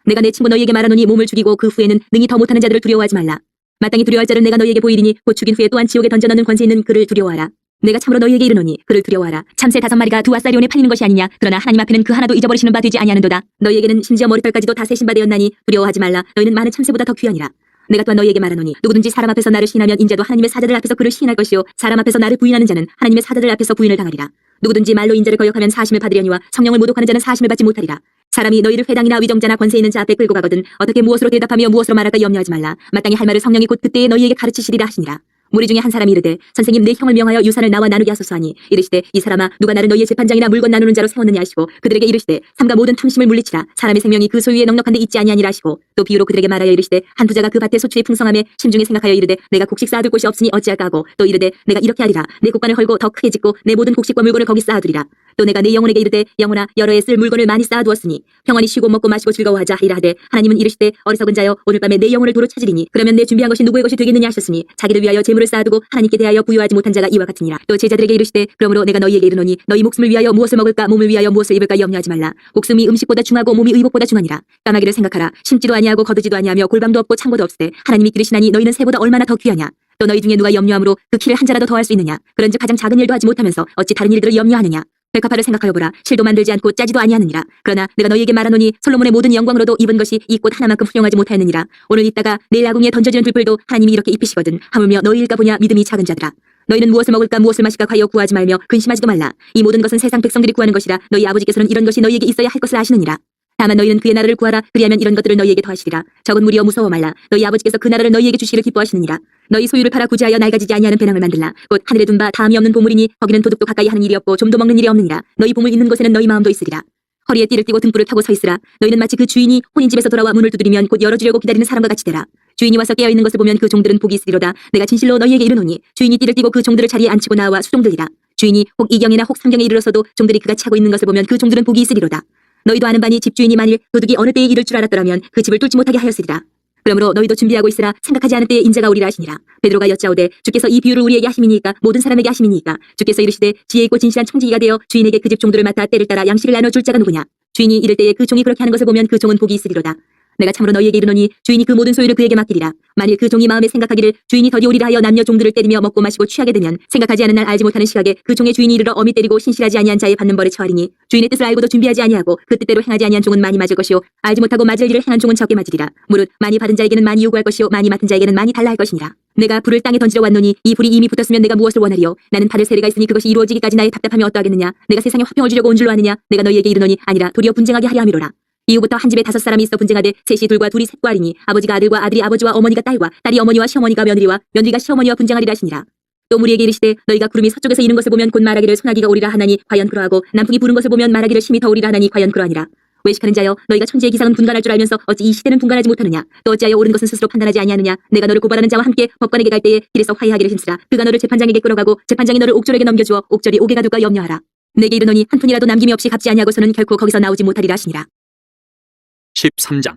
내가 내 친구 너희에게 말하노니 몸을 죽이고 그 후에는 능히 더 못하는 자들을 두려워하지 말라. 마땅히 두려워할 자를 내가 너희에게 보이리니 곧 죽인 후에 또한 지옥에 던져 넣는 권세 있는 그를 두려워하라. 내가 참으로 너희에게 이르노니 그를 두려워하라. 참새 5마리가 두 아사리온에 팔리는 것이 아니냐. 그러나 하나님 앞에는 그 하나도 잊어버리시는 바 되지 아니하는도다. 너희에게는 심지어 머리털까지도 다 세신 바 되었나니 두려워하지 말라. 너희는 많은 참새보다 더 귀하니라. 내가 또한 너희에게 말하노니 누구든지 사람 앞에서 나를 시인하면 인자도 하나님의 사자들 앞에서 그를 시인할 것이요 사람 앞에서 나를 부인하는 자는 하나님의 사자들 앞에서 부인을 당하리라. 누구든지 말로 인자를 거역하면 사심을 받으려니와 성령을 모독하는 자는 사심을 받지 못하리라. 사람이 너희를 회당이나 위정자나 권세 있는 자 앞에 끌고 가거든 어떻게 무엇으로 대답하며 무엇으로 말할까 염려하지 말라. 마땅히 할 말을 성령이 곧 그때에 너희에게 가르치시리라 하시니라. 무리 중에 한 사람이 이르되 선생님 내 형을 명하여 유산을 나와 나누게 하소서 하니 이르시되 이 사람아 누가 나를 너희의 재판장이나 물건 나누는 자로 세웠느냐 하시고 그들에게 이르시되 삼가 모든 탐심을 물리치라. 사람의 생명이 그 소유에 넉넉한데 있지 아니하니라 하시고 또 비유로 그들에게 말하여 이르시되 한 부자가 그 밭의 소출이 풍성함에 심중에 생각하여 이르되 내가 곡식 쌓아둘 곳이 없으니 어찌할까 하고 또 이르되 내가 이렇게 하리라. 내 곡간을 헐고 더 크게 짓고 내 모든 곡식과 물건을 거기 쌓아두리라. 또 내가 내 영혼에게 이르되 영혼아 여러 해 쓸 물건을 많이 쌓아두었으니 평안히 쉬고 먹고 마시고 즐거워하자 하리라 하되 하나님은 이르시되 어리석은 자여 오늘 밤에 내 영혼을 도로 찾으리니 그러면 내 준비한 것이 누구의 것이 되겠느냐 하셨으니 자기를 위하여 재물을 쌓아두고 하나님께 대하여 부유하지 못한 자가 이와 같으니라. 또 제자들에게 이르시되 그러므로 내가 너희에게 이르노니 너희 목숨을 위하여 무엇을 먹을까 몸을 위하여 무엇을 입을까 염려하지 말라. 목숨이 음식보다 중하고 몸이 의복보다 중하니라. 까마귀를 생각하라. 심지도 아니하고 거두지도 아니하며 골방도 없고 창고도 없으되 하나님이 기르시나니 너희는 새보다 얼마나 더 귀하냐. 또 너희 중에 누가 염려함으로 그 키를 한 자라도 더할 수 있느냐. 그런즉 가장 작은 일도 하지 못하면서 어찌 다른 일들을 염려하느냐. 백합화를 생각하여 보라. 실도 만들지 않고 짜지도 아니하느니라. 그러나 내가 너희에게 말하노니 솔로몬의 모든 영광으로도 입은 것이 이 꽃 하나만큼 훌륭하지 못하였느니라. 오늘 있다가 내일 아궁이에 던져지는 불불도 하나님이 이렇게 입히시거든. 하물며 너희일까 보냐 믿음이 작은 자들아. 너희는 무엇을 먹을까 무엇을 마실까 하여 구하지 말며 근심하지도 말라. 이 모든 것은 세상 백성들이 구하는 것이라. 너희 아버지께서는 이런 것이 너희에게 있어야 할 것을 아시느니라. 다만 너희는 그의 나라를 구하라. 그리하면 이런 것들을 너희에게 더하시리라. 적은 무리여 무서워 말라. 너희 아버지께서 그 나라를 너희에게 주시기를 기뻐하시느니라. 너희 소유를 팔아 구제하여 낡아지지 아니하는 배낭을 만들라. 곧 하늘에 둔 바 다음이 없는 보물이니 거기는 도둑도 가까이 하는 일이 없고 좀도 먹는 일이 없느니라. 너희 보물 있는 곳에는 너희 마음도 있으리라. 허리에 띠를 띠고 등불을 타고 서 있으라. 너희는 마치 그 주인이 혼인 집에서 돌아와 문을 두드리면 곧 열어주려고 기다리는 사람과 같이 되라. 주인이 와서 깨어있는 것을 보면 그 종들은 복이 있으리로다. 내가 진실로 너희에게 이르노니 주인이 띠를 띠고 그 종들을 자리에 앉히고 나와 수종들이라. 주인이 혹 2경이나 혹 3경에 이르러서도 종들이 그같이 하고 있는 것을 보면 그 종들은 복이 있으리로다. 너희도 아는 바니 집주인이 만일 도둑이 어느 때에 이를 줄 알았더라면 그 집을 뚫지 못하게 하였으리라. 그러므로 너희도 준비하고 있으라. 생각하지 않은 때에 인자가 오리라 하시니라. 베드로가 여짜오되 주께서 이 비유를 우리에게 하심이니까 모든 사람에게 하심이니까. 주께서 이르시되 지혜 있고 진실한 청지기가 되어 주인에게 그 집 종들을 맡아 때를 따라 양식을 나눠줄 자가 누구냐. 주인이 이를 때에 그 종이 그렇게 하는 것을 보면 그 종은 복이 있으리로다. 내가 참으로 너희에게 이르노니 주인이 그 모든 소유를 그에게 맡기리라. 만일 그 종이 마음에 생각하기를 주인이 더디 오리라 하여 남녀 종들을 때리며 먹고 마시고 취하게 되면 생각하지 않은 날 알지 못하는 시각에 그 종의 주인이 이르러 어미 때리고 신실하지 아니한 자의 받는 벌에 처하리니 주인의 뜻을 알고도 준비하지 아니하고 그 뜻대로 행하지 아니한 종은 많이 맞을 것이요 알지 못하고 맞을 일을 행한 종은 적게 맞으리라. 무릇 많이 받은 자에게는 많이 요구할 것이요 많이 맡은 자에게는 많이 달라 할 것이니라. 내가 불을 땅에 던지러 왔노니 이 불이 이미 붙었으면 내가 무엇을 원하리요. 나는 받을 세례가 있으니 그것이 이루어지기까지 나의 답답함이 어떠하겠느냐. 내가 세상에 화평을 주려고 온 줄로 아느냐. 내가 너희에게 이르노니 아니라 도리어 분쟁하게 하려 함이로라. 이후부터 한 집에 5 사람이 있어 분쟁하되 셋이 둘과 둘이 셋과 하리니 아버지가 아들과 아들이 아버지와 어머니가 딸과 딸이 어머니와 시어머니가 며느리와 며느리가 시어머니와 분쟁하리라 하시니라. 또 무리에게 이르시되 너희가 구름이 서쪽에서 이는 것을 보면 곧 말하기를 소나기가 오리라 하나니 과연 그러하고 남풍이 부는 것을 보면 말하기를 심히 더 오리라 하나니 과연 그러하니라. 외식하는 자여 너희가 천지의 기상은 분간할 줄 알면서 어찌 이 시대는 분간하지 못하느냐. 또 어찌하여 옳은 것은 스스로 판단하지 아니하느냐. 내가 너를 고발하는 자와 함께 법관에게 갈 때에 길에서 화해하기를 힘쓰라. 그가 너를 재판장에게 끌어가고 재판장이 너를 옥졸에게 넘겨주어 옥졸이 옥에 가둘까 염려하라. 내게 이르노니 한 푼이라도 남김이 없이 갚지 아니하고서는 결코 거기서 나오지 못하리라 하시니라. 13장.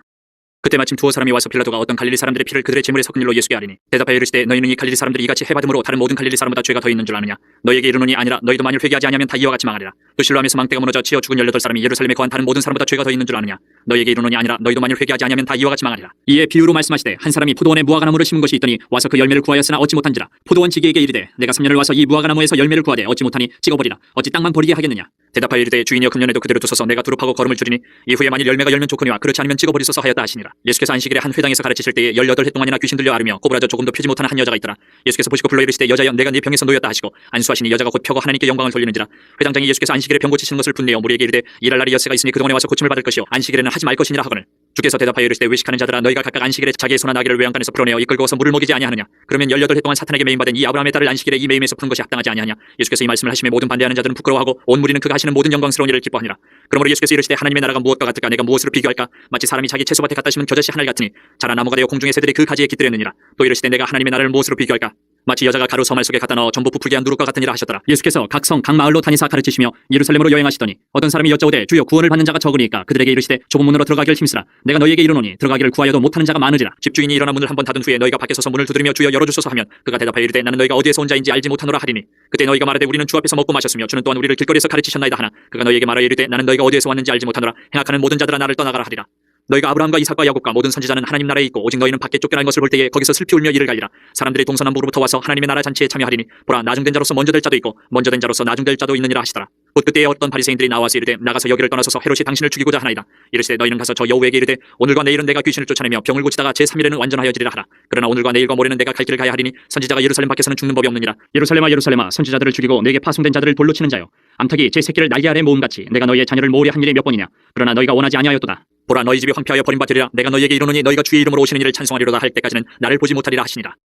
그때 마침 2 사람이 와서 빌라도가 어떤 갈릴리 사람들의 피를 그들의 제물에 섞은 일로 예수께 아뢰니 대답하여 이르시되 너희는 이 갈릴리 사람들이 이같이 해받음으로 다른 모든 갈릴리 사람보다 죄가 더 있는 줄 아느냐. 너희에게 이르노니 아니라 너희도 만일 회개하지 아니하면 다 이와 같이 망하리라. 또 실로암에서 망대가 무너져 치어 죽은 18 사람이 예루살렘에 거한 다른 모든 사람보다 죄가 더 있는 줄 아느냐. 너희에게 이르노니 아니라 너희도 만일 회개하지 아니하면 다 이와 같이 망하리라. 이에 비유로 말씀하시되 한 사람이 포도원에 무화과나무를 심은 것이 있더니 와서 그 열매를 구하였으나 얻지 못한지라. 포도원 지기에게 이르되 내가 3년을 와서 이 무화과나무에서 열매를 구하되 얻지 못하니 찍어버리라. 어찌 땅만 버리게 하겠느냐. 대답하여 이르되 주인이여 금년에도 그대로 두소서 내가 두릅하고 거름을 줄이니 이후에 만일 열매가 열면 좋거니와 그렇지 않으면 찍어버리소서 하였다 하시니라. 예수께서 안식일에 한 회당에서 가르치실 때에 18해 동안이나 귀신 들려 앓으며 꼬부라져 조금도 펴지 못하는 한 여자가 있더라. 예수께서 보시고 불러 이르시되 여자여 내가 네 병에서 놓였다 하시고 안수하시니 여자가 곧 펴고 하나님께 영광을 돌리는지라. 회당장이 예수께서 안식일에 병 고치시는 것을 분내어 무리에게 이르되 일할 날이 엿새가 있으니 그동안에 와서 고침을 받을 것이요 안식일에는 하지 말 것이니라 하거늘. 주께서 대답하여 이르시되 외식하는 자들아 너희가 각각 안식일에 자기의 소나 나귀를 외양간에서 풀어내어 이끌고 와서 물을 먹이지 아니하느냐. 그러면 18해 동안 사탄에게 매임받은 이 아브라함의 딸을 안식일에 이 매임에서 푸는 것이 합당하지 아니하냐. 예수께서 이 말씀을 하시며 모든 반대하는 자들은 부끄러워하고 온 무리는 그가 하시는 모든 영광스러운 일을 기뻐하니라. 그러므로 예수께서 이르시되 하나님의 나라가 무엇과 같을까. 내가 무엇으로 비교할까. 마치 사람이 자기 채소밭에 갖다 심은 겨자씨 하나를 같으니 자라 나무가 되어 공중의 새들이 그 가지에 깃들였느니라. 또 이르시되 내가 하나님의 나라를 무엇으로 비교할까. 마치 여자가 가루 서말 속에 갖다 넣어 전부 부풀게 한 누룩과 같으니라 하셨더라. 예수께서 각 성 각 마을로 다니사 가르치시며 예루살렘으로 여행하시더니 어떤 사람이 여짜오되 주여 구원을 받는 자가 적으니까 그들에게 이르시되 좁은 문으로 들어가기를 힘쓰라. 내가 너희에게 이르노니 들어가기를 구하여도 못하는 자가 많으리라. 집주인이 일어나 문을 한번 닫은 후에 너희가 밖에 서서 문을 두드리며 주여 열어주소서 하면 그가 대답하여 이르되 나는 너희가 어디에서 온 자인지 알지 못하노라 하리니 그때 너희가 말하되 우리는 주 앞에서 먹고 마셨으며 주는 또한 우리를 길거리에서 가르치셨나이다 하나 그가 너희에게 말하여 이르되 나는 너희가 어디에서 왔는지 알지 못하노라. 행악하는 모든 자들아 나를 떠나가라 하리라. 너희가 아브라함과 이삭과 야곱과 모든 선지자는 하나님 나라에 있고 오직 너희는 밖에 쫓겨난 것을 볼 때에 거기서 슬피 울며 이를 갈리라. 사람들이 동서남북으로부터 와서 하나님의 나라 잔치에 참여하리니 보라 나중된 자로서 먼저 될 자도 있고 먼저 된 자로서 나중될 자도 있느니라 하시더라. 곧 그때에 어떤 바리새인들이 나와서 이르되 나가서 여기를 떠나서서 헤롯이 당신을 죽이고자 하나이다. 이르시되 너희는 가서 저 여우에게 이르되 오늘과 내일은 내가 귀신을 쫓아내며 병을 고치다가 제3일에는 완전하여지리라 하라. 그러나 오늘과 내일과 모레는 내가 갈 길을 가야 하리니 선지자가 예루살렘 밖에서는 죽는 법이 없느니라. 예루살렘아 예루살렘아 선지자들을 죽이고 내게 파송된 자들을 돌로 치는 자요 암탉이 제 새끼를 날개 아래 모음같이 내가 너희의 자녀를 모으려 한 일이 몇 번이냐. 그러나 너희가 원하지 아니하였도다. 보라 너희 집이 황폐하여 버림받으리라. 내가 너희에게 이르노니 너희가 주의 이름으로 오시는 일을 찬송하리로다 할 때까지는 나를 보지 못하리라 하시니라.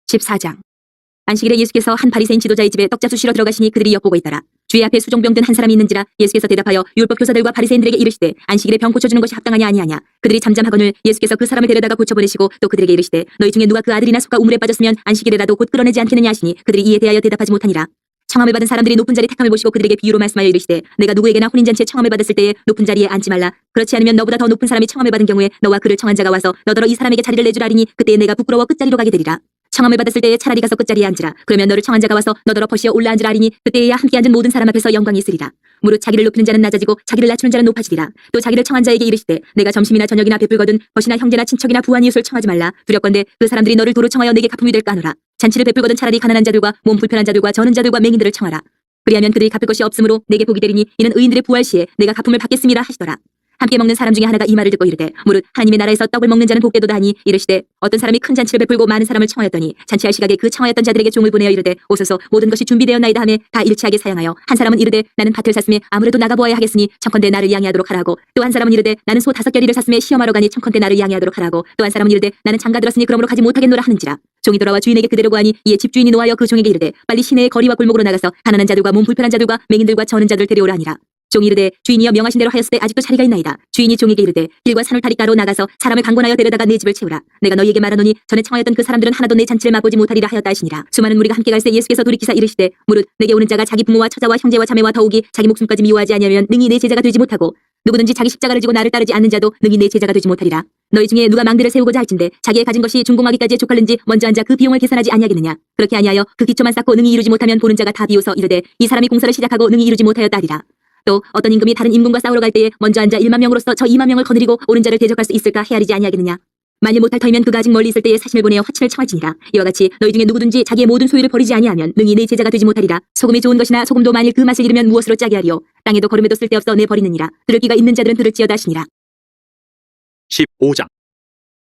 14장. 안식일에 예수께서 한 바리새인 지도자의 집에 떡잡수 쉬러 들어가시니 그들이 엿보고 있더라. 주의 앞에 수종병 든 한 사람이 있는지라. 예수께서 대답하여 율법 교사들과 바리새인들에게 이르시되 안식일에 병 고쳐주는 것이 합당하냐 아니하냐. 그들이 잠잠하거늘 예수께서 그 사람을 데려다가 고쳐보내시고 또 그들에게 이르시되 너희 중에 누가 그 아들이나 소가 우물에 빠졌으면 안식일에라도 곧 끌어내지 않겠느냐 하시니 그들이 이에 대하여 대답하지 못하니라. 청함을 받은 사람들이 높은 자리 택함을 보시고 그들에게 비유로 말씀하여 이르시되 내가 누구에게나 혼인잔치에 청함을 받았을 때에 높은 자리에 앉지 말라. 그렇지 않으면 너보다 더 높은 사람이 청함을 받은 경우에 너와 그를 청한 자가 와서 너더러 이 사람에게 자리를 내주라 하리니 그때에 내가 부끄러워 끝자리로 가게 되리라. 청함을 받았을 때에 차라리 가서 끝자리에 앉으라. 그러면 너를 청한 자가 와서 너더러 버시어 올라 앉으라 하리니 그때에야 함께 앉은 모든 사람 앞에서 영광이 있으리라. 무릇 자기를 높이는 자는 낮아지고 자기를 낮추는 자는 높아지리라. 또 자기를 청한 자에게 이르시되 내가 점심이나 저녁이나 베풀거든 벗이나 형제나 친척이나 부한 이웃을 청하지 말라. 두렵건대 그 사람들이 너를 도로 청하여 내게 갚음이 될까 하노라. 잔치를 베풀거든 차라리 가난한 자들과 몸 불편한 자들과 저는 자들과 맹인들을 청하라. 그리하면 그들이 갚을 것이 없으므로 내게 복이 되리니 이는 의인들의 부활 시에 내가 갚음을 받겠습니다 하시더라. 함께 먹는 사람 중에 하나가 이 말을 듣고 이르되 무릇 하나님의 나라에서 떡을 먹는 자는 복되도다 하니 이르시되 어떤 사람이 큰 잔치를 베풀고 많은 사람을 청하였더니 잔치할 시각에 그 청하였던 자들에게 종을 보내어 이르되 오소서 모든 것이 준비되었나이다 하며 다 일치하게 사양하여 한 사람은 이르되 나는 밭을 샀으며 아무래도 나가보아야 하겠으니 청컨대 나를 양해하도록 하라고. 또 한 사람은 이르되 나는 소 5겨리를 샀으며 시험하러 가니 청컨대 나를 양해하도록 하라고. 또 한 사람은 이르되 나는 장가 들었으니 그러므로 가지 못하겠노라 하는지라. 종이 돌아와 주인에게 그대로 구하니 이에 집주인이 노하여 그 종에게 이르되 빨리 시내의 거리와 골목으로 나가서 가난한 자들과 몸 불편한 자들과 맹인들과 저는 자들 데려오라 하니라. 종이 이르되 주인이여 명하신 대로 하였을 때 아직도 자리가 있나이다. 주인이 종에게 이르되 길과 산을 다리가로 나가서 사람을 강권하여 데려다가 내 집을 채우라. 내가 너희에게 말하노니 전에 청하였던 그 사람들은 하나도 내 잔치를 맛보지 못하리라 하였다 하시니라. 수많은 무리가 함께 갈새 예수께서 돌이키사 이르시되 무릇 내게 오는 자가 자기 부모와 처자와 형제와 자매와 더욱이 자기 목숨까지 미워하지 아니하면 능히 내 제자가 되지 못하고 누구든지 자기 십자가를 지고 나를 따르지 않는 자도 능히 내 제자가 되지 못하리라. 너희 중에 누가 망대를 세우고자 할진대 자기의 가진 것이 준공하기까지에 족할는지 먼저 앉아 그 비용을 계산하지 아니하겠느냐. 그렇게 아니하여 그 기초만 쌓고 능히 이루지 못하면 보는 자가 다 비웃어 이르되 이 사람이 공사를 시작하고 능히 이루지 못하였다 하리라. 또 어떤 임금이 다른 임금과 싸우러 갈 때에 먼저 앉아 1만 명으로서 저 2만 명을 거느리고 옳은 자를 대적할 수 있을까 헤아리지 아니하겠느냐. 만일 못할 터이면 그가 아직 멀리 있을 때에 사신을 보내어 화친을 청할지니라. 이와 같이 너희 중에 누구든지 자기의 모든 소유를 버리지 아니하면 능히 내 제자가 되지 못하리라. 소금이 좋은 것이나 소금도 만일 그 맛을 잃으면 무엇으로 짜게 하리요. 땅에도 거름에도 쓸데없어 내 버리느니라. 들을 귀가 있는 자들은 들을지어다 하시니라. 15장.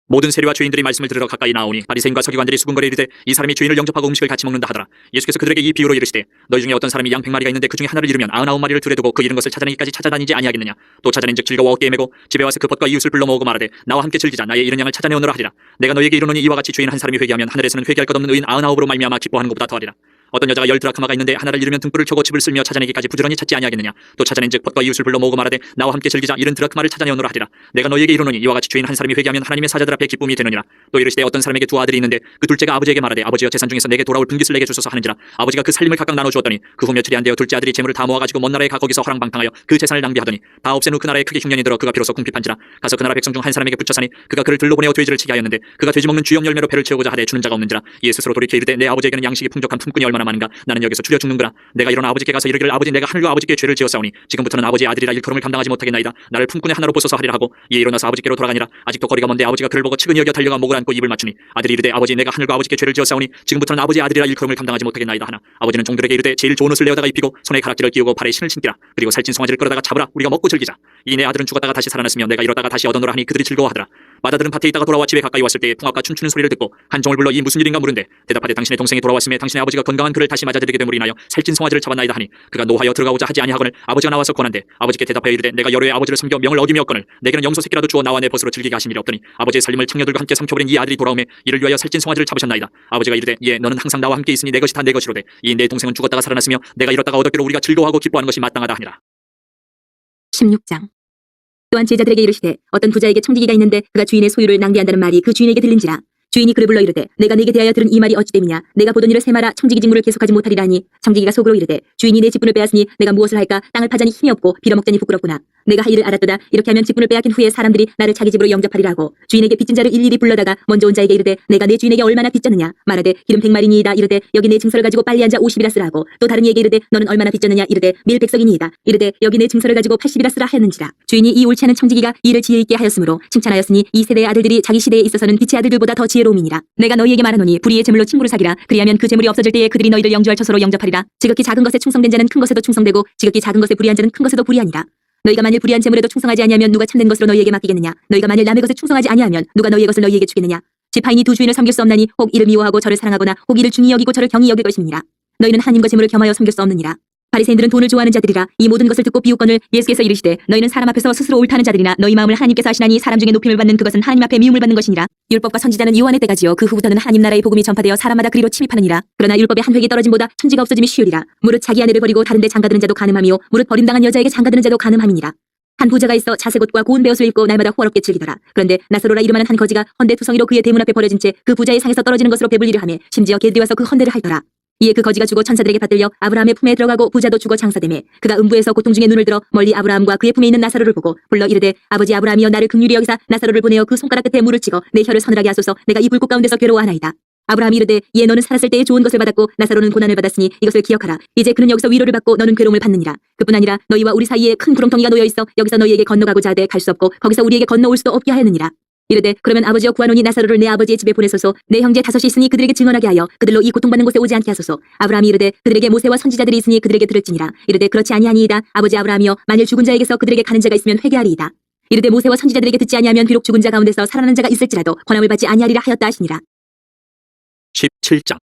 모든 세리와 죄인들이 말씀을 들으러 가까이 나오니 바리새인과 서기관들이 수군거려 이르되 이 사람이 죄인을 영접하고 음식을 같이 먹는다 하더라. 예수께서 그들에게 이 비유로 이르시되 너희 중에 어떤 사람이 양 100마리가 있는데 그 중에 하나를 잃으면 99마리를 들에 두고 그 잃은 것을 찾아내기까지 찾아다니지 아니하겠느냐. 또 찾아낸즉 즐거워 어깨에 메고 집에 와서 그 벗과 이웃을 불러 모으고 말하되 나와 함께 즐기자. 나의 잃은 양을 찾아내오노라 하리라. 내가 너희에게 이르노니 이와 같이 죄인 한 사람이 회개하면 하늘에서는 회개할 것 없는 의인 99으로 말미암아 기뻐하는 것보다 더하리라. 어떤 여자가 10드라크마가 있는데 하나를 잃으면 등불을 켜고 집을 쓸며 찾아내기까지 부지런히 찾지 아니하겠느냐. 또 찾아낸즉 벗과 이웃을 불러 모으고 말하되 나와 함께 즐기자. 70드라크마를 찾아내오노라 하리라. 내가 너희에게 이르노니 이와 같이 죄인 한 사람이 회개하면 하나님의 사자들 앞에 기쁨이 되느니라. 또 이르시되 어떤 사람에게 두 아들이 있는데 그 둘째가 아버지에게 말하되 아버지여 재산 중에서 내게 돌아올 분깃을 내게 주소서 하는지라. 아버지가 그 살림을 각각 나눠 주었더니 그 후 며칠이 안 되어 둘째 아들이 재물을 다 모아가지고 먼 나라에 가 거기서 허랑방탕하여 그 재산을 낭비하더니 다 없앤 후 그 나라에 크게 흉년이 들어 그가 비로소 궁핍한지라. 가서 그 나라 백성 중 한 사람에게 붙여사니 그가 그를 들로 보내어 돼지를 치게 하였는데 그가 돼지 먹는 주염 열매로 배를 채우고자 하되 주는 자가 없는지라. 이에 스스로 돌이켜 이르되 내 아버지에게는 양식이 풍족한 품꾼이 얼마나 많은가. 나는 여기서 줄여 죽는구나. 내가 일어나 아버지께 가서 이르기를 아버지 내가 하늘과 아버지께 죄를 지었사오니 지금부터는 아버지의 아들이라 일컬음을 감당하지 못하겠나이다. 나를 품꾼의 하나로 보소서 하리라 하고 이에 일어나서 아버지께로 돌아가니라. 아직도 거리가 먼데 아버지가 그를 보고 측은히 여겨 달려가 목을 안고 입을 맞추니 아들이 이르되 아버지 내가 하늘과 아버지께 죄를 지었사오니 지금부터는 아버지의 아들이라 일컬음을 감당하지 못하겠나이다 하나. 아버지는 종들에게 이르되 제일 좋은 옷을 내어다가 입히고 손에 가락지를 끼우고 발에 신을 신기라. 그리고 살찐 송아지를 끌어다가 잡으라. 우리가 먹고 즐기자. 이 내 아들은 죽었다가 다시 살아났으며 내가 잃었다가 다시 얻어노라 하니 그들이 즐거워하더라. 마다들은 밭에 있다가 돌아와 집에 가까이 왔을 때 풍악과 춤추는 소리를 듣고 한 종을 불러 이 무슨 일인가 물은데 대답하되 당신의 동생이 돌아왔음에 당신의 아버지가 건강한 그를 다시 맞아들이게 됨으로 인하여 살찐 송아지를 잡았나이다 하니 그가 노하여 들어가고자 하지 아니하거늘 아버지가 나와서 권한대 아버지께 대답하여 이르되 내가 여러 해 아버지를 섬겨 명을 어기며었거늘 내게는 염소 새끼라도 주어 나와 내 벗으로 즐기게 하신 일이 없더니 아버지의 살림을 청녀들과 함께 삼켜버린 이 아들이 돌아오매 이를 위하여 살찐 송아지를 잡으셨나이다. 아버지가 이르되 예 너는 항상 나와 함께 있으니 내 것이 다 내 것이로되 이 내 동생은 죽었다가 살아났으며 내가 잃었다가 얻었기로 우리가 즐거워하고 기뻐하는 것이 마땅하다 하니라. 16장. 또한 제자들에게 이르시되 어떤 부자에게 청지기가 있는데 그가 주인의 소유를 낭비한다는 말이 그 주인에게 들린지라. 주인이 그를 불러 이르되 내가 네게 대하여 들은 이 말이 어찌 됨이냐. 내가 보던 일을 세마라 청지기 직무를 계속하지 못하리라 하니 청지기가 속으로 이르되 주인이 내 직분을 빼앗으니 내가 무엇을 할까. 땅을 파자니 힘이 없고 빌어먹자니 부끄럽구나. 내가 할 일을 알았도다. 이렇게 하면 직분을 빼앗긴 후에 사람들이 나를 자기 집으로 영접하리라 하고 주인에게 빚진 자를 일일이 불러다가 먼저 온 자에게 이르되 내가 내 주인에게 얼마나 빚졌느냐. 말하되 기름 100마리니이다. 이르되 여기 내 증서를 가지고 빨리 앉아 50이라 쓰라 하고 또 다른 이에게 이르되 너는 얼마나 빚졌느냐. 이르되 밀 100석이니이다. 이르되 여기 내 증서를 가지고 80이라 쓰라 하였는지라. 주인이 이 옳지 않은 청지기가 이를 지혜 있게 하였으므로 칭찬하였으니 이 세대의 아들들이 자기 시대에 있어서는 빛의 아들들보다 더 지혜로움이니라. 내가 너희에게 말하노니 불의의 재물로 친구를 사기라. 그리하면 그 재물이 없어질 때에 그들이 너희를 영주할 처소로 영접하리라. 지극히 작은 것에 충성된 자는 큰 것에도 충성되고 지극히 작은 것에 불의한 자는 큰 것에도 불의하니라. 너희가 만일 불의한 재물에도 충성하지 아니하면 누가 참된 것으로 너희에게 맡기겠느냐. 너희가 만일 남의 것에 충성하지 아니하면 누가 너희의 것을 너희에게 주겠느냐. 지파인이 두 주인을 섬길 수 없나니 혹 이를 미워하고 저를 사랑하거나 혹 이를 중히 여기고 저를 경히 여길 것임이니라. 너희는 하나님과 재물을 겸하여 섬길 수 없느니라. 바리새인들은 돈을 좋아하는 자들이라. 이 모든 것을 듣고 비웃거늘 예수께서 이르시되 너희는 사람 앞에서 스스로 옳다는 자들이나 너희 마음을 하나님께서 아시나니 사람 중에 높임을 받는 그것은 하나님 앞에 미움을 받는 것이니라. 율법과 선지자는 요한의 때까지요 그 후부터는 하나님 나라의 복음이 전파되어 사람마다 그리로 침입하느니라. 그러나 율법의 한 획이 떨어짐보다 천지가 없어짐이 쉬우리라. 무릇 자기 아내를 버리고 다른 데 장가드는 자도 가늠함이요 무릇 버림당한 여자에게 장가드는 자도 가늠함이니라. 한 부자가 있어 자색옷과 고운 베옷을 입고 날마다 호화롭게 즐기더라. 그런데 나사로라 이름하는 한 거지가 헌데 투성이로 그의 대문 앞에 버려진 채 그 부자의 상에서 떨어지는 것으로 배불리려 하며 심지어 개들이 와서 그 헌데를 핥더라. 이에 그 거지가 죽어 천사들에게 받들려 아브라함의 품에 들어가고 부자도 죽어 장사되매 그가 음부에서 고통 중에 눈을 들어 멀리 아브라함과 그의 품에 있는 나사로를 보고 불러 이르되 아버지 아브라함이여 나를 긍휼히 여기사 나사로를 보내어 그 손가락 끝에 물을 찍어 내 혀를 서늘하게 하소서. 내가 이 불꽃 가운데서 괴로워하나이다. 아브라함이 이르되 이에 너는 살았을 때에 좋은 것을 받았고 나사로는 고난을 받았으니 이것을 기억하라. 이제 그는 여기서 위로를 받고 너는 괴로움을 받느니라. 그뿐 아니라 너희와 우리 사이에 큰 구렁텅이가 놓여 있어 여기서 너희에게 건너가고자 하되 갈 수 없고 거기서 우리에게 건너올 수도 없게 하였느니라. 이르되 그러면 아버지여 구하노니 나사로를 내 아버지의 집에 보내소서. 내 형제 5이 있으니 그들에게 증언하게 하여 그들로 이 고통받는 곳에 오지 않게 하소서. 아브라함이 이르되 그들에게 모세와 선지자들이 있으니 그들에게 들을지니라. 이르되 그렇지 아니하니이다. 아버지 아브라함이여 만일 죽은 자에게서 그들에게 가는 자가 있으면 회개하리이다. 이르되 모세와 선지자들에게 듣지 아니하면 비록 죽은 자 가운데서 살아나는 자가 있을지라도 권함을 받지 아니하리라 하였다 하시니라. 17장.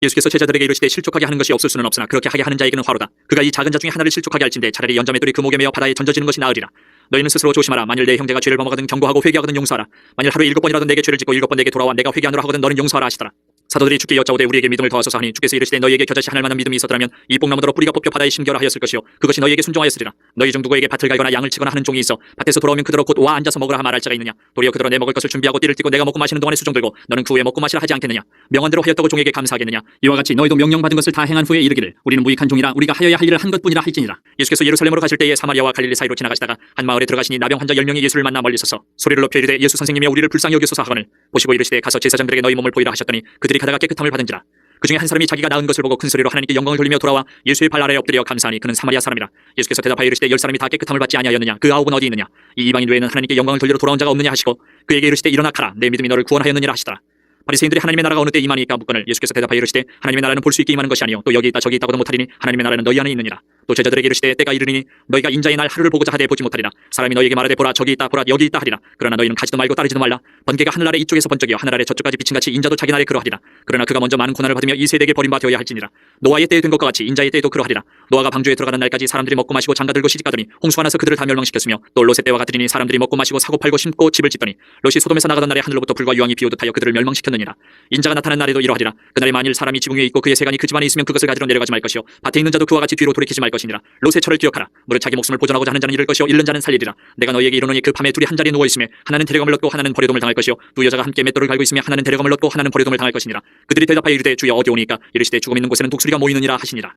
예수께서 제자들에게 이르시되 실족하게 하는 것이 없을 수는 없으나 그렇게 하게 하는 자에게는 화로다. 그가 이 작은 자 중에 하나를 실족하게 할진대 차라리 연자맷돌이 그 목에 매어 바다에 던져지는 것이 나으리라. 너희는 스스로 조심하라. 만일 내 형제가 죄를 범하거든 경고하고 회개하거든 용서하라. 만일 하루에 7번이라도 내게 죄를 짓고 7번 내게 돌아와 내가 회개하노라 하거든 너는 용서하라 하시더라. 사도들이 주께 여짜오되 우리에게 믿음을 더하소서 하니 주께서 이르시되 너희에게 겨자씨 하늘 만한 믿음이 있었더라면 이 뽕나무더러 뿌리가 뽑혀 바다에 심겨라 하였을 것이요 그것이 너희에게 순종하였으리라. 너희 중 누구에게 밭을 갈거나 양을 치거나 하는 종이 있어 밭에서 돌아오면 그대로 곧 와 앉아서 먹으라 말할 자가 있느냐. 도리어 그대로 내 먹을 것을 준비하고 띠를 띠고 내가 먹고 마시는 동안에 수종 들고 너는 그 후에 먹고 마시라 하지 않겠느냐. 명언대로 하였다고 종에게 감사하겠느냐. 이와 같이 너희도 명령받은 것을 다 행한 후에 이르기를 우리는 무익한 종이라 우리가 하여야 할 일을 한 것뿐이라 할지니라. 예수께서 예루살렘으로 가실 때에 사마리아와 갈릴리 사이로 지나가시다가 한 마을에 들어가시니 나병 환자 10명이 예수를 만나 멀리 서서 소리를 높여 이르되 예수 선생님이여 우리를 불쌍히 여기소서 하거늘 보시고 이르시되 가서 제사장들에게 너희 몸을 보이라 하셨더니 그들이 가다가 깨끗함을 받은지라. 그 중에 한 사람이 자기가 낳은 것을 보고 큰 소리로 하나님께 영광을 돌리며 돌아와 예수의 발 아래에 엎드려 감사하니 그는 사마리아 사람이라. 예수께서 대답하여 이르시되 10사람이 다 깨끗함을 받지 아니하였느냐? 그 9은 어디 있느냐? 이 이방인 외에는 하나님께 영광을 돌리러 돌아온 자가 없느냐 하시고 그에게 이르시되 일어나 가라. 내 믿음이 너를 구원하였느니라 하시더라. 바리새인들이 하나님의 나라가 어느 때 임하니까 묻거늘 예수께서 대답하여 이르시되 하나님의 나라는 볼 수 있게 임하는 것이 아니요 또 여기 있다 저기 있다고도 못하리니 하나님의 나라는 너희 안에 있느니라. 또 제자들에게 이르시되 때가 이르리니 너희가 인자의 날 하루를 보고자 하되 보지 못하리라. 사람이 너희에게 말하되 보라 저기 있다 보라 여기 있다 하리라. 그러나 너희는 가지도 말고 따르지도 말라. 번개가 하늘 아래 이쪽에서 번쩍이요 하늘 아래 저쪽까지 비친같이 인자도 자기 날에 그러하리라. 그러나 그가 먼저 많은 고난을 받으며 이 세대에게 버림받아야 할지니라. 노아의 때에 된 것과 같이 인자의 때에도 그러하리라. 노아가 방주에 들어가는 날까지 사람들이 먹고 마시고 장가들고 시집가더니 홍수가 나서 그들을 다 멸망시켰으며 또 롯의 때와 같으니 사람들이 먹고 마시고 사고 팔고 심고 집을 짓더니 롯이 소돔에서 나가던 날에 하늘로부터 불과 유황이 비오듯 하여 그들을 멸망시켰느니라. 인자가 나타난 날에도 이러하리라. 그날에 만일 사람이 지붕 위에 있고 그의 세간이 그 집안에 있으면 그것을 가지러 내려가지 말 것이요 밭에 있는 자도 그와 같이 뒤로 돌이키지 말 것이니라. 롯의 철을 기억하라. 무릇 자기 목숨을 보존하고자 하는 자는 잃을 것이요 잃는 자는 살리리라. 내가 너희에게 이르노니 그 밤에 둘이 한 자리에 누워 있으며 하나는 데려감을 얻고 하나는 버려둠을 당할 것이요 두 여자가 함께 맷돌을 갈고 있으며 하나는 데려감을 얻고 하나는 버려둠을 당할 것이니라. 그들이 대답하여 이르되 주여 어디 오니까? 이르시되 죽음 있는 곳에는 독수리가 모이느니라 하시니라.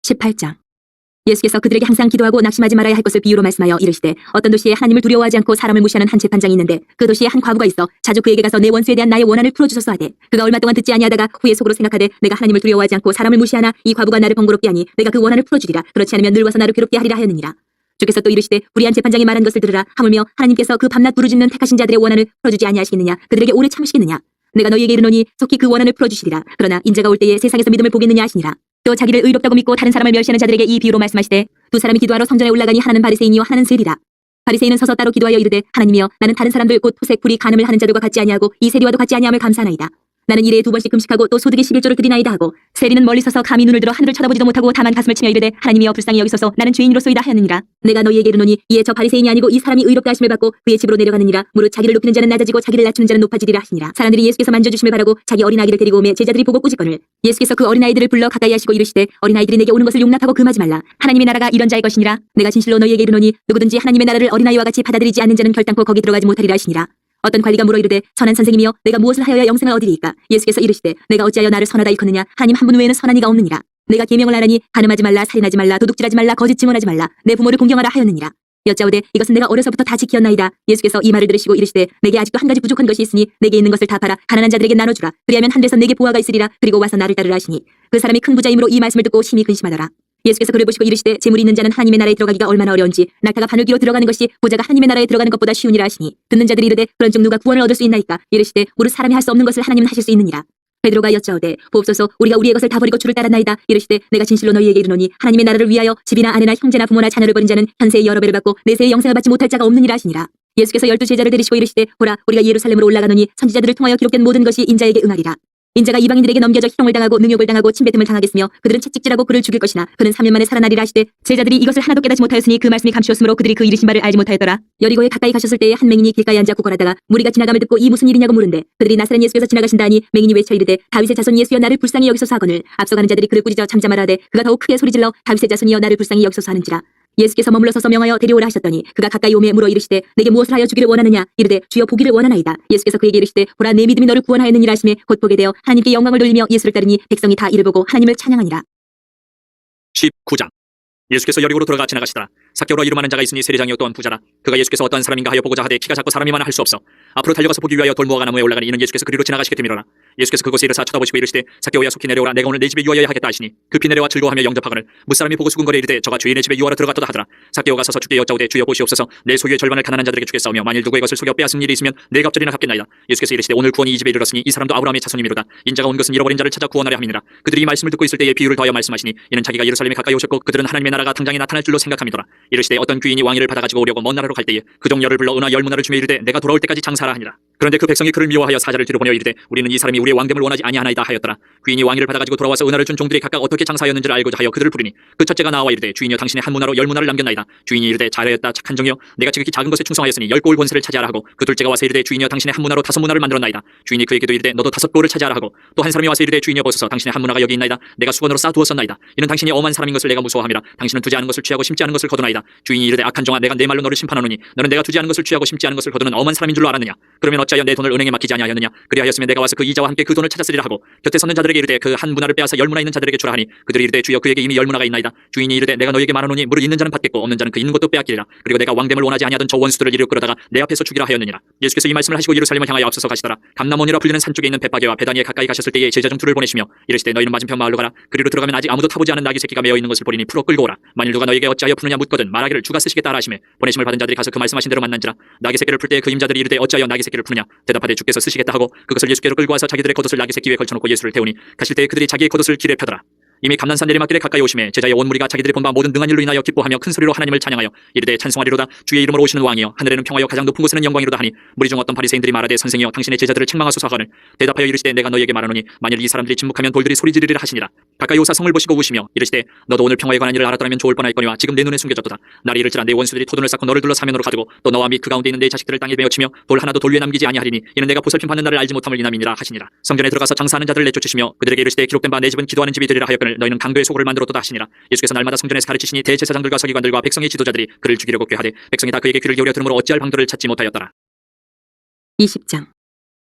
18장. 예수께서 그들에게 항상 기도하고 낙심하지 말아야 할 것을 비유로 말씀하여 이르시되 어떤 도시에 하나님을 두려워하지 않고 사람을 무시하는 한 재판장이 있는데 그 도시에 한 과부가 있어 자주 그에게 가서 내 원수에 대한 나의 원한을 풀어주소서 하되 그가 얼마 동안 듣지 아니하다가 후에 속으로 생각하되 내가 하나님을 두려워하지 않고 사람을 무시하나 이 과부가 나를 번거롭게 하니 내가 그 원한을 풀어주리라. 그렇지 않으면 늙어서 나를 괴롭게 하리라 하였느니라. 주께서 또 이르시되 불의한 재판장이 말한 것을 들으라. 하물며 하나님께서 그 밤낮 부르짖는 택하신 자들의 원한을 풀어주지 아니하시겠느냐? 그들에게 오래 참으시겠느냐? 내가 너희에게 이르노니 속히 그 원한을 풀어주시리라. 그러나 인자가 올 때에 세상에서 믿음을 보겠느냐 하시니라. 또 자기를 의롭다고 믿고 다른 사람을 멸시하는 자들에게 이 비유로 말씀하시되 두 사람이 기도하러 성전에 올라가니 하나는 바리새인이요 하나는 세리라. 바리새인은 서서 따로 기도하여 이르되 하나님이여 나는 다른 사람들 곧 토색 불이 간음을 하는 자들과 같지 아니하고 이 세리와도 같지 아니함을 감사하나이다. 나는 일에 2번씩 금식하고 또 소득의 11조를 드리나이다 하고 세리는 멀리 서서 감히 눈을 들어 하늘을 쳐다보지도 못하고 다만 가슴을 치며 이르되 하나님이여 불쌍히 여기소서 나는 죄인으로소이다 하였느니라. 내가 너희에게 이르노니 이에 저 바리새인이 아니고 이 사람이 의롭다 하심을 받고 그의 집으로 내려가느니라. 무릇 자기를 높이는 자는 낮아지고 자기를 낮추는 자는 높아지리라 하시니라. 사람들이 예수께서 만져주심을 바라고 자기 어린아이를 데리고 오매 제자들이 보고 꾸짖거늘 예수께서 그 어린아이들을 불러 가까이 하시고 이르시되 어린아이들이 내게 오는 것을 용납하고 금하지 말라. 하나님의 나라가 이런 자의 것이니라. 내가 진실로 너희에게 이르노니 누구든지 하나님의 나라를 어린아이와 같이 받아들이지 않는 자는 결단코 거기 들어가지 못하리라 하시니라. 어떤 관리가 물어 이르되 선한 선생님이여 내가 무엇을 하여야 영생을 얻으리이까? 예수께서 이르시되 내가 어찌하여 나를 선하다 일컫느냐? 하나님 한 분 외에는 선한 이가 없느니라. 내가 계명을 하라니 간음하지 말라 살인하지 말라 도둑질하지 말라 거짓 증언하지 말라 내 부모를 공경하라 하였느니라. 여짜오되 이것은 내가 어려서부터 다 지키었나이다. 예수께서 이 말을 들으시고 이르시되 내게 아직도 한 가지 부족한 것이 있으니 내게 있는 것을 다 팔아 가난한 자들에게 나눠주라. 그리하면 한데서 내게 보화가 있으리라. 그리고 와서 나를 따르라 하시니 그 사람이 큰 부자이므로 이 말씀을 듣고 심히 근심하더라. 예수께서 그를 보시고 이르시되 재물이 있는 자는 하나님의 나라에 들어가기가 얼마나 어려운지 낙타가 바늘귀로 들어가는 것이 부자가 하나님의 나라에 들어가는 것보다 쉬우니라 하시니 듣는 자들이 이르되 그런즉 누가 구원을 얻을 수 있나이까? 이르시되 무릇 사람이 할 수 없는 것을 하나님은 하실 수 있느니라. 베드로가 여짜오되 보옵소서 우리가 우리의 것을 다 버리고 주를 따랐나이다. 이르시되 내가 진실로 너희에게 이르노니 하나님의 나라를 위하여 집이나 아내나 형제나 부모나 자녀를 버린 자는 현세의 여러 배를 받고 내세의 영생을 받지 못할 자가 없느니라 하시니라. 예수께서 12제자를 데리시고 이르시되 보라 우리가 예루살렘으로 올라가노니 선지자들을 통하여 기록된 모든 것이 인자에게 응하리라. 인자가 이방인들에게 넘겨져 희롱을 당하고 능욕을 당하고 침뱉음을 당하겠으며 그들은 채찍질하고 그를 죽일 것이나 그는 3년 만에 살아나리라 하시되 제자들이 이것을 하나도 깨닫지 못하였으니 그 말씀이 감추었으므로 그들이 그 이르신 바를 알지 못하였더라. 여리고에 가까이 가셨을 때에 한 맹인이 길가에 앉아 구걸하다가 무리가 지나감을 듣고 이 무슨 일이냐고 물은데 그들이 나사렛 예수께서 지나가신다 하니 맹인이 외쳐 이르되 다윗의 자손 예수여 나를 불쌍히 여기소서 하거늘 앞서가는 자들이 그를 꾸짖어 잠잠하라 하되 그가 더욱 크게 소리질러 다윗의 자손이여 나를 불쌍히 여기소서 하는지라. 예수께서 머물러 서서 명하여 데려오라 하셨더니 그가 가까이 오매 물어 이르시되 내게 무엇을 하여 주기를 원하느냐? 이르되 주여 보기를 원하나이다. 예수께서 그에게 이르시되 보라 내 믿음이 너를 구원하였느니라 하시매 곧 보게 되어 하나님께 영광을 돌리며 예수를 따르니 백성이 다 이를 보고 하나님을 찬양하니라. 19장. 예수께서 여리고로 들어가 지나가시더라. 삭개오라 이름하는 자가 있으니 세리장이요 또한 부자라. 그가 예수께서 어떠한 사람인가 하여 보고자 하되 키가 작고 사람이 많아 할 수 없어 앞으로 달려가서 보기 위하여 돌무화과 나무에 올라가니 이는 예수께서 그리로 지나가시게 되밀어라. 예수께서 그곳에 이르사 쳐다보시고 이르시되 삭개오야 속히 내려오라. 내가 오늘 내 집에 유하여야 하겠다 하시니 급히 내려와 즐거워하며 영접하거늘 무사람이 보고 수군거려 이르되 저가 주인의 집에 유하러 들어갔도다 하더라. 삭개오가 서서 주께 여짜오되 주여 보시옵소서 내 소유의 절반을 가난한 자들에게 주겠사오며 만일 누구의 것을 속여 빼앗은 일이 있으면 내 갑절이나 갚겠나이다. 예수께서 이르시되 오늘 구원이 이 집에 이르렀으니 이 사람도 아브라함의 자손이미로다. 인자가 온 것은 잃어버린 자를 찾아 구원하려 함이니라. 그들이 이 말씀을 듣고 있을 때에 비유를 더하여 말씀하시니 이는 자기가 예루살렘에 가까이 오셨고 그들은 하나님의 나라가 당장에 나타날 줄로 생각함이더라. 이르시되 어떤 귀인이 왕위를 받아가지고 오려고 먼 나라로 갈 때에 그 종려를 불러 은하 10문화를 주며 이르되 내가 돌아올 때까지 장사하라 하니라. 그런데 그 백성이 그를 미워하여 사자를 뒤로 보내어 이르되 우리는 이 사람이 우리의 왕됨을 원하지 아니하나이다 하였더라. 귀인이 왕위를 받아가지고 돌아와서 은하를 준 종들이 각각 어떻게 장사하였는지를 알고자 하여 그들을 부르니 그 첫째가 나와 이르되 주인이여 당신의 한 문화로 10문화를 남겼나이다. 주인이 이르되 잘하였다 착한 종이여 내가 지극히 작은 것에 충성하였으니 10고을 권세를 차지하라 하고 그 둘째가 와서 이르되 주인이여 당신의 한 문화로 5문화를 만들었나이다. 주인이 그에게도 이르되 너도 5고을을 차지하라 하고 또 한 사람이 와서 이르되 주인이여 보소서 당신의 한 문화가 여기 있나이다. 내가 수건으로 쌓아두었었나이다. 이는 당신이 엄한 사람인 것을 내가 무서워함이라. 당신은 두지 않은 것을 취하고 심지 않은 것을 거두나이다. 주인이 이르되 악한 종아 내가 내 말로 너를 심판하노니 너는 내가 두지 않은 것을 취하고 심지 않은 것을 거두는 엄한 사람인 줄로 알았느냐? 그러면 어찌하여 내 돈을 은행에 맡기지 아니하였느냐? 그리하였으면 내가 와서 그 이자와 함께 그 돈을 찾았으리라 하고 곁에 섰는 자들에게 이르되 그 한 문화를 빼앗아 열 문화 있는 자들에게 주라 하니 그들이 이르되 주여 그에게 이미 열 문화가 있나이다. 주인이 이르되 내가 너에게 말하노니 무릇 있는 자는 받겠고 없는 자는 그 있는 것도 빼앗기리라. 그리고 내가 왕됨을 원하지 아니하던 저 원수들을 이리로 끌어다가 내 앞에서 죽이라 하였느니라. 예수께서 이 말씀을 하시고 예루살렘을 향하여 앞서서 가시더라. 감람원이라 불리는 산 쪽에 있는 벳바게와 베다니에 가까이 가셨을 때에 제자 중 둘을 보내시며 이르시되 너희는 맞은편 마을로 가라. 그리로 들어가면 아직 아무도 타보지 않은 나귀 새끼가 메어 있는 것을 보리니 풀어 끌고 오라. 만일 누가 너에게 어찌하여 푸느냐 묻거든 말하기를 주가 쓰시겠다 하라 하시매 보내심을 받은 자들이 가서 그 말씀하신 대로 만난지라. 나귀 새끼를 풀 때 그 임자들이 이르되 어찌하여 나귀 새끼를 푸느냐 대답하되 주께서 쓰시겠다 하고 그것을 예수께로 끌고 와서 자기들의 겉옷을 나귀 새끼 위에 걸쳐놓고 예수를 태우니 가실 때 그들이 자기의 겉옷을 길에 펴더라. 이미 감난산 내리막길에 가까이 오심에 제자의 온 무리가 자기들이 본 바 모든 능한 일로 인하여 기뻐하며 큰 소리로 하나님을 찬양하여 이르되 찬송하리로다. 주의 이름으로 오시는 왕이여 하늘에는 평화여 가장 높은 곳에는 영광이로다 하니 무리 중 어떤 바리새인들이 말하되 선생이여 당신의 제자들을 책망하소서 하거늘 대답하여 이르시되 내가 너희에게 말하노니 만일 이 사람들이 침묵하면 돌들이 소리 지르리라 하시니라. 가까이 오사 성을 보시고 우시며 이르시되 너도 오늘 평화에 관한 일을 알았더라면 좋을 뻔하였거니와 지금 내 눈에 숨겨졌도다. 날이 이를지라 내 원수들이 토돈을 쌓고 너를 둘러 사면으로 가지고 또 너와 및 그 가운데 있는 내 자식들을 땅에 베어치며 돌 하나도 돌 위에 남기지 아니하리니 이는 내가 보살핌 받는 날을 알지 못함을 이남이니라 하시니라. 성전에 들어가서 장사하는 자들을 내쫓으시며 그들에게 이르시되 기록된 바 내 집은 기도하는 집이 되리라 하였거늘 너희는 강도의 소굴을 만들었도다 하시니라. 예수께서 날마다 성전에서 가르치시니 대제사장들과 서기관들과 백성의 지도자들이 그를 죽이려고 꾀하되 백성이 다 그에게 귀를 기울여 들으므로 어찌할 방도를 찾지 못하였더라. 20장.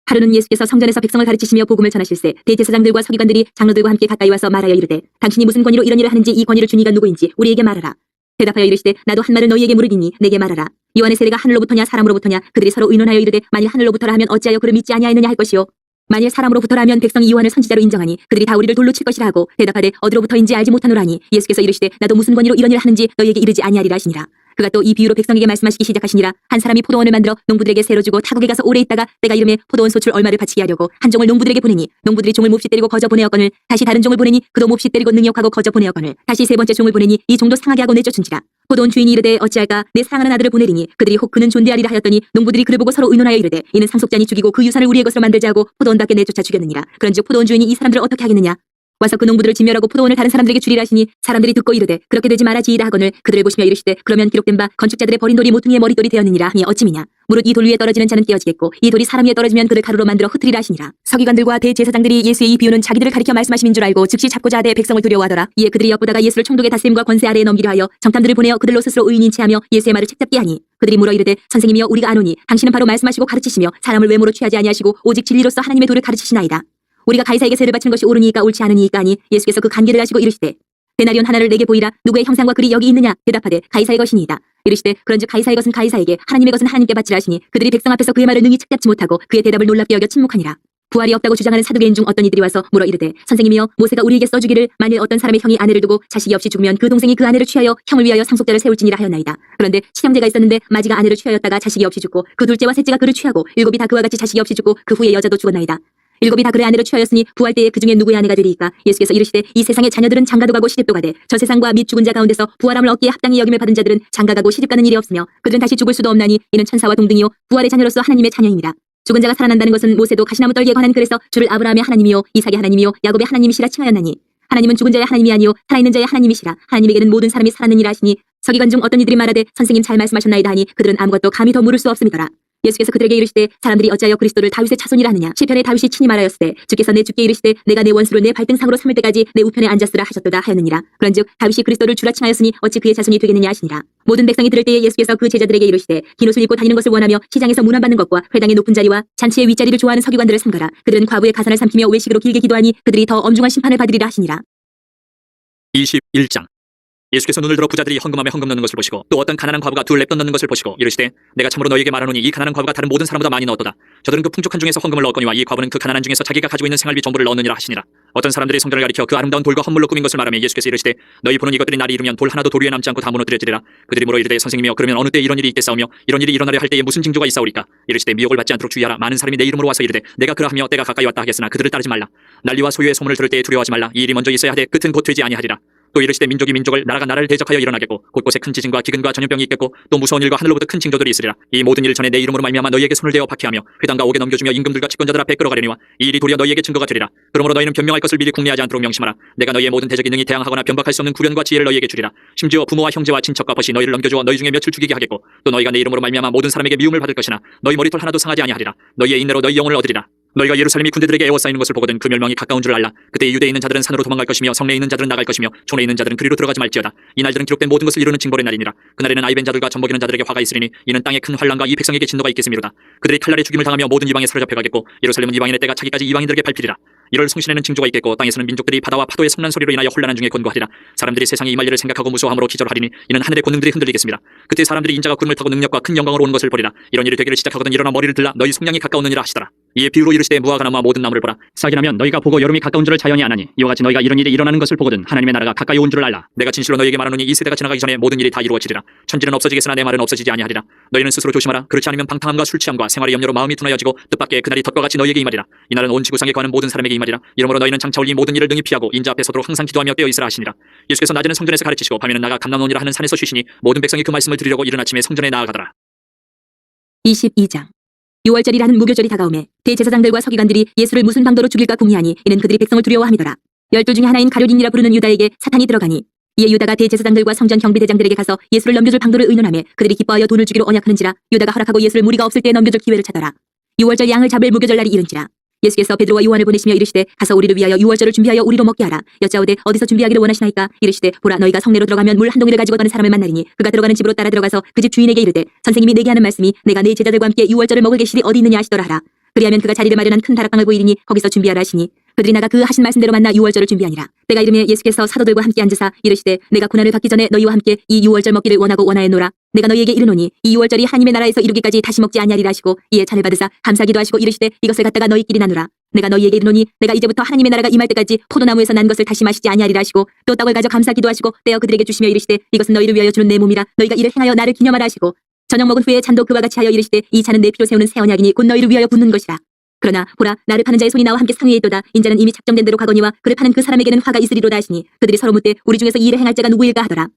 하루는 예수께서 성전에서 백성을 가르치시며 복음을 전하실세 대제사장들과 서기관들이 장로들과 함께 가까이 와서 말하여 이르되 당신이 무슨 권위로 이런 일을 하는지 이 권위를 준 이가 누구인지 우리에게 말하라. 대답하여 이르시되 나도 한 말을 너희에게 물으리니 내게 말하라. 요한의 세례가 하늘로부터냐 사람으로부터냐. 그들이 서로 의논하여 이르되 만일 하늘로부터라 하면 어찌하여 그를 믿지 아니하였느냐 할 것이요 만일 사람으로부터라 하면 백성이 요한을 선지자로 인정하니 그들이 다 우리를 돌로 칠 것이라 하고 대답하되 어디로부터인지 알지 못하노라니. 예수께서 이르시되 나도 무슨 권위로 이런 일을 하는지 너희에게 이르지 아니하리라 하시니라. 그가 또 이 비유로 백성에게 말씀하시기 시작하시니라. 한 사람이 포도원을 만들어 농부들에게 세로 주고 타국에 가서 오래 있다가 때가 이름에 포도원 소출 얼마를 바치게 하려고 한 종을 농부들에게 보내니 농부들이 종을 몹시 때리고 거저 보내었거늘 다시 다른 종을 보내니 그도 몹시 때리고 능욕하고 거저 보내었거늘 다시 세 번째 종을 보내니 이 종도 상하게 하고 내쫓은지라. 포도원 주인이 이르되 어찌할까 내 사랑하는 아들을 보내리니 그들이 혹 그는 존대하리라 하였더니 농부들이 그를 보고 서로 의논하여 이르되 이는 상속자니 죽이고 그 유산을 우리의 것으로 만들자 하고 포도원답게 내쫓아 죽였느니라. 그런즉 포도원 주인이 이 사람들을 어떻게 하겠느냐. 와서 그 농부들을 진멸하고 포도원을 다른 사람들에게 주리라 하시니 사람들이 듣고 이르되 그렇게 되지 말아지이다 하거늘 그들을 보시며 이르시되 그러면 기록된 바 건축자들의 버린 돌이 모퉁이의 머릿돌이 되었느니라 하니 어찌미냐. 무릇 이 돌 위에 떨어지는 자는 깨어지겠고 이 돌이 사람 위에 떨어지면 그를 가루로 만들어 흩으리라 하시니라. 서기관들과 대제사장들이 예수의 이 비유는 자기들을 가리켜 말씀하심인 줄 알고 즉시 잡고자 하되 백성을 두려워하더라. 이에 그들이 엿보다가 예수를 총독의 다스림과 권세 아래에 넘기려 하여 정탐들을 보내어 그들로 스스로 의인인 체하며 예수의 말을 책잡게 하니 그들이 물어 이르되 선생님이여 우리가 아노니 당신은 바로 말씀하시고 가르치시며 사람을 외모로 취하지 아니하시고 오직 진리로서 하나님의 도를 가르치시나이다. 우리가 가이사에게 세를 바치는 것이 옳으니이까 옳지 않으니이까 하니 예수께서 그 간계를 하시고 이르시되 데나리온 하나를 내게 보이라. 누구의 형상과 글이 여기 있느냐. 대답하되 가이사의 것이니이다. 이르시되 그런즉 가이사의 것은 가이사에게 하나님의 것은 하나님께 바치라 하시니 그들이 백성 앞에서 그의 말을 능히 책잡지 못하고 그의 대답을 놀랍게 여겨 침묵하니라. 부활이 없다고 주장하는 사두개인 중 어떤 이들이 와서 물어 이르되 선생님이여 모세가 우리에게 써주기를 만일 어떤 사람의 형이 아내를 두고 자식이 없이 죽으면 그 동생이 그 아내를 취하여 형을 위하여 상속자를 세울지니라 하였나이다. 그런데 친형제가 있었는데 마지가 아내를 취하였다가 자식이 없이 죽고 그 둘째와 셋째가 그를 취하고 일곱이 다 그와 같이 자식이 없이 죽고 그 후에 여자도 죽었나이다. 일곱이 다 그의 아내로 취하였으니 부활 때에 그 중에 누구의 아내가 되리이까. 예수께서 이르시되 이 세상의 자녀들은 장가도 가고 시집도 가되 저 세상과 및 죽은 자 가운데서 부활함을 얻기에 합당히 여김을 받은 자들은 장가가고 시집가는 일이 없으며 그들은 다시 죽을 수도 없나니 이는 천사와 동등이요 부활의 자녀로서 하나님의 자녀입니다. 죽은 자가 살아난다는 것은 모세도 가시나무 떨기에 관한 글에서 주를 아브라함의 하나님이요 이삭의 하나님이요 야곱의 하나님이시라 칭하였나니 하나님은 죽은 자의 하나님이 아니요 살아있는 자의 하나님이시라. 하나님에게는 모든 사람이 살았느니라 하시니 서기관 중 어떤 이들이 말하되 선생님 잘 말씀하셨나이다 하니 그들은 아무것도 감히 더 물을 수 없음이더라. 예수께서 그들에게 이르시되 사람들이 어찌하여 그리스도를 다윗의 자손이라 하느냐. 시편에 다윗이 친히 말하였으되 주께서 내 주께 이르시되 내가 내 원수를 내 발등상으로 삼을 때까지 내 우편에 앉았으라 하셨도다 하였느니라. 그런즉 다윗이 그리스도를 주라 칭하였으니 어찌 그의 자손이 되겠느냐 하시니라. 모든 백성이 들을 때에 예수께서 그 제자들에게 이르시되 긴 옷을 입고 다니는 것을 원하며 시장에서 문안받는 것과 회당의 높은 자리와 잔치의 윗자리를 좋아하는 서기관들을 삼가라. 그들은 과부의 가산을 삼키며 외식으로 길게 기도하니 그들이 더 엄중한 심판을 받으리라 하시니라. 21장. 예수께서 눈을 들어 부자들이 헌금함에 헌금 넣는 것을 보시고 또 어떤 가난한 과부가 둘 렙돈 넣는 것을 보시고 이르시되 내가 참으로 너희에게 말하노니 이 가난한 과부가 다른 모든 사람보다 많이 넣었도다. 저들은 그 풍족한 중에서 헌금을 넣었거니와 이 과부는 그 가난한 중에서 자기가 가지고 있는 생활비 전부를 넣느니라 하시니라. 어떤 사람들이 성전을 가리켜 그 아름다운 돌과 헌물로 꾸민 것을 말하며 예수께서 이르시되 너희 보는 이것들이 날이 이르면 돌 하나도 돌 위에 남지 않고 다 무너뜨려지리라. 그들이 물어 이르되 선생님이여 그러면 어느 때 이런 일이 있겠사오며 이런 일이 일어나려 할 때에 무슨 징조가 있사오리까. 이르시되 미혹을 받지 않도록 주의하라. 많은 사람이 내 이름으로 와서 이르되 내가 그러하며 때가 가까이 왔다 하겠으나 그들을 따르지 말라. 난리와 소유의 소문을 들을 때에 두려워하지 말라. 이 일이 먼저 있어야 하되 끝은 곧 되지 아니하리라. 또 이르시되 민족이 민족을 나라가 나라를 대적하여 일어나겠고 곳곳에 큰 지진과 기근과 전염병이 있겠고 또 무서운 일과 하늘로부터 큰 징조들이 있으리라. 이 모든 일 전에 내 이름으로 말미암아 너희에게 손을 대어 박해하며 회당과 옥에 넘겨주며 임금들과 집권자들 앞에 끌어가려니와 이 일이 도리어 너희에게 증거가 되리라. 그러므로 너희는 변명할 것을 미리 궁리하지 않도록 명심하라. 내가 너희의 모든 대적이 능히 대항하거나 변박할 수 없는 구변과 지혜를 너희에게 주리라. 심지어 부모와 형제와 친척과 벗이 너희를 넘겨주어 너희 중에 며칠 죽이게 하겠고 또 너희가 내 이름으로 말미암아 모든 사람에게 미움을 받을 것이나 너희 머리털 하나도 상하지 아니하리라. 너희의 인내로 너희 영혼을 얻으리라. 너희가 예루살렘이 군대들에게 에워싸이는 것을 보거든 그 멸망이 가까운 줄 알라. 그때 유대에 있는 자들은 산으로 도망갈 것이며 성내에 있는 자들은 나갈 것이며 촌에 있는 자들은 그리로 들어가지 말지어다. 이 날들은 기록된 모든 것을 이루는 징벌의 날이니라. 그날에는 아이벤 자들과 젖먹이는 자들에게 화가 있으리니 이는 땅에 큰 환란과 이 백성에게 진노가 있겠음이로다. 그들이 칼날에 죽임을 당하며 모든 이방에 사로잡혀 가겠고 예루살렘은 이방인의 때가 차기까지 이방인들에게 밟히리라. 이럴 성신에는 징조가 있겠고 땅에서는 민족들이 바다와 파도의 성난 소리로 인하여 혼란한 중에 권고하리라. 사람들이 세상에 임할 일을 생각하고 무서워함으로 기절하리니 이는 하늘의 권능들이 흔들리겠습니다. 그때 사람들이 인자가 구름을 타고 능력과 큰 영광으로 오는 것을 보리라. 이런 일이 되기를 시작하거든 일어나 머리를 들라 너희 속량이 가까웠느니라 하시더라. 이에 비유로 이르시되 무화과 나무와 모든 나무를 보라. 싹이 나면 너희가 보고 여름이 가까운 줄을 자연히 아나니 이와 같이 너희가 이런 일이 일어나는 것을 보거든 하나님의 나라가 가까이 온 줄을 알라. 내가 진실로 너희에게 말하노니 이 세대가 지나가기 전에 모든 일이 다 이루어지리라. 천지는 없어지겠으나 내 말은 없어지지 아니하리라. 너희는 스스로 조심하라. 그렇지 않으면 방탕함과 술 취함과 생활의 염려로 마음이 둔하여지고 뜻밖의 그날이 덫과 같이 너희에게 임하리라. 이날은 온 지구상에 거하는 모든 사람에게 임하리라. 이러므로 너희는 장차 올 이 모든 일을 능히 피하고 인자 앞에 서도록 항상 기도하며 깨어 있으라 하시니라. 예수께서 낮에는 성전에서 가르치시고 밤에는 나가 감람원이라 하는 산에서 쉬시니 모든 백성이 그 말씀을 들으려고 이른 아침에 성전에 나아가더라. 22장. 6월절이라는 무교절이 다가오매 대제사장들과 서기관들이 예수를 무슨 방도로 죽일까 궁리하니 이는 그들이 백성을 두려워함이더라. 12 중에 하나인 가룟인이라 부르는 유다에게 사탄이 들어가니 이에 유다가 대제사장들과 성전 경비대장들에게 가서 예수를 넘겨줄 방도를 의논하며 그들이 기뻐하여 돈을 주기로 언약하는지라. 유다가 허락하고 예수를 무리가 없을 때에 넘겨줄 기회를 찾더라. 6월절 양을 잡을 무교절 날이 이른지라. 예수께서 베드로와 요한을 보내시며 이르시되 가서 우리를 위하여 6월절을 준비하여 우리로 먹게 하라. 여짜오되 어디서 준비하기를 원하시나이까. 이르시되 보라 너희가 성내로 들어가면 물 한 동이를 가지고 가는 사람을 만나리니 그가 들어가는 집으로 따라 들어가서 그 집 주인에게 이르되 선생님이 내게 하는 말씀이 내가 내 제자들과 함께 6월절을 먹을 계실이 어디 있느냐 하시더라 하라. 그리하면 그가 자리를 마련한 큰 다락방을 보이리니 거기서 준비하라 하시니 그들이 나가 그 하신 말씀대로 만나 6월절을 준비하니라. 때가 이르매 예수께서 사도들과 함께 앉으사 이르시되 내가 고난을 받기 전에 너희와 함께 이 6월절 먹기를 원하고 원하였노라. 내가 너희에게 이르노니 이 6월절이 하나님의 나라에서 이루기까지 다시 먹지 아니하리라 하시고 이에 잔을 받으사 감사기도 하시고 이르시되 이것을 갖다가 너희끼리 나누라. 내가 너희에게 이르노니 내가 이제부터 하나님의 나라가 임할 때까지 포도나무에서 난 것을 다시 마시지 아니하리라 하시고 또 떡을 가져 감사기도 하시고 떼어 그들에게 주시며 이르시되 이것은 너희를 위하여 주는 내 몸이라. 너희가 이를 행하여 나를 기념하라 하시고 저녁 먹은 후에 잔도 그와 같이 하여 이르시되 이 잔은 내 피로 세우는 새 언약이니 곧 너희를 위하여 붓는 것이라. 그러나 보라 나를 파는 자의 손이 나와 함께 상위에 있도다. 인자는 이미 작정된 대로 가거니와 그를 파는 그 사람에게는 화가 있으리로다 하시니 그들이 서로 묻되 우리 중에서 이 일을 행할 자가 누구일까 하더라.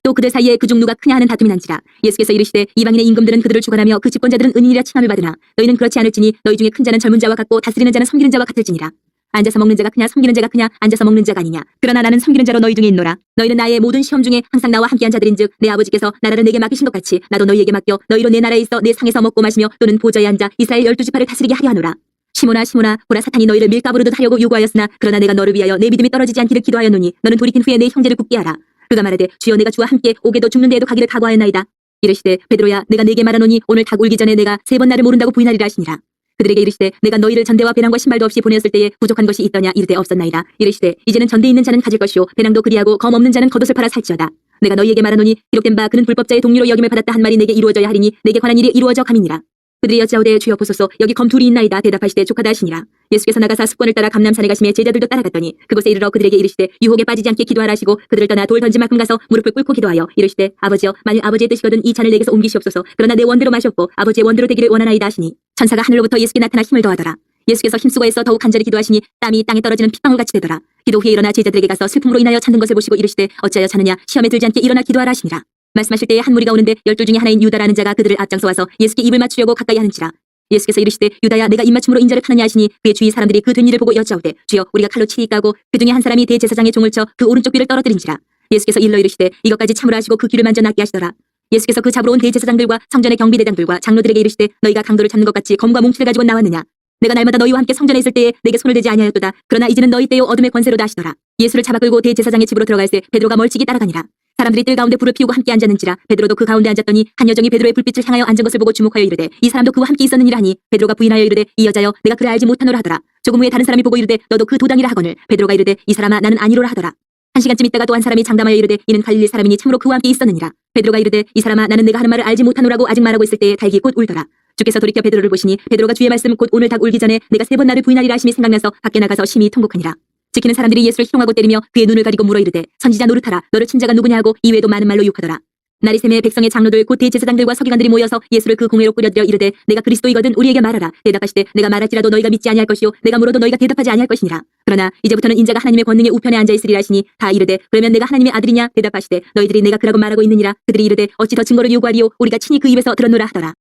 또 그들 사이에 그중 누가 크냐 하는 다툼이 난지라. 예수께서 이르시되 이방인의 임금들은 그들을 주관하며 그 집권자들은 은인이라 칭함을 받으나 너희는 그렇지 않을지니 너희 중에 큰 자는 젊은 자와 같고 다스리는 자는 섬기는 자와 같을지니라. 앉아서 먹는 자가 크냐 섬기는 자가 크냐 앉아서 먹는 자가 아니냐. 그러나 나는 섬기는 자로 너희 중에 있노라. 너희는 나의 모든 시험 중에 항상 나와 함께한 자들인즉 내 아버지께서 나라를 내게 맡기신 것 같이 나도 너희에게 맡겨 너희로 내 나라에 있어 내 상에서 먹고 마시며 또는 보좌에 앉아 이스라엘 12지파를 다스리게 하려 하노라. 시몬아 시몬아 보라 사탄이 너희를 밀가부르듯 하려고 요구하였으나 그러나 내가 너를 위하여 내 믿음이 떨어지지 않기를 기도하였노니 너는 돌이킨 후에 내 형제를 굳게 하라. 그가 말하되 주여 내가 주와 함께 오게도 죽는 데에도 가기를 각오하였나이다. 이르시되 베드로야 내가 네게 말하노니 오늘 닭 울기 전에 내가 3번 나를 모른다고 부인하리라 하시니라. 그들에게 이르시되 내가 너희를 전대와 배낭과 신발도 없이 보내었을 때에 부족한 것이 있더냐 이르되 없었나이다. 이르시되 이제는 전대 있는 자는 가질 것이요 배낭도 그리하고 검 없는 자는 겉옷을 팔아 살지어다. 내가 너희에게 말하노니 기록된 바 그는 불법자의 동료로 여김을 받았다 한 말이 내게 이루어져야 하리니 내게 관한 일이 이루어져 감이니라. 그들이 여짜오되 주여 보소서 여기 검 둘이 있나이다. 대답하시되 족하다 하시니라. 예수께서 나가사 습관을 따라 감람산에 가시며 제자들도 따라갔더니 그곳에 이르러 그들에게 이르시되 유혹에 빠지지 않게 기도하라 하시고 그들을 떠나 돌 던진 만큼 가서 무릎을 꿇고 기도하여 이르시되 아버지여 만일 아버지의 뜻이거든 이 잔을 내게서 옮기시옵소서. 그러나 내 원대로 마시옵고 아버지의 원대로 되기를 원하나이다 하시니 천사가 하늘로부터 예수께 나타나 힘을 더하더라. 예수께서 힘쓰고 애써 더욱 간절히 기도하시니 땀이 땅에 떨어지는 핏방울같이 되더라. 기도 후에 일어나 제자들에게 가서 슬픔으로 인하여 찾는 것을 보시고 이르시되 어찌하여 찾느냐 시험에 들지 않게 일어나 기도하라 하시니라. 말씀하실 때에 한 무리가 오는데 12 중에 하나인 유다라는 자가 그들을 앞장서 와서 예수께 입을 맞추려고 가까이 하는지라. 예수께서 이르시되 유다야 내가 입맞춤으로 인자를 파느냐 하시니 그의 주위 사람들이 그 된 일을 보고 여짜오되 주여 우리가 칼로 치리까 하고 그 중에 한 사람이 대제사장의 종을 쳐 그 오른쪽 귀를 떨어뜨린지라. 예수께서 일러 이르시되 이것까지 참으라 하시고 그 귀를 만져 낫게 하시더라. 예수께서 그 잡으러 온 대제사장들과 성전의 경비대장들과 장로들에게 이르시되 너희가 강도를 잡는 것 같이 검과 뭉치를 가지고 나왔느냐. 내가 날마다 너희와 함께 성전에 있을 때에 내게 손을 대지 아니하였도다. 그러나 이제는 너희 때요 어둠의 권세로다 하시더라. 예수를 잡아 끌고 대제사장의 집으로 들어갈 때 베드로가 멀찍이 따라가니라. 사람들이 뜰 가운데 불을 피우고 함께 앉았는지라. 베드로도 그 가운데 앉았더니 한 여종이 베드로의 불빛을 향하여 앉은 것을 보고 주목하여 이르되 이 사람도 그와 함께 있었느니라 하니 베드로가 부인하여 이르되 이 여자여 내가 그를 알지 못하노라 하더라. 조금 후에 다른 사람이 보고 이르되 너도 그 도당이라 하거늘 베드로가 이르되 이 사람아 나는 아니로라 하더라. 한 시간쯤 있다가 또 한 사람이 장담하여 이르되 이는 갈릴리 사람이니 참으로 그와 함께 있었느니라. 베드로가 이르되 이 사람아 나는 내가 하는 말을 알지 못하노라고 아직 말하고 있을 때에 닭이 곧 울더라. 주께서 돌이켜 베드로를 보시니 베드로가 주의 말씀 곧 오늘 닭 울기 전에 내가 3번 나를 부인하리라 하심이 생각나서 밖에 나가서 심히 통곡하니라. 지키는 사람들이 예수를 희롱하고 때리며 그의 눈을 가리고 물어 이르되 선지자 노릇하라 너를 친 자가 누구냐 하고 이외에도 많은 말로 욕하더라. 날이 새매 백성의 장로들 곧 대제사장들과 서기관들이 모여서 예수를 그 공회로 꾸려들여 이르되 내가 그리스도이거든 우리에게 말하라. 대답하시되 내가 말할지라도 너희가 믿지 아니할 것이요 내가 물어도 너희가 대답하지 아니할 것이니라. 그러나 이제부터는 인자가 하나님의 권능의 우편에 앉아 있으리라 하시니 다 이르되 그러면 내가 하나님의 아들이냐. 대답하시되 너희들이 내가 그라고 말하고 있느니라. 그들이 이르되 어찌 더 증거를 요구하리요 우리가 친히 그 입에서 들었노라 하더라.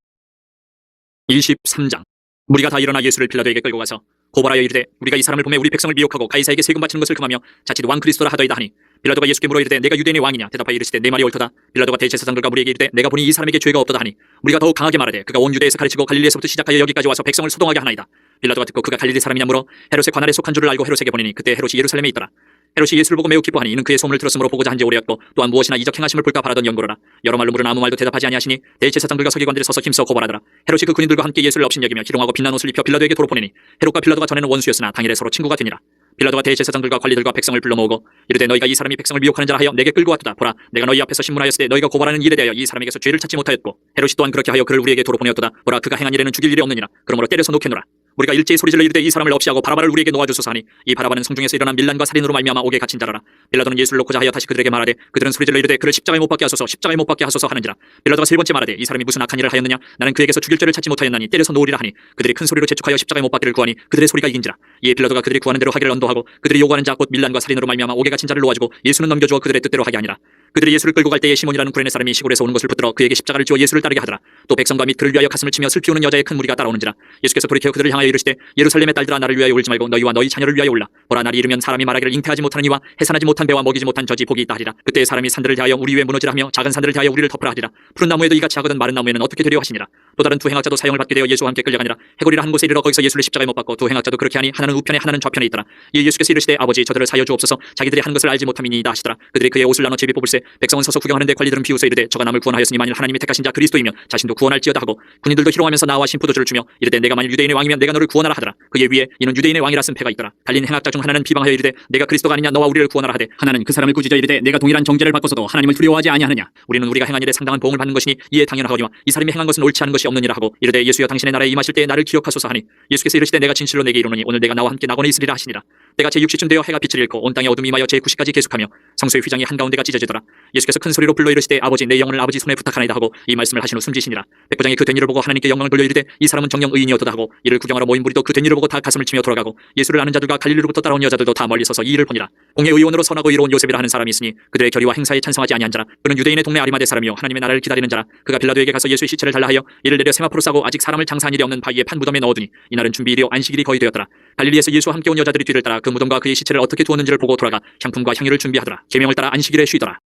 23장. 무리가 다 일어나 예수를 빌라도에게 끌고 가서 고발하여 이르되 우리가 이 사람을 보매 우리 백성을 미혹하고 가이사에게 세금 바치는 것을 금하며 자칫 왕 그리스도라 하더이다 하니 빌라도가 예수께 물어 이르되 내가 유대인의 왕이냐 대답하여 이르시되 내 말이 옳도다. 빌라도가 대제사장들과 무리에게 이르되 내가 보니 이 사람에게 죄가 없도다 하니 우리가 더욱 강하게 말하되 그가 온 유대에서 가르치고 갈릴리에서부터 시작하여 여기까지 와서 백성을 소동하게 하나이다. 빌라도가 듣고 그가 갈릴리 사람이냐 물어 헤롯의 관할에 속한 줄을 알고 헤롯에게 보내니 그때 헤롯이 예루살렘에 있더라. 헤롯이 예수를 보고 매우 기뻐하니 이는 그의 소문을 들었으므로 보고자 한지 오래였고 또한 무엇이나 이적 행하심을 볼까 바라던 연고로라. 여러 말로 물으나 아무 말도 대답하지 아니하시니 대제사장들과 서기관들이 서서 힘써 고발하더라. 헤롯이 그 군인들과 함께 예수를 업신여기며 희롱하고 빛난 옷을 입혀 빌라도에게 도로 보내니 헤롯과 빌라도가 전에는 원수였으나 당일에 서로 친구가 되니라. 빌라도가 대제사장들과 관리들과 백성을 불러 모으고 이르되 너희가 이 사람이 백성을 미혹하는 자라 하여 내게 끌고 왔도다. 보라 내가 너희 앞에서 신문하였을 때 너희가 고발하는 일에 대하여 이 사람에게서 죄를 찾지 못하였고 헤롯이 또한 그렇게 하여 그를 우리에게 도로 보내었도다. 보라 그가 행한 일에는 죽일 일이 없느니라. 그러므로 때려서 놓겠노라. 우리가 일제히 소리질러 이르되 이 사람을 없이하고 바라바를 우리에게 놓아주소서 하니 이 바라바는 성중에서 일어난 밀란과 살인으로 말미암아 옥에 갇힌 자라라. 빌라도는 예수를 놓고자 하여 다시 그들에게 말하되 그들은 소리질러 이르되 그를 십자가에 못 박게 하소서 십자가에 못 박게 하소서 하는지라. 빌라도가 세 번째 말하되 이 사람이 무슨 악한 일을 하였느냐 나는 그에게서 죽일 죄를 찾지 못하였나니 때려서 놓으리라 하니 그들이 큰 소리로 재촉하여 십자가에 못 박기를 구하니 그들의 소리가 이긴지라. 이에 빌라도가 그들이 구하는 대로 하기를 언도하고 그들이 요구하는 자 곧 밀란과 살인으로 말미암아 옥에 갇힌 자를 놓아주고 예수는 넘겨주어 그들의 뜻대로 하게 하니라. 그들이 예수를 끌고 갈 때에 시몬이라는 구레네 사람이 시골에서 오는 것을 붙들어 그에게 십자가를 쥐어 예수를 따르게 하더라. 또 백성과 및 그를 위하여 가슴을 치며 슬피 우는 여자의 큰 무리가 따라오는지라. 예수께서 돌이켜 그들을 향하여 이르시되 예루살렘의 딸들아 나를 위하여 울지 말고 너희와 너희 자녀를 위하여 울라. 보라 날이 이르면 사람이 말하기를 잉태하지 못하는 이와 해산하지 못한 배와 먹이지 못한 젖이 복이 있다 하리라. 그때 사람이 산들을 대하여 우리 위에 무너지라 하며 작은 산들을 대하여 우리를 덮으라 하리라. 푸른 나무에도 이같이 하거든 마른 나무에는 어떻게 되려 하시니라. 또 다른 두 행악자도 사형을 받게 되어 예수와 함께 끌려가니라. 해골이라 한 곳에 이르러 거기서 예수를 십자가에 못 박고 두 행악자도 그렇게 하니 하나는 우편에 하나는 좌편에 있더라. 이에 예수께서 이르시되 아버지 저들을 사여 주옵소서 자기들이 한 것을 알지 못함이니이다 하시더라. 그들이 그의 옷을 나눠 제비 뽑을세 백성은 서서 구경하는데 관리들은 비웃어 이르되 저가 남을 구원하였으니 만일 하나님이 택하신 자 그리스도이면 자신도 구원할지어다 하고 군인들도 희롱하면서 나와 신포도주를 주며 이르되 내가 만일 유대인의 왕이면 내가 너를 구원하라 하더라. 그의 위에 이는 유대인의 왕이라 쓴 패가 있더라. 달린 행악자 중 하나는 비방하여 이르되 내가 그리스도가 아니냐 너와 우리를 구원하라 하되 하나는 그 사람을 꾸짖어 이르되 내가 동일한 정죄를 받고서도 하나님을 두려워하지 아니하느냐. 우리는 우리가 행한 일에 상당한 보응을 받는 것이니 이에 당연하거니와 이 사람이 행한 것은 옳지 않은 것이 없느니라 하고 이르되 예수여 당신의 나라에 임하실 때에 나를 기억하소서 하니 예수께서 이르시되 내가 진실로 내게 이르노니 오늘 내가 나와 함께 낙원에 있으리라 하시니라. 때가 제6시쯤 되어 해가 빛을 잃고 온 땅에 어둠이 임하여 제9시까지 계속하며 성소의 휘장이 한가운데가 찢어지더라. 예수께서 큰 소리로 불러 이르시되 아버지 내 영혼을 아버지 손에 부탁하나이다 하고 이 말씀을 하신 후 숨지시니라. 백부장이 그 된 일을 보고 하나님께 영광을 돌려 이르되 이 사람은 정녕 의인이었도다 하고 이를 구경하러 모인 무리도 그 된 일을 보고 다 가슴을 치며 돌아가고 예수를 아는 자들과 갈릴리로부터 따라온 여자들도 다 멀리 서서 이 일을 보니라. 공의 의원으로 선하고 이로운 요셉이라 하는 사람이 있으니 그들의 결의와 행사에 찬성하지 아니한 자라. 그는 유대인의 동네 아리마대 사람이요 하나님의 나라를 기다리는 자라. 그가 빌라도에게 가서 예수의 시체를 달라 하여 이를 내려 세마포로 싸고 아직 사람을 장사한 일이 없는 바위에 판 무덤에 넣어두니 이날은 준비일이요 안식일이 거의 되었더라. 갈릴리에서 예수와 함께 온 여자들이 뒤를 따라 그 무덤과 그의 시체를 어떻게 두었는지를 보고 돌아가 향품과 향유를 준비하더라. 계명을 따라 안식일에 쉬더라.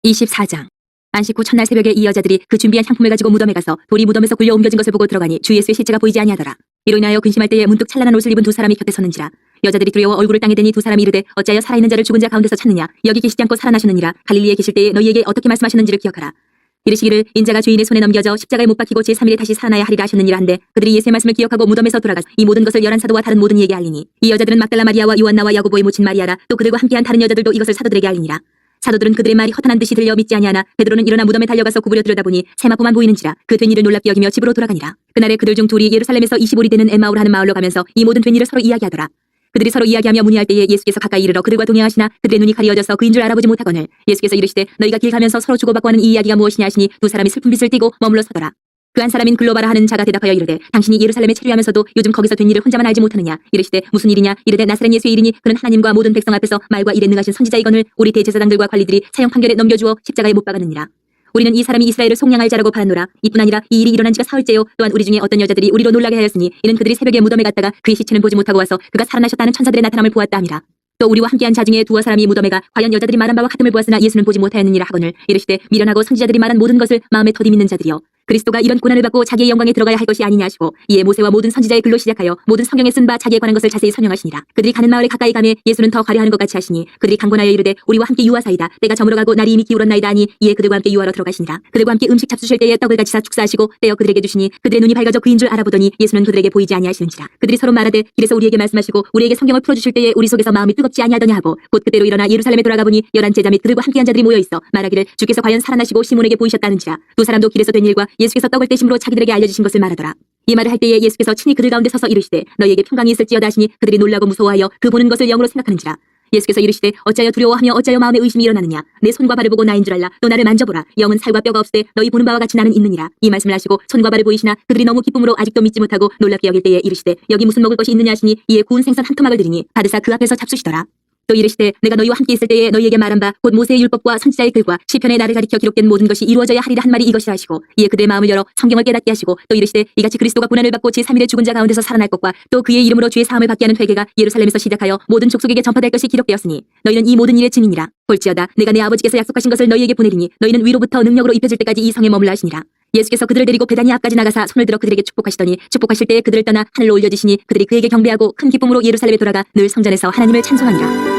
24장. 안식 후 첫날 새벽에 이 여자들이 그 준비한 향품을 가지고 무덤에 가서 돌이 무덤에서 굴려 옮겨진 것을 보고 들어가니 주 예수의 시체가 보이지 아니하더라. 이로 인하여 근심할 때에 문득 찬란한 옷을 입은 두 사람이 곁에 섰는지라. 여자들이 두려워 얼굴을 땅에 대니 두 사람이 이르되 어찌하여 살아있는 자를 죽은 자 가운데서 찾느냐. 여기 계시지 않고 살아나셨느니라. 갈릴리에 계실 때에 너희에게 어떻게 말씀하셨는지를 기억하라. 이르시기를 인자가 주인의 손에 넘겨져 십자가에 못 박히고 제3일에 다시 살아나야 하리라 하셨느니라 한데 그들이 예수의 말씀을 기억하고 무덤에서 돌아가서 이 모든 것을 열한 사도와 다른 모든 이에게 알리니 이 여자들은 막달라 마리아와 요한나와 야고보의 모친 마리아라. 또 그들과 함께한 다른 여자들도 이것을 사도들에게 알리니라. 사도들은 그들의 말이 허탄한 듯이 들려 믿지 아니하나 베드로는 일어나 무덤에 달려가서 구부려 들여다보니 세마포만 보이는지라. 그 된 일을 놀랍게 여기며 집으로 돌아가니라. 그날에 그들 중 둘이 예루살렘에서 25리 되는 엠마오를 하는 마을로 가면서 이 모든 된 일을 서로 이야기하더라. 그들이 서로 이야기하며 문의할 때에 예수께서 가까이 이르러 그들과 동행하시나 그들의 눈이 가리어져서 그인 줄 알아보지 못하거늘 예수께서 이르시되 너희가 길 가면서 서로 주고받고 하는 이 이야기가 무엇이냐 하시니 두 사람이 슬픈 빛을 띠고 머물러 서더라. 그 한 사람인 글로바라 하는 자가 대답하여 이르되 당신이 예루살렘에 체류하면서도 요즘 거기서 된 일을 혼자만 알지 못하느냐. 이르시되 무슨 일이냐. 이르되 나사렛 예수의 일이니 그는 하나님과 모든 백성 앞에서 말과 일에 능하신 선지자이거늘 우리 대제사장들과 관리들이 사형 판결에 넘겨주어 십자가에 못 박았느니라. 우리는 이 사람이 이스라엘을 속량할 자라고 바라노라. 이뿐 아니라 이 일이 일어난 지가 사흘째요. 또한 우리 중에 어떤 여자들이 우리로 놀라게 하였으니 이는 그들이 새벽에 무덤에 갔다가 그의 시체는 보지 못하고 와서 그가 살아나셨다는 천사들의 나타남을 보았다 함이라. 또 우리와 함께한 자 중에 두어 사람이 무덤에 가 과연 여자들이 말한 바와 같음을 보았으나 예수는 보지 못하였느니라 하거늘 이르시되 미련하고 선지자들이 말한 모든 것을 마음에 더디 믿는 자들이여 그리스도가 이런 고난을 받고 자기의 영광에 들어가야 할 것이 아니냐 하시고 이에 모세와 모든 선지자의 글로 시작하여 모든 성경에 쓴 바 자기에 관한 것을 자세히 설명하시니라. 그들이 가는 마을에 가까이 가매 예수는 더 가려하는 것 같이 하시니 그들이 강권하여 이르되 우리와 함께 유하사이다. 때가 저물어가고 날이 이미 기울었나이다 하니 이에 그들과 함께 유하러 들어가시니라. 그들과 함께 음식 잡수실 때에 떡을 같이 사 축사하시고 떼어 그들에게 주시니 그들의 눈이 밝아져 그인 줄 알아보더니 예수는 그들에게 보이지 아니하시는지라. 그들이 서로 말하되 길에서 우리에게 말씀하시고 우리에게 성경을 풀어주실 때에 우리 속에서 마음이 뜨겁지 아니하더냐 하고 곧 그대로 일어나 예루살렘에 돌아가 보니 열한 제자 및 그들과 함께한 자들이 모여 있어 말하기를 주께서 과연 살아나시고 시몬에게 보이셨다는지라. 두 사람도 길에서 된 일과 예수께서 떡을 떼심으로 자기들에게 알려주신 것을 말하더라. 이 말을 할 때에 예수께서 친히 그들 가운데 서서 이르시되 너희에게 평강이 있을지어다 하시니 그들이 놀라고 무서워하여 그 보는 것을 영으로 생각하는지라. 예수께서 이르시되 어찌하여 두려워하며 어찌하여 마음에 의심이 일어나느냐. 내 손과 발을 보고 나인 줄 알라. 또 나를 만져보라. 영은 살과 뼈가 없으되 너희 보는 바와 같이 나는 있느니라. 이 말씀을 하시고 손과 발을 보이시나 그들이 너무 기쁨으로 아직도 믿지 못하고 놀랍게 여길 때에 이르시되 여기 무슨 먹을 것이 있느냐 하시니 이에 구운 생선 한 토막을 드리니 받으사 그 앞에서 잡수시더라. 또 이르시되 내가 너희와 함께 있을 때에 너희에게 말한 바 곧 모세의 율법과 선지자의 글과 시편의 나를 가리켜 기록된 모든 것이 이루어져야 하리라 한 말이 이것이라 하시고 이에 그들의 마음을 열어 성경을 깨닫게 하시고 또 이르시되 이같이 그리스도가 고난을 받고 제3일에 죽은 자 가운데서 살아날 것과 또 그의 이름으로 주의 사함을 받게 하는 회개가 예루살렘에서 시작하여 모든 족속에게 전파될 것이 기록되었으니 너희는 이 모든 일의 증인이라. 볼지어다 내가 내 아버지께서 약속하신 것을 너희에게 보내리니 너희는 위로부터 능력으로 입혀질 때까지 이 성에 머물라 하시니라. 예수께서 그들을 데리고 베다니 앞까지 나가사 손을 들어 그들에게 축복하시더니 축복하실 때에 그들을 떠나 하늘로 올려지시니 그들이 그에게 경배하고 큰 기쁨으로 예루살렘에 돌아가 늘 성전에서 하나님을 찬송하니라.